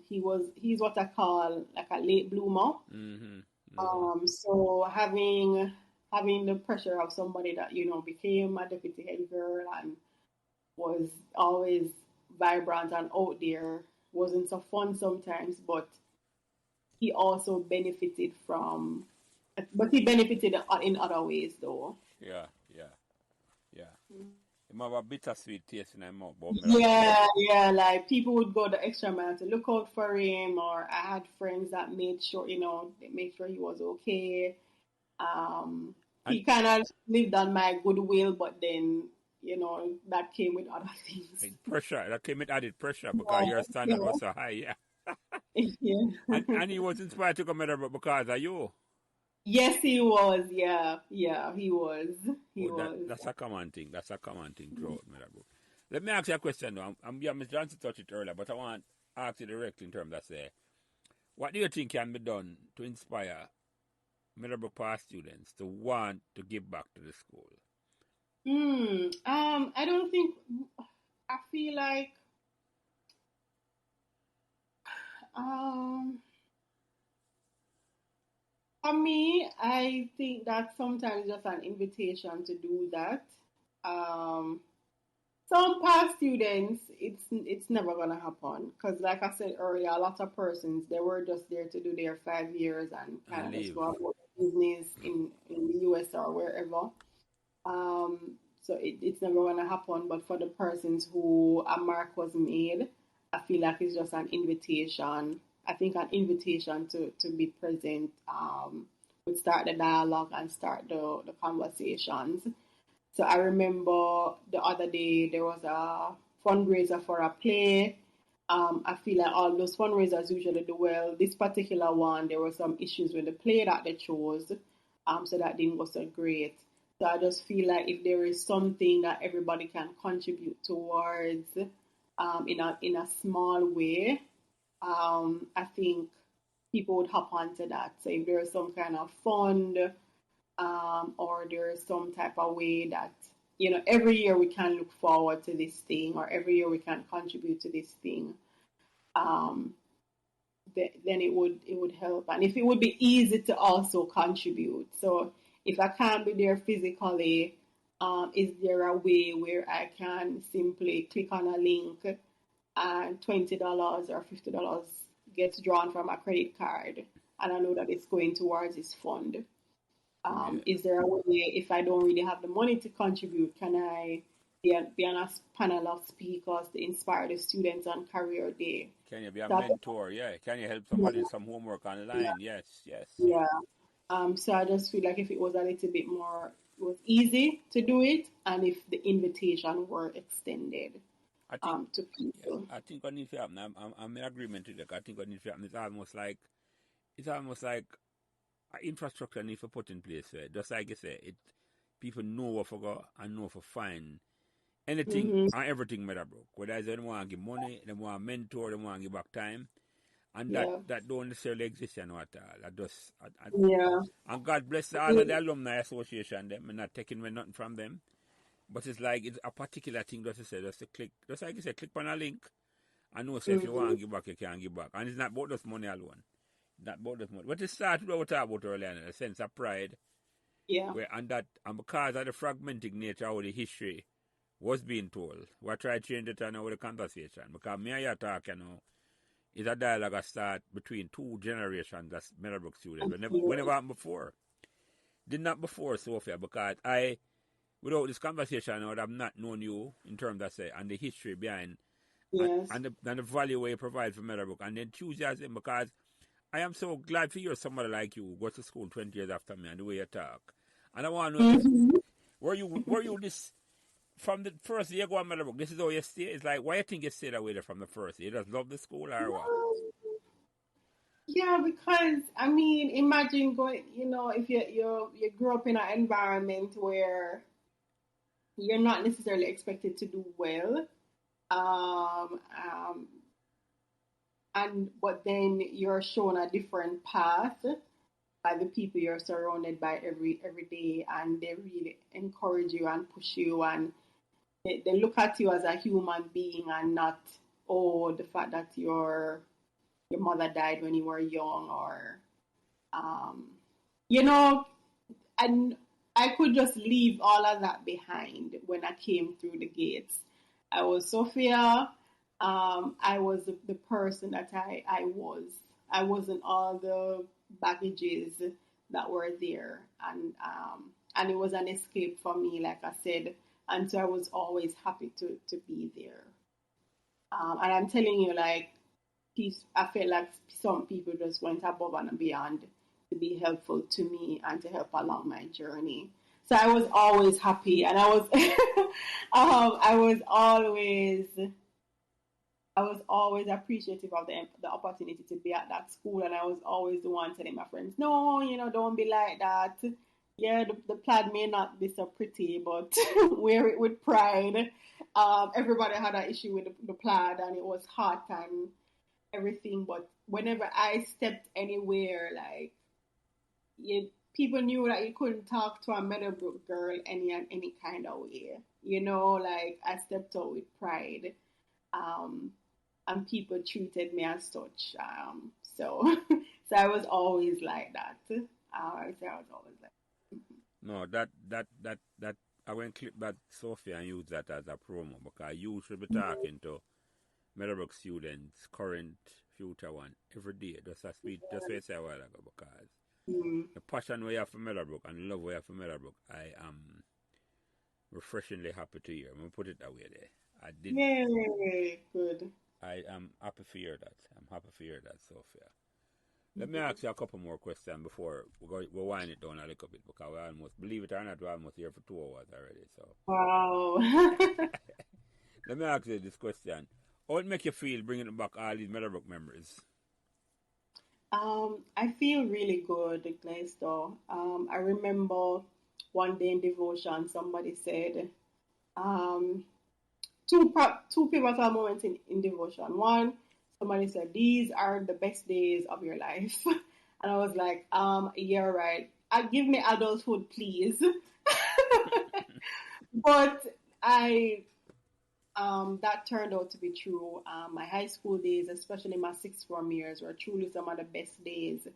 Speaker 2: He's what I call like a late bloomer.
Speaker 1: Mm-hmm.
Speaker 2: So having the pressure of somebody that became a deputy head girl and was always vibrant and out there wasn't so fun sometimes, but he also benefited he benefited in other ways though.
Speaker 1: Yeah. It might have a bittersweet taste in my mouth.
Speaker 2: Yeah, like people would go the extra mile to look out for him, or I had friends that made sure, they made sure he was okay.
Speaker 1: And
Speaker 2: he kind of lived on my goodwill, but then, that came with other things.
Speaker 1: pressure. That came with added pressure because your standard was so high, yeah.
Speaker 2: Yeah.
Speaker 1: And he was inspired to come Meadowbrook because of you.
Speaker 2: Yes, he was. Yeah, yeah, he was. He
Speaker 1: Oh,
Speaker 2: was.
Speaker 1: that's a common thing. That's a common thing throughout Meadowbrook. Let me ask you a question though. Yeah, Ms. Johnson touched it earlier, but I want to ask you directly in terms of say, what do you think can be done to inspire Meadowbrook past students to want to give back to the school?
Speaker 2: I don't think. I feel like um for me, I think that sometimes just an invitation to do that. Um, some past students, it's never gonna happen because, like I said earlier, a lot of persons they were just there to do their 5 years and kind
Speaker 1: And
Speaker 2: of just
Speaker 1: leave.
Speaker 2: go about business in the US or wherever. So it's never gonna happen. But for the persons who a mark was made, I feel like it's just an invitation. I think an invitation to be present would start the dialogue and start the conversations. So I remember the other day there was a fundraiser for a play. I feel like all those fundraisers usually do well. This particular one, there were some issues with the play that they chose, so that didn't go so great. So I just feel like if there is something that everybody can contribute towards, in a small way, I think people would hop onto that. So if there is some kind of fund, or there's some type of way that every year we can look forward to this thing, or every year we can contribute to this thing, um, then it would help. And if it would be easy to also contribute, so if I can't be there physically, is there a way where I can simply click on a link and $20 or $50 gets drawn from a credit card, and I know that it's going towards this fund?
Speaker 1: Yeah.
Speaker 2: Is there a way, if I don't really have the money to contribute, can I be on a panel of speakers to inspire the students on career day?
Speaker 1: Can you be a
Speaker 2: That,
Speaker 1: mentor? Yeah. Can you help somebody with some homework
Speaker 2: yeah,
Speaker 1: online? Yes, yes.
Speaker 2: yeah. So I just feel like if it was a little bit more, it was easy to do it, and if the invitation were extended
Speaker 1: I think,
Speaker 2: to
Speaker 1: yeah,
Speaker 2: people.
Speaker 1: I think what needs to happen, I'm in agreement with you. I think what needs to happen is almost like infrastructure needs to put in place. Just like you say, people know what to go and know for find anything
Speaker 2: Mm-hmm.
Speaker 1: and everything Meadowbrook. Whether they want to give money, they want to mentor, they want to give back time. And that,
Speaker 2: Yeah,
Speaker 1: that don't necessarily exist at all. That just,
Speaker 2: yeah.
Speaker 1: and God bless all of the alumni association, them, and not taking away nothing from them. But it's like it's a particular thing just to say, just to click, just like you said, click on a link and know, say, if you want
Speaker 2: Mm-hmm.
Speaker 1: to give back, you can give back. And it's not about just money alone. Not about just money. But it starts with what we talked about earlier, a sense of pride,
Speaker 2: Yeah.
Speaker 1: and because of the fragmented nature of the history was being told, we try to change it now with the conversation. Because me and you talk, is a dialogue that start between two generations of Meadowbrook students. Whenever happened before. Did not before, Sophia, because without this conversation, I would have not known you in terms of, say, and the history behind,
Speaker 2: Yes.
Speaker 1: and the value where you provide for Meadowbrook, and the enthusiasm, because I am so glad to hear somebody like you who goes to school 20 years after me and the way you talk. And I want to know if,
Speaker 2: Mm-hmm.
Speaker 1: were you this, from the first year you go on Meadowbrook, this is how you stay? It's like, why you think you stayed away there from the first year? You just love the school or what?
Speaker 2: Yeah, because I mean, imagine going. If you grew up in an environment where you're not necessarily expected to do well, um, um, and but then you're shown a different path by the people you're surrounded by every day, and they really encourage you and push you, and they look at you as a human being and not, oh, the fact that your mother died when you were young, or um, you know, and I could just leave all of that behind when I came through the gates. I was Sophia. I was the person that I was. I wasn't all the baggages that were there, and it was an escape for me, like I said. And so I was always happy to be there. And I'm telling you, like, I felt like some people just went above and beyond to be helpful to me and to help along my journey. So I was always happy, and I was I was always appreciative of the opportunity to be at that school, and I was always the one telling my friends, no, don't be like that. Yeah, the plaid may not be so pretty, but wear it with pride. Everybody had an issue with the plaid, and it was hot and everything. But whenever I stepped anywhere, like people knew that you couldn't talk to a Meadowbrook girl any kind of way. Like I stepped out with pride. And people treated me as such. So so I was always like that. I was always like that.
Speaker 1: No, that I went clip that Sophia and use that as a promo because you should be talking to Meadowbrook students, current, future one, every day. Just what I said a while ago, because the passion we have for Meadowbrook and the love we have for Meadowbrook, I am refreshingly happy to hear. I'm going to put it that way there. I did.
Speaker 2: Yay, good.
Speaker 1: I am happy to hear that. I'm happy to hear that, Sophia. Let me ask you a couple more questions before we'll wind it down a little bit, because we're almost, believe it or not, we're almost here for 2 hours already. So.
Speaker 2: Wow.
Speaker 1: Let me ask you this question. How it make you feel bringing back all these Meadowbrook memories?
Speaker 2: I feel really good, Glaister. I remember one day in devotion, somebody said, two pivotal moments in devotion. One, somebody said, these are the best days of your life. And I was like, yeah, right. Give me adulthood, please. But that turned out to be true. My high school days, especially my sixth form years, were truly some of the best days.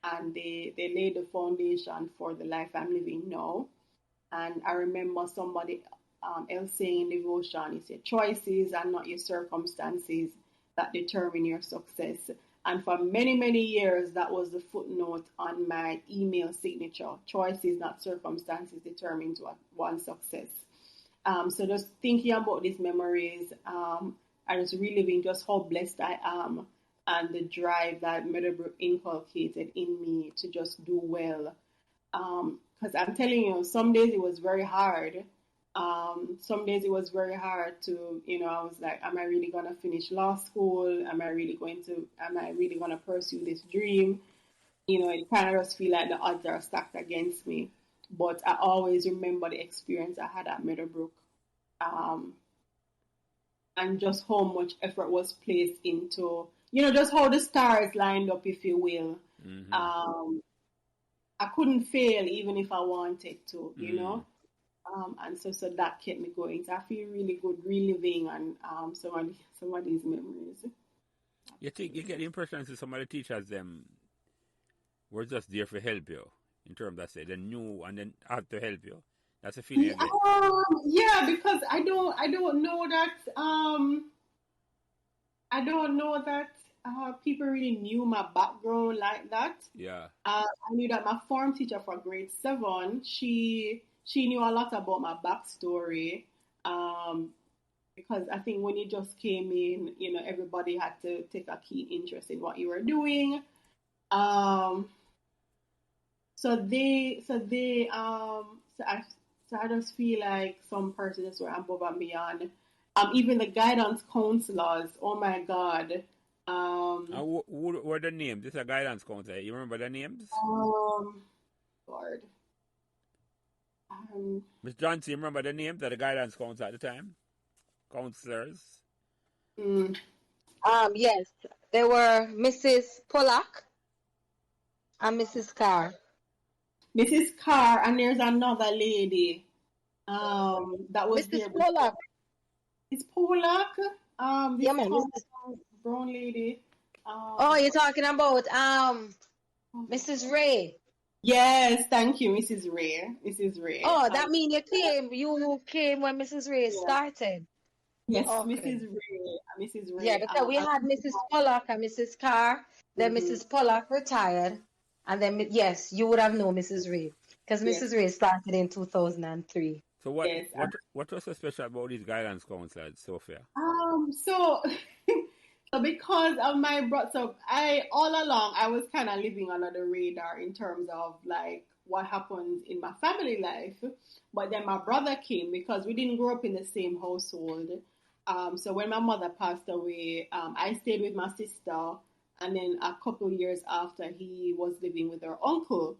Speaker 2: And they laid the foundation for the life I'm living now. And I remember somebody else saying in devotion, it's your choices and not your circumstances that determine your success. And for many, many years, that was the footnote on my email signature. Choices, not circumstances, determines one's success. So just thinking about these memories, I was reliving just how blessed I am and the drive that Meadowbrook inculcated in me to just do well. Because I'm telling you, some days it was very hard. Some days it was very hard to, I was like, am I really going to finish law school? Am I really going to pursue this dream? It kind of just feel like the odds are stacked against me. But I always remember the experience I had at Meadowbrook. And just how much effort was placed into, just how the stars lined up, if you will. Mm-hmm. I couldn't fail even if I wanted to, and so that kept me going. So I feel really good reliving and some of these memories.
Speaker 1: You think you get the impression that some of the teachers were just there to help you, in terms that say they knew and then had to help you. That's a feeling.
Speaker 2: Yeah, because I don't know that people really knew my background like that.
Speaker 1: Yeah.
Speaker 2: I knew that my form teacher for grade 7, she knew a lot about my backstory. Because I think when you just came in, everybody had to take a keen interest in what you were doing. So I just feel like some persons were above and beyond. Even the guidance counselors, oh my God.
Speaker 1: What were the names? This is a guidance counselor. You remember the names?
Speaker 2: Lord.
Speaker 1: Miss Johnson, you remember the names of the guidance counselor at the time? Counselors?
Speaker 3: Yes. They were Mrs. Pollack and Mrs. Carr.
Speaker 2: Mrs. Carr, and there's another lady that was
Speaker 3: Mrs.
Speaker 2: there.
Speaker 3: Pollack.
Speaker 2: It's Pollack.
Speaker 3: Yeah, man.
Speaker 2: Brown lady.
Speaker 3: You're talking about Mrs. Ray.
Speaker 2: Yes, thank you, Mrs. Ray. Mrs. Ray.
Speaker 3: Oh, that means you came when Mrs. Ray started.
Speaker 2: Yes, okay. Mrs. Ray.
Speaker 3: Yeah, because we had Mrs. Pollack and Mrs. Carr. Then Mrs. Pollack retired. And then, yes, you would have known Mrs. Ray. Because Mrs. Ray started in 2003.
Speaker 1: So what was so special about these guidance counselors, Sophia?
Speaker 2: So So because of my brother, so I all along I was kind of living under the radar in terms of like what happens in my family life. But then my brother came because we didn't grow up in the same household. So when my mother passed away, I stayed with my sister, and then a couple years after, he was living with her uncle,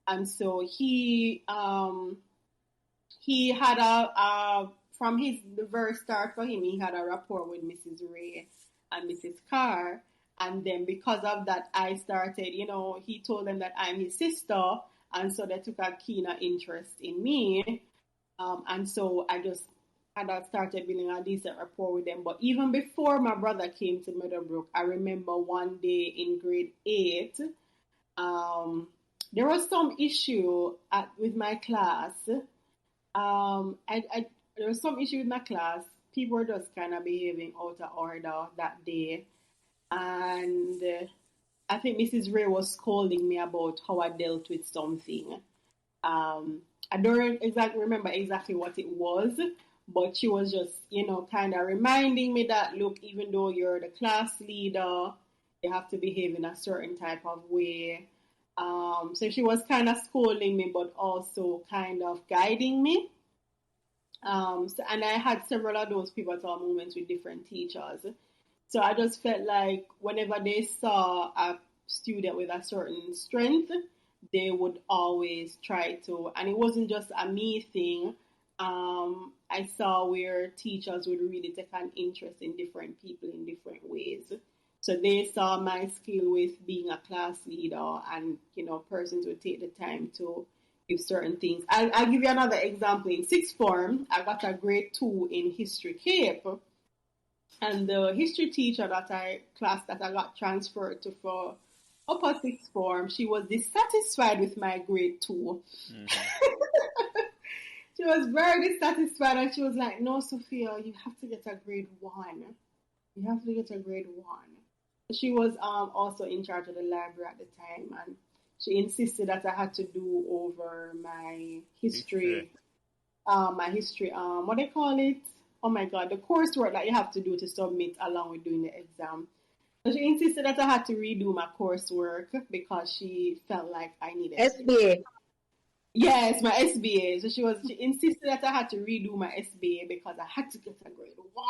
Speaker 2: and so he had a from the very start for him, he had a rapport with Mrs. Ray and Mrs. Carr. And then because of that, I started, he told them that I'm his sister. And so they took a keener interest in me. And so I just kind of started building a decent rapport with them. But even before my brother came to Meadowbrook, I remember one day in grade 8, there was some issue with my class. There was some issue with my class. People were just kind of behaving out of order that day, and I think Mrs. Ray was scolding me about how I dealt with something. I don't remember exactly what it was, but she was just, kind of reminding me that, look, even though you're the class leader, you have to behave in a certain type of way. So she was kind of scolding me, but also kind of guiding me. And I had several of those pivotal moments with different teachers. So I just felt like whenever they saw a student with a certain strength, they would always try to, and it wasn't just a me thing. I saw where teachers would really take an interest in different people in different ways. So they saw my skill with being a class leader, and persons would take the time to give certain things. I'll give you another example. In sixth form, I got a grade 2 in history Cape, and the history teacher that I got transferred to for upper sixth form, she was dissatisfied with my grade 2. Mm-hmm. She was very dissatisfied, and she was like, "No, Sophia, you have to get a grade 1. You have to get a grade 1." She was also in charge of the library at the time, and she insisted that I had to do over my history, what they call it? Oh my God, the coursework that you have to do to submit along with doing the exam. So she insisted that I had to redo my coursework because she felt like I needed
Speaker 3: SBA.
Speaker 2: Yes, my SBA. So she insisted that I had to redo my SBA because I had to get a grade 1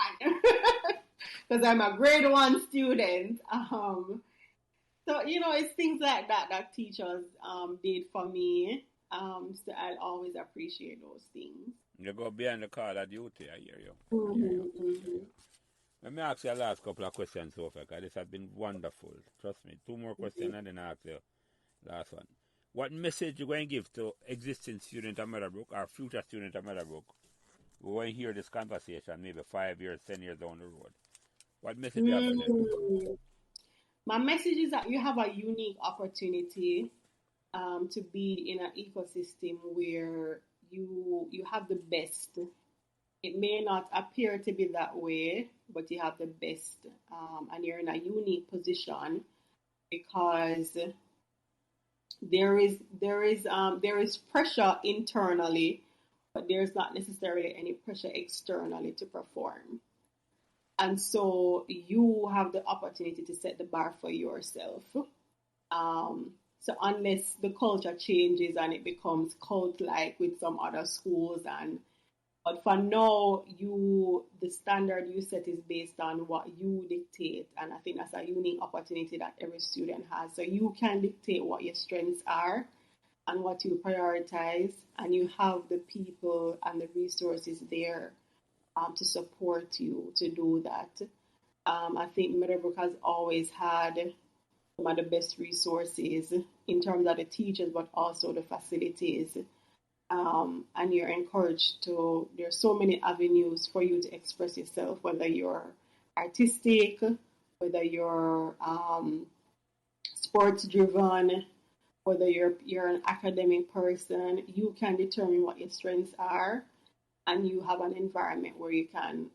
Speaker 2: because I'm a grade 1 student. So, it's things like that teachers did for me. So I'll always appreciate those things.
Speaker 1: You go behind the call of duty, I hear you.
Speaker 2: Mm-hmm.
Speaker 1: Let me ask you the last couple of questions, Sophia, because this has been wonderful. Trust me. 2 more questions, and then I'll ask you the last one. What message you going to give to existing student at Meadowbrook or future student at Meadowbrook? We're going to hear this conversation maybe 5 years, 10 years down the road. What message do you have for them?
Speaker 2: My message is that you have a unique opportunity to be in an ecosystem where you have the best. It may not appear to be that way, but you have the best, and you're in a unique position because there is pressure internally, but there's not necessarily any pressure externally to perform. And so you have the opportunity to set the bar for yourself. So unless the culture changes and it becomes cult-like with some other schools, but for now, the standard you set is based on what you dictate, and I think that's a unique opportunity that every student has. So you can dictate what your strengths are and what you prioritize, and you have the people and the resources there to support you to do that. I think Meadowbrook has always had some of the best resources in terms of the teachers, but also the facilities. And you're encouraged there's so many avenues for you to express yourself, whether you're artistic, whether you're sports driven, whether you're an academic person. You can determine what your strengths are, and you have an environment where you can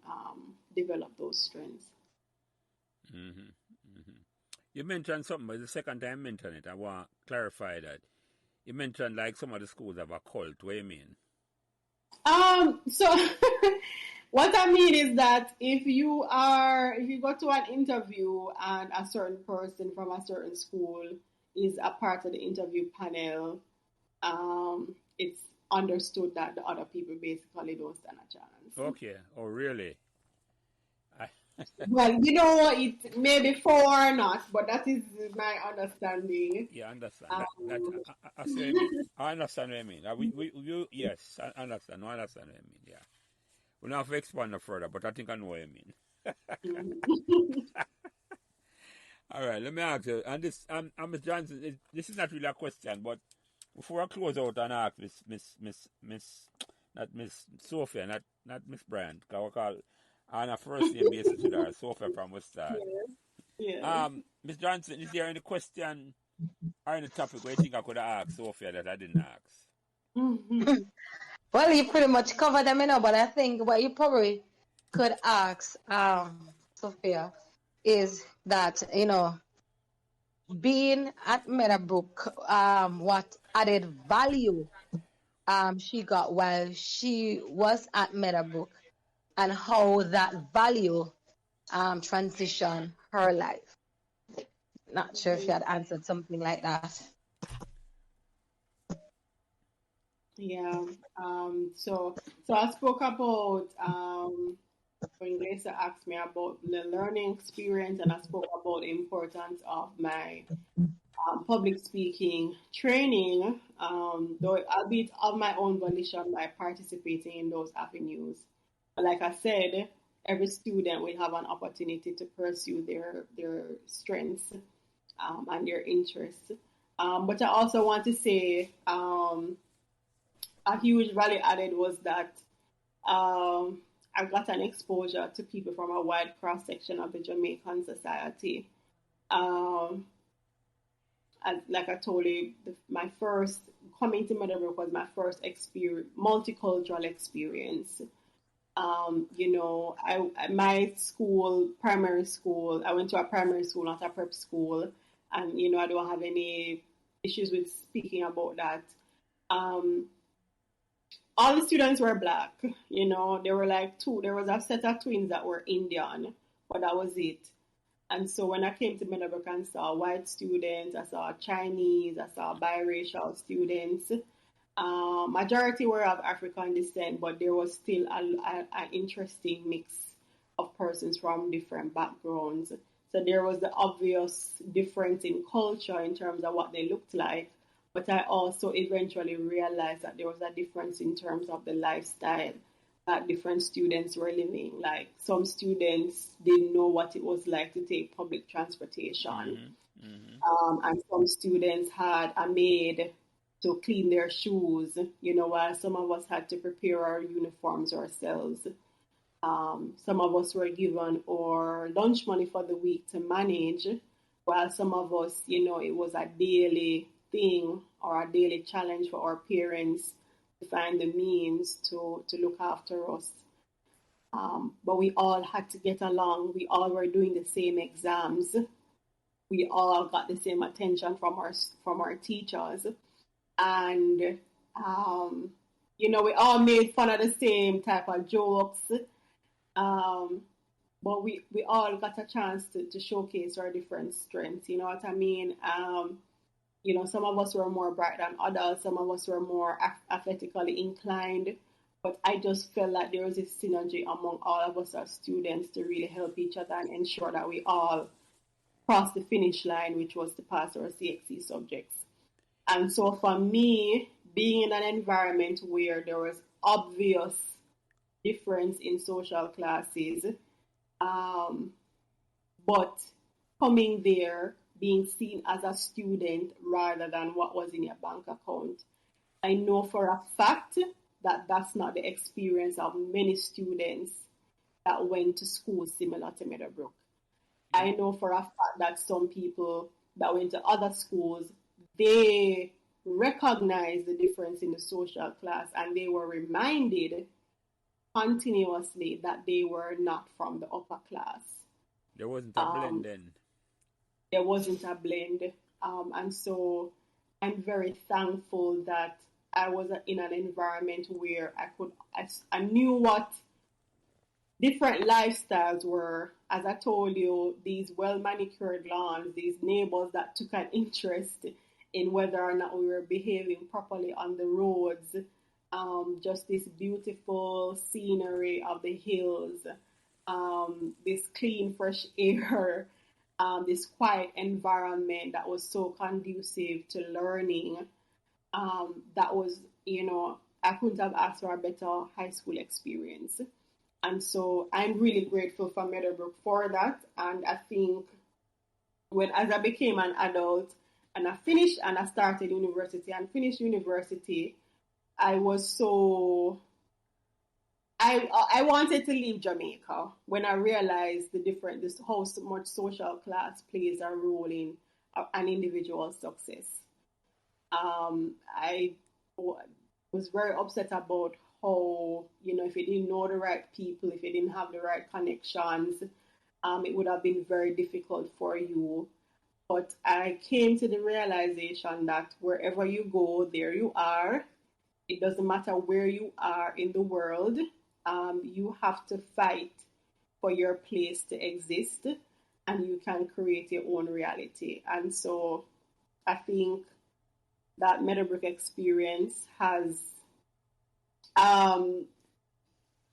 Speaker 2: develop those strengths.
Speaker 1: Mm-hmm. Mm-hmm. You mentioned something, but it's the second time you mentioned it. I want to clarify that. You mentioned like some of the schools have a cult. What do you mean?
Speaker 2: So What I mean is that if you go to an interview and a certain person from a certain school is a part of the interview panel, it's understood that the other people basically don't stand a chance.
Speaker 1: Okay. Oh, really? I,
Speaker 2: Well, you know, it may be four or not, but that is my understanding.
Speaker 1: yeah, I understand that.
Speaker 2: Um,
Speaker 1: I see what you mean. I understand what you mean. Yes, I understand. No, I understand what you mean. Yeah. We don't have to expand no further, but I think I know what you mean. All right, let me ask you. And this, Miss Johnson, this is not really a question, but before I close out and ask not Miss Sophia, not Miss Bryan, because we call on a first name basis with her, Sophia from West Side.
Speaker 2: yeah.
Speaker 1: Miss Johnson, is there any question or any topic where you think I could have asked Sophia that I didn't ask?
Speaker 3: Well, you pretty much covered them, but I think what you probably could ask Sophia is that, being at Meadowbrook, what added value she got while she was at Meadowbrook, and how that value transitioned her life. Not sure if you had answered something like that.
Speaker 2: Yeah. So I spoke about when Lisa asked me about the learning experience, and I spoke about the importance of my public speaking training. Though albeit of my own volition by participating in those avenues. But like I said, every student will have an opportunity to pursue their strengths and their interests. But I also want to say a huge value added was that I got an exposure to people from a wide cross section of the Jamaican society. Um, like I told you, my first coming to Meadowbrook was my first experience, multicultural experience. My school, primary school, I went to a primary school, not a prep school, and I don't have any issues with speaking about that. All the students were black. There were like two. There was a set of twins that were Indian, but that was it. And so when I came to Meadowbrook and saw white students, I saw Chinese, I saw biracial students. Majority were of African descent, but there was still an interesting mix of persons from different backgrounds. So there was the obvious difference in culture in terms of what they looked like. But I also eventually realized that there was a difference in terms of the lifestyle that different students were living. Like some students didn't know what it was like to take public transportation. And some students had a maid to clean their shoes, while some of us had to prepare our uniforms ourselves. Some of us were given our lunch money for the week to manage, while some of us, it was a daily thing or a daily challenge for our parents to find the means to look after us. But we all had to get along. We all were doing the same exams. We all got the same attention from our teachers. And, we all made fun of the same type of jokes. But we all got a chance to showcase our different strengths. You know what I mean? Some of us were more bright than others. Some of us were more athletically inclined. But I just felt like there was this synergy among all of us as students to really help each other and ensure that we all crossed the finish line, which was to pass our CXC subjects. And so for me, being in an environment where there was obvious difference in social classes, but coming there, being seen as a student rather than what was in your bank account, I know for a fact that that's not the experience of many students that went to school similar to Meadowbrook. I know for a fact that some people that went to other schools, they recognized the difference in the social class and they were reminded continuously that they were not from the upper class.
Speaker 1: There wasn't a blend then.
Speaker 2: There wasn't a blend. And so I'm very thankful that I was in an environment where I knew what different lifestyles were, as I told you, these well manicured lawns, these neighbors that took an interest in whether or not we were behaving properly on the roads, just this beautiful scenery of the hills, this clean, fresh air, this quiet environment that was so conducive to learning. That was, I couldn't have asked for a better high school experience. And so I'm really grateful for Meadowbrook for that. And I think as I became an adult and I started university and finished university, I was so I wanted to leave Jamaica when I realized how much social class plays a role in an individual's success. I was very upset about how, if you didn't know the right people, if you didn't have the right connections, it would have been very difficult for you. But I came to the realization that wherever you go, there you are. It doesn't matter where you are in the world. You have to fight for your place to exist, and you can create your own reality. And so I think that Meadowbrook experience has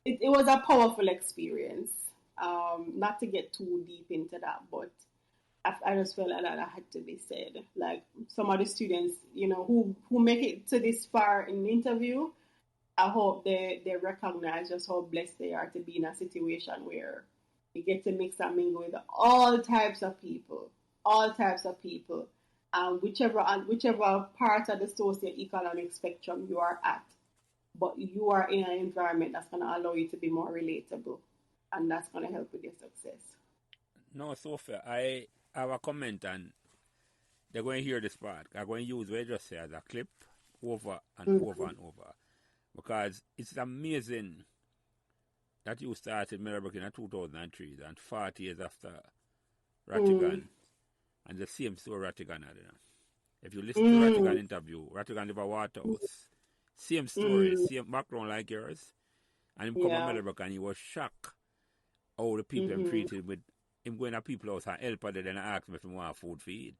Speaker 2: it was a powerful experience. Not to get too deep into that, but I just felt like that had to be said. Like some of the students, who make it to this far in the interview, I hope they recognize just how blessed they are to be in a situation where you get to mix and mingle with all types of people, whichever part of the socioeconomic spectrum you are at, but you are in an environment that's going to allow you to be more relatable, and that's going to help with your success.
Speaker 1: No, Sophia, I have a comment, and they're going to hear this part. I'm going to use what you just said as a clip over and over and over, because it's amazing that you started Meadowbrook in 2003, and 40 years after Rattigan, and the same story Rattigan had. If you listen to Rattigan interview, Rattigan live a Waterhouse. Same story, same background like yours. And him come to Meadowbrook and he was shocked how the people him treated with him going to people house and help her then ask me if he want food to eat.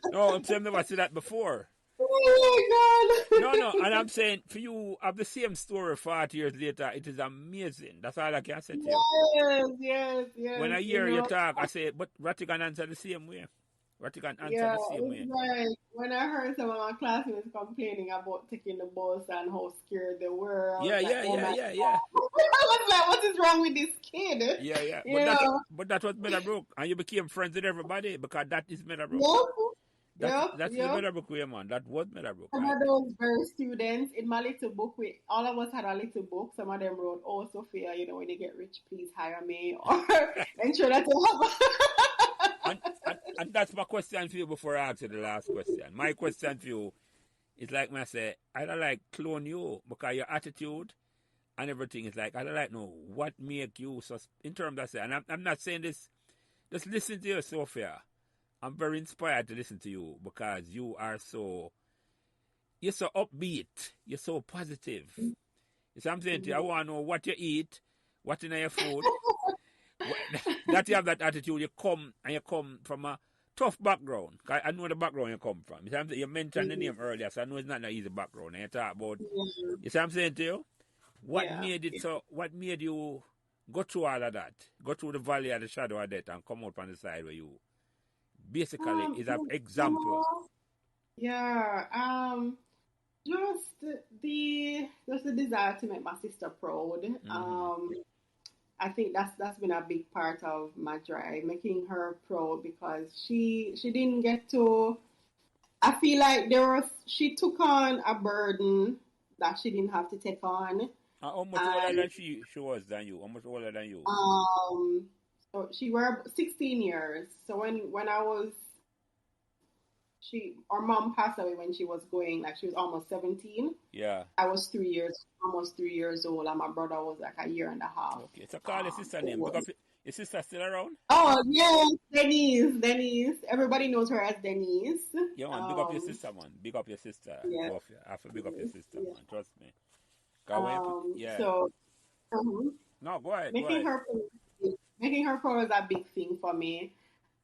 Speaker 1: No, I'm saying I've never seen that before.
Speaker 2: Oh my
Speaker 1: God. No, and I'm saying for you have the same story 40 years later, it is amazing. That's all I can say to
Speaker 2: you. Yes.
Speaker 1: When I hear you talk, I say, but Rattigan answer the same way. Rattigan answer the same way.
Speaker 2: Right. When I heard some of my classmates complaining about taking the bus and how scared they were,
Speaker 1: yeah.
Speaker 2: I was like, what is wrong with this kid?
Speaker 1: Yeah. But that was Meadowbrook, and you became friends with everybody because that is Meadowbrook. That's the Meadowbrook way, man. That was Meadowbrook.
Speaker 2: Some of those very students in my little book, all of us had a little book. Some of them wrote, "Oh, Sophia, when you get rich, please hire me," or ensure that you have.
Speaker 1: And that's my question for you before I ask you the last question. My question for you is like I say, I don't like clone you because your attitude and everything is like, I don't like know what make you so in terms of say, and I'm not saying this, just listen to you, Sophia. I'm very inspired to listen to you because you're so upbeat, you're so positive. You see what I'm saying to you? I want to know what you eat, what's in your food. That you have that attitude, you come from a tough background. I know the background you come from. You mentioned the name earlier, so I know it's not an easy background. And you talk about, you see what I'm saying to you? What made you go through all of that? Go through the valley of the shadow of death and come out on the side where you basically is an example.
Speaker 2: Just the desire to make my sister proud. I think that's been a big part of my drive, making her proud because she didn't get to. I feel like she took on a burden that she didn't have to take on.
Speaker 1: How much older than she was than you? How much older than you?
Speaker 2: So she were 16 years. So when I was, our mom passed away when she was she was almost 17.
Speaker 1: Yeah.
Speaker 2: I was almost 3 years old, and my brother was like a year and a half.
Speaker 1: Okay, so call your sister name. Your sister still around?
Speaker 2: Oh, yes, Denise. Everybody knows her as Denise.
Speaker 1: Yeah, man, big up your sister, man. Big up your sister. Yeah. I have to big up your sister, man. Trust me. Yeah.
Speaker 2: So mhm.
Speaker 1: No, go ahead. Go
Speaker 2: making
Speaker 1: ahead.
Speaker 2: her making her proud was a big thing for me.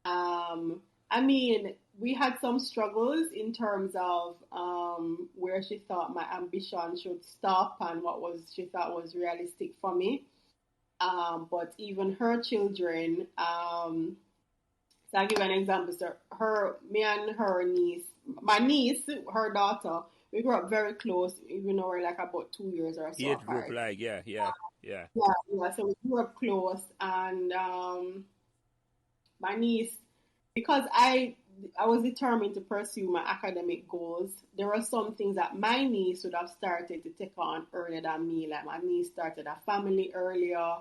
Speaker 2: I mean, we had some struggles in terms of where she thought my ambition should stop and what was she thought was realistic for me. But even her children, so I'll give you an example. So me and her niece, my niece, her daughter, we grew up very close, even though we're like about 2 years or so
Speaker 1: Age group,
Speaker 2: apart.
Speaker 1: like, yeah, yeah, yeah.
Speaker 2: Yeah, yeah. So we grew up close, and my niece, because I was determined to pursue my academic goals. There were some things that my niece would have started to take on earlier than me. Like my niece started a family earlier.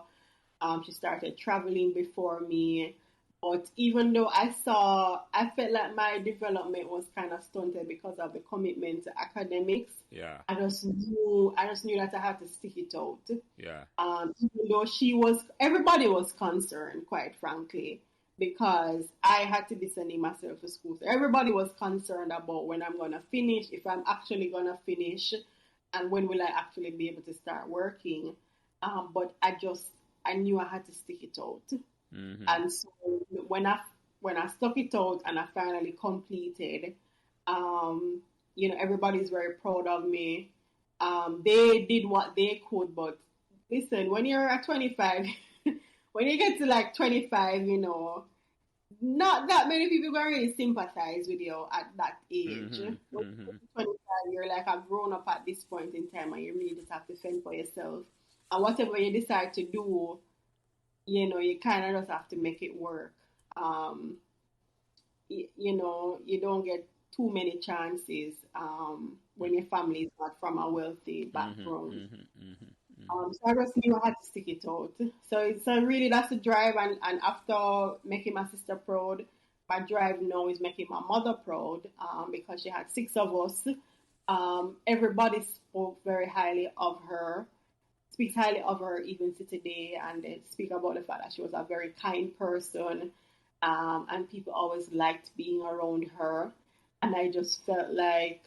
Speaker 2: She started traveling before me. But even though I felt like my development was kind of stunted because of the commitment to academics.
Speaker 1: Yeah.
Speaker 2: I just knew that I had to stick it out.
Speaker 1: Yeah.
Speaker 2: Even though everybody was concerned, quite frankly, because I had to be sending myself to school. So everybody was concerned about when I'm gonna finish, if I'm actually gonna finish, and when will I actually be able to start working. But I knew I had to stick it out.
Speaker 1: Mm-hmm.
Speaker 2: And so when I stuck it out and I finally completed, everybody's very proud of me. They did what they could, but listen, when you're at 25, when you get to like 25, not that many people gonna really sympathize with you at that age.
Speaker 1: Mm-hmm.
Speaker 2: When
Speaker 1: Mm-hmm.
Speaker 2: you're 25, you're like, I've grown up at this point in time, and you really just have to fend for yourself. And whatever you decide to do, you kind of just have to make it work. You don't get too many chances when your family is not from a wealthy background.
Speaker 1: Mm-hmm. Mm-hmm.
Speaker 2: So I just knew I had to stick it out. So really that's the drive. And after making my sister proud, my drive now is making my mother proud because she had 6 of us. Everybody spoke very highly of her, speaks highly of her even to today, and they speak about the fact that she was a very kind person, and people always liked being around her. And I just felt like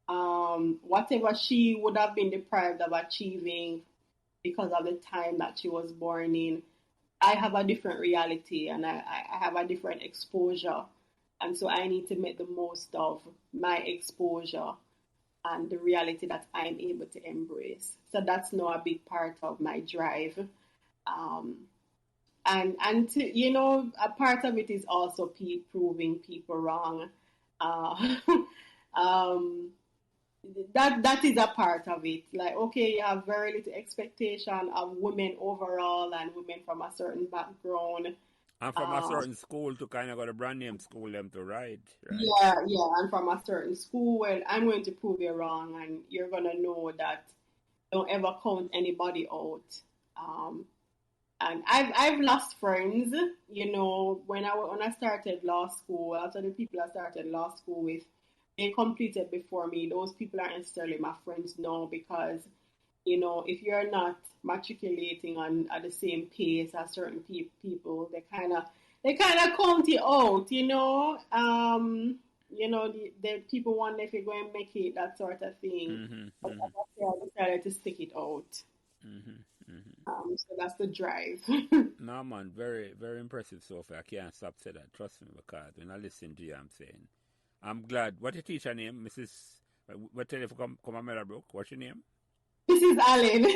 Speaker 2: whatever she would have been deprived of achieving because of the time that she was born in, I have a different reality and I have a different exposure. And so I need to make the most of my exposure and the reality that I'm able to embrace. So that's now a big part of my drive. And a part of it is also proving people wrong. Uh, um, that is a part of it. Like, okay, you have very little expectation of women overall and women from a certain background.
Speaker 1: And from a certain school to kind of got a brand name school them to ride, right?
Speaker 2: Yeah, and from a certain school. Well, I'm going to prove you wrong, and you're gonna know that don't ever count anybody out. And I've lost friends, when I started law school. After the people I started law school with, they completed before me. Those people aren't necessarily my friends now because, if you're not matriculating on at the same pace as certain people, they kind of count you out. The people want if you're going to make it, that sort of thing.
Speaker 1: Mm-hmm.
Speaker 2: But
Speaker 1: Mm-hmm.
Speaker 2: like I said, I decided to stick it out.
Speaker 1: Mm-hmm. Mm-hmm.
Speaker 2: So that's the drive.
Speaker 1: No, man, very, very impressive, Sophie. I can't stop saying that. Trust me, because when I listen to you, I'm saying, I'm glad. What's your teacher name, Mrs. What tell you if you come to Meadowbrook? What's your name?
Speaker 2: Mrs. Allen.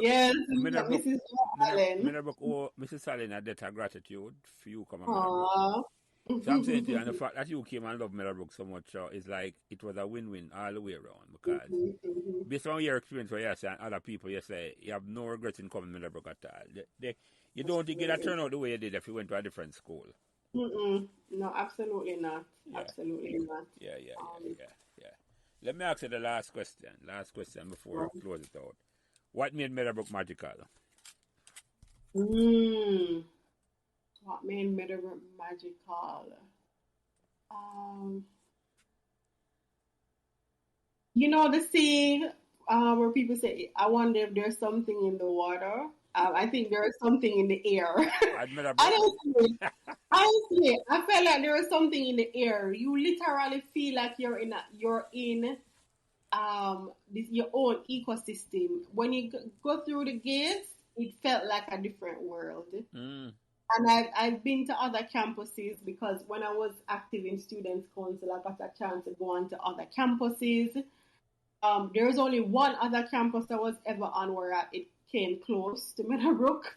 Speaker 2: Yes,
Speaker 1: Meadowbrook.
Speaker 2: Mrs. Allen.
Speaker 1: Meadowbrook. Oh, Mrs. Allen, a debt of gratitude for you come to Meadowbrook.
Speaker 2: Aww.
Speaker 1: So I'm saying to you, and the fact that you came and love Meadowbrook so much is like it was a win-win all the way around because based on your experience where you say and other people you say you have no regrets in coming to Meadowbrook at all. You don't think it'd turn out the way you did if you went to a different school.
Speaker 2: No, absolutely not.
Speaker 1: Yeah.
Speaker 2: Absolutely not.
Speaker 1: Yeah. Let me ask you the last question. Last question before I close it out. What made Meadowbrook magical?
Speaker 2: What made Meadowbrook magical? The sea where people say, I wonder if there's something in the water. I think there is something in the air. Honestly, I felt like there was something in the air. You literally feel like you're in your own ecosystem. When you go through the gates, it felt like a different world.
Speaker 1: Mm.
Speaker 2: And I've been to other campuses because when I was active in Students' Council, I got a chance to go on to other campuses. There's only one other campus I was ever on where it came close to Meadowbrook,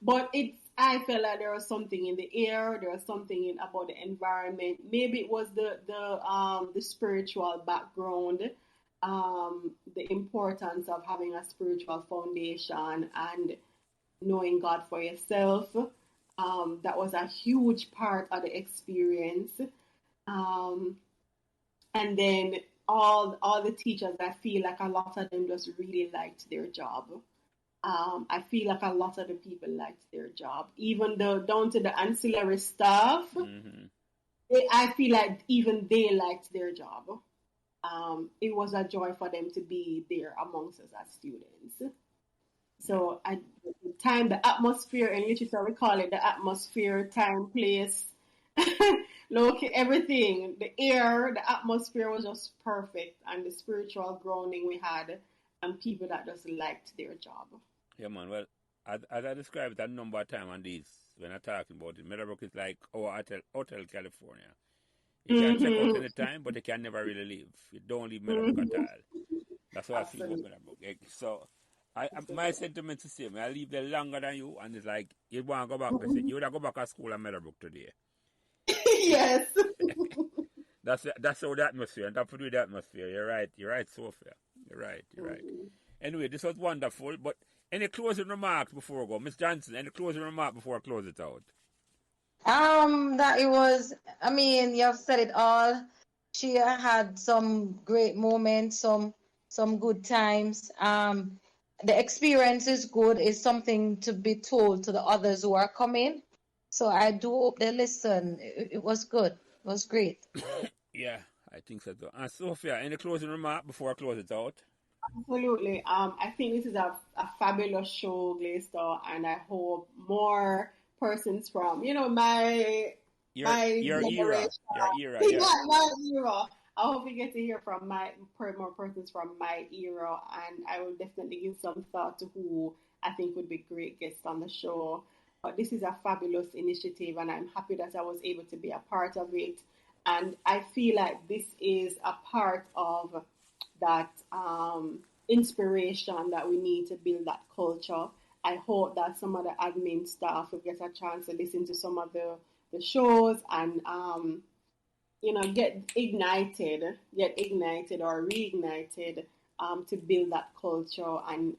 Speaker 2: but I felt like there was something in the air. There was something about the environment. Maybe it was the spiritual background, the importance of having a spiritual foundation and knowing God for yourself. That was a huge part of the experience. Um, and then all the teachers, I feel like a lot of them just really liked their job. I feel like a lot of the people liked their job, even though down to the ancillary staff.
Speaker 1: Mm-hmm.
Speaker 2: I feel like even they liked their job. It was a joy for them to be there amongst us as students. So at the time, the atmosphere in literature, we call it the atmosphere, time, place, look, everything, the air, the atmosphere was just perfect, and the spiritual grounding we had, and people that just liked their job.
Speaker 1: Yeah, man. Well, as I described it a number of times on these, when I'm talking about it, Meadowbrook is like our Hotel California. You can check out any time, but you can never really leave. You don't leave Meadowbrook at all. That's how I feel about Meadowbrook. So, my sentiments is the same. I leave there longer than you, and it's like, you want to go back. You would have go back to school at Meadowbrook today.
Speaker 2: Yes.
Speaker 1: That's how the atmosphere, and that's to do with the atmosphere. You're right, Sophia. You're right. Anyway, this was wonderful, but any closing remarks before we go? Miss Johnson, any closing remarks before I close it out?
Speaker 3: That it was, I mean, you have said it all. She had some great moments, some good times. The experience is good, is something to be told to the others who are coming. So I do hope they listen. It was good. It was great.
Speaker 1: Yeah, I think so too. And Sophia, any closing remark before I close it out?
Speaker 2: Absolutely. I think this is a fabulous show, Glaystar, and I hope more persons from, my
Speaker 1: Your era.
Speaker 2: generation,
Speaker 1: Your era, yeah.
Speaker 2: my era. I hope we get to hear from more persons from my era, and I will definitely give some thought to who I think would be great guests on the show. But this is a fabulous initiative, and I'm happy that I was able to be a part of it. And I feel like this is a part of that inspiration that we need to build that culture. I hope that some of the admin staff will get a chance to listen to some of the shows and get ignited or reignited to build that culture and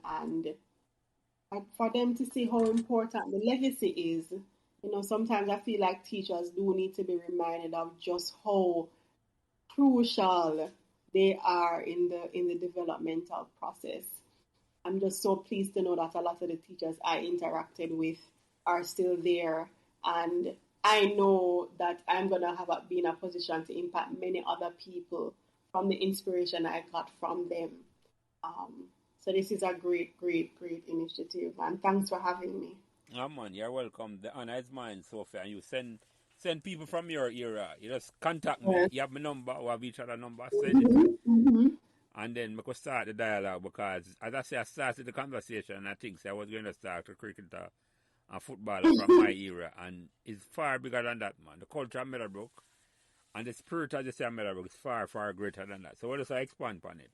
Speaker 2: for them to see how important the legacy is. Sometimes I feel like teachers do need to be reminded of just how crucial they are in the developmental process. I'm just so pleased to know that a lot of the teachers I interacted with are still there, and I know that I'm gonna be in a position to impact many other people from the inspiration I got from them. So this is a great, great, great initiative, and thanks for having me.
Speaker 1: Oh man, you're welcome. The honor is mine, Sophia. And you send people from your era. You just contact me.
Speaker 2: Yes.
Speaker 1: You have my number, we have each other number, send it. And then we could start the dialogue because, as I say, I started the conversation and I think I was going to start a cricketer and footballer from my era. And it's far bigger than that, man. The culture of Meadowbrook and the spirit, as you say, of Meadowbrook is far, far greater than that. So we'll just expand upon it.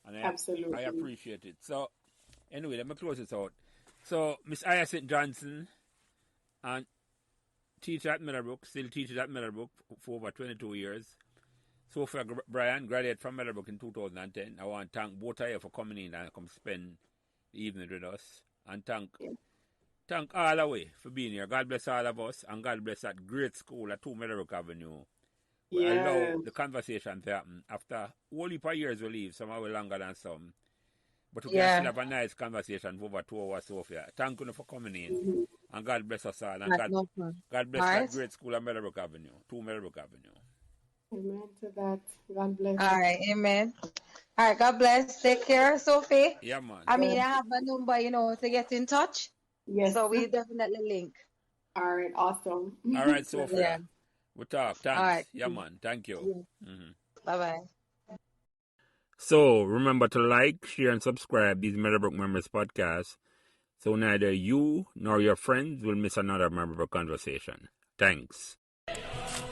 Speaker 1: And
Speaker 2: Absolutely.
Speaker 1: I appreciate it. So, anyway, let me close this out. So, Miss Hyacinth Johnson, and teacher at Meadowbrook, still teaches at Meadowbrook for over 22 years. Sophia Bryan, graduated from Meadowbrook in 2010. I want to thank both of you for coming in and come spend the evening with us. And thank all the way for being here. God bless all of us, and God bless that great school at 2 Meadowbrook Avenue. We allow the conversation to happen. After a whole heap of years we leave, some are longer than some. But we can still have a nice conversation for over 2 hours, Sophia. Thank you for coming in. And God bless us all. And God bless that great school at Meadowbrook Avenue, 2 Meadowbrook Avenue.
Speaker 2: Amen to that. God bless.
Speaker 3: All right, amen. All right, God bless. Take care, Sophie.
Speaker 1: Yeah, man.
Speaker 3: I mean, I have a number, to get in touch.
Speaker 2: Yes.
Speaker 3: So we definitely link.
Speaker 2: All right, awesome.
Speaker 1: All right, Sophia.
Speaker 3: Yeah.
Speaker 1: We'll talk. Thanks.
Speaker 3: All right.
Speaker 1: Yeah, man. Thank you.
Speaker 3: Yeah. Bye-bye.
Speaker 1: So remember to like, share, and subscribe these Meadowbrook Memories podcasts so neither you nor your friends will miss another Meadowbrook conversation. Thanks.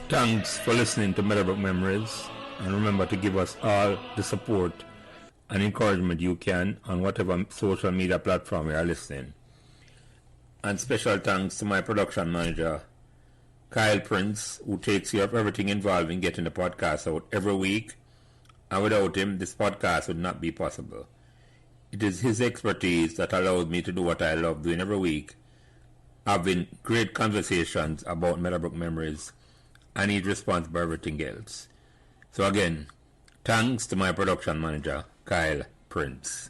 Speaker 1: Thanks for listening to Meadowbrook Memories, and remember to give us all the support and encouragement you can on whatever social media platform you are listening. And special thanks to my production manager, Kyle Prince, who takes care of everything involved in getting the podcast out every week. And without him, this podcast would not be possible. It is his expertise that allows me to do what I love doing every week, having great conversations about Meadowbrook Memories, and he's responsible for everything else. So again, thanks to my production manager, Kyle Prince.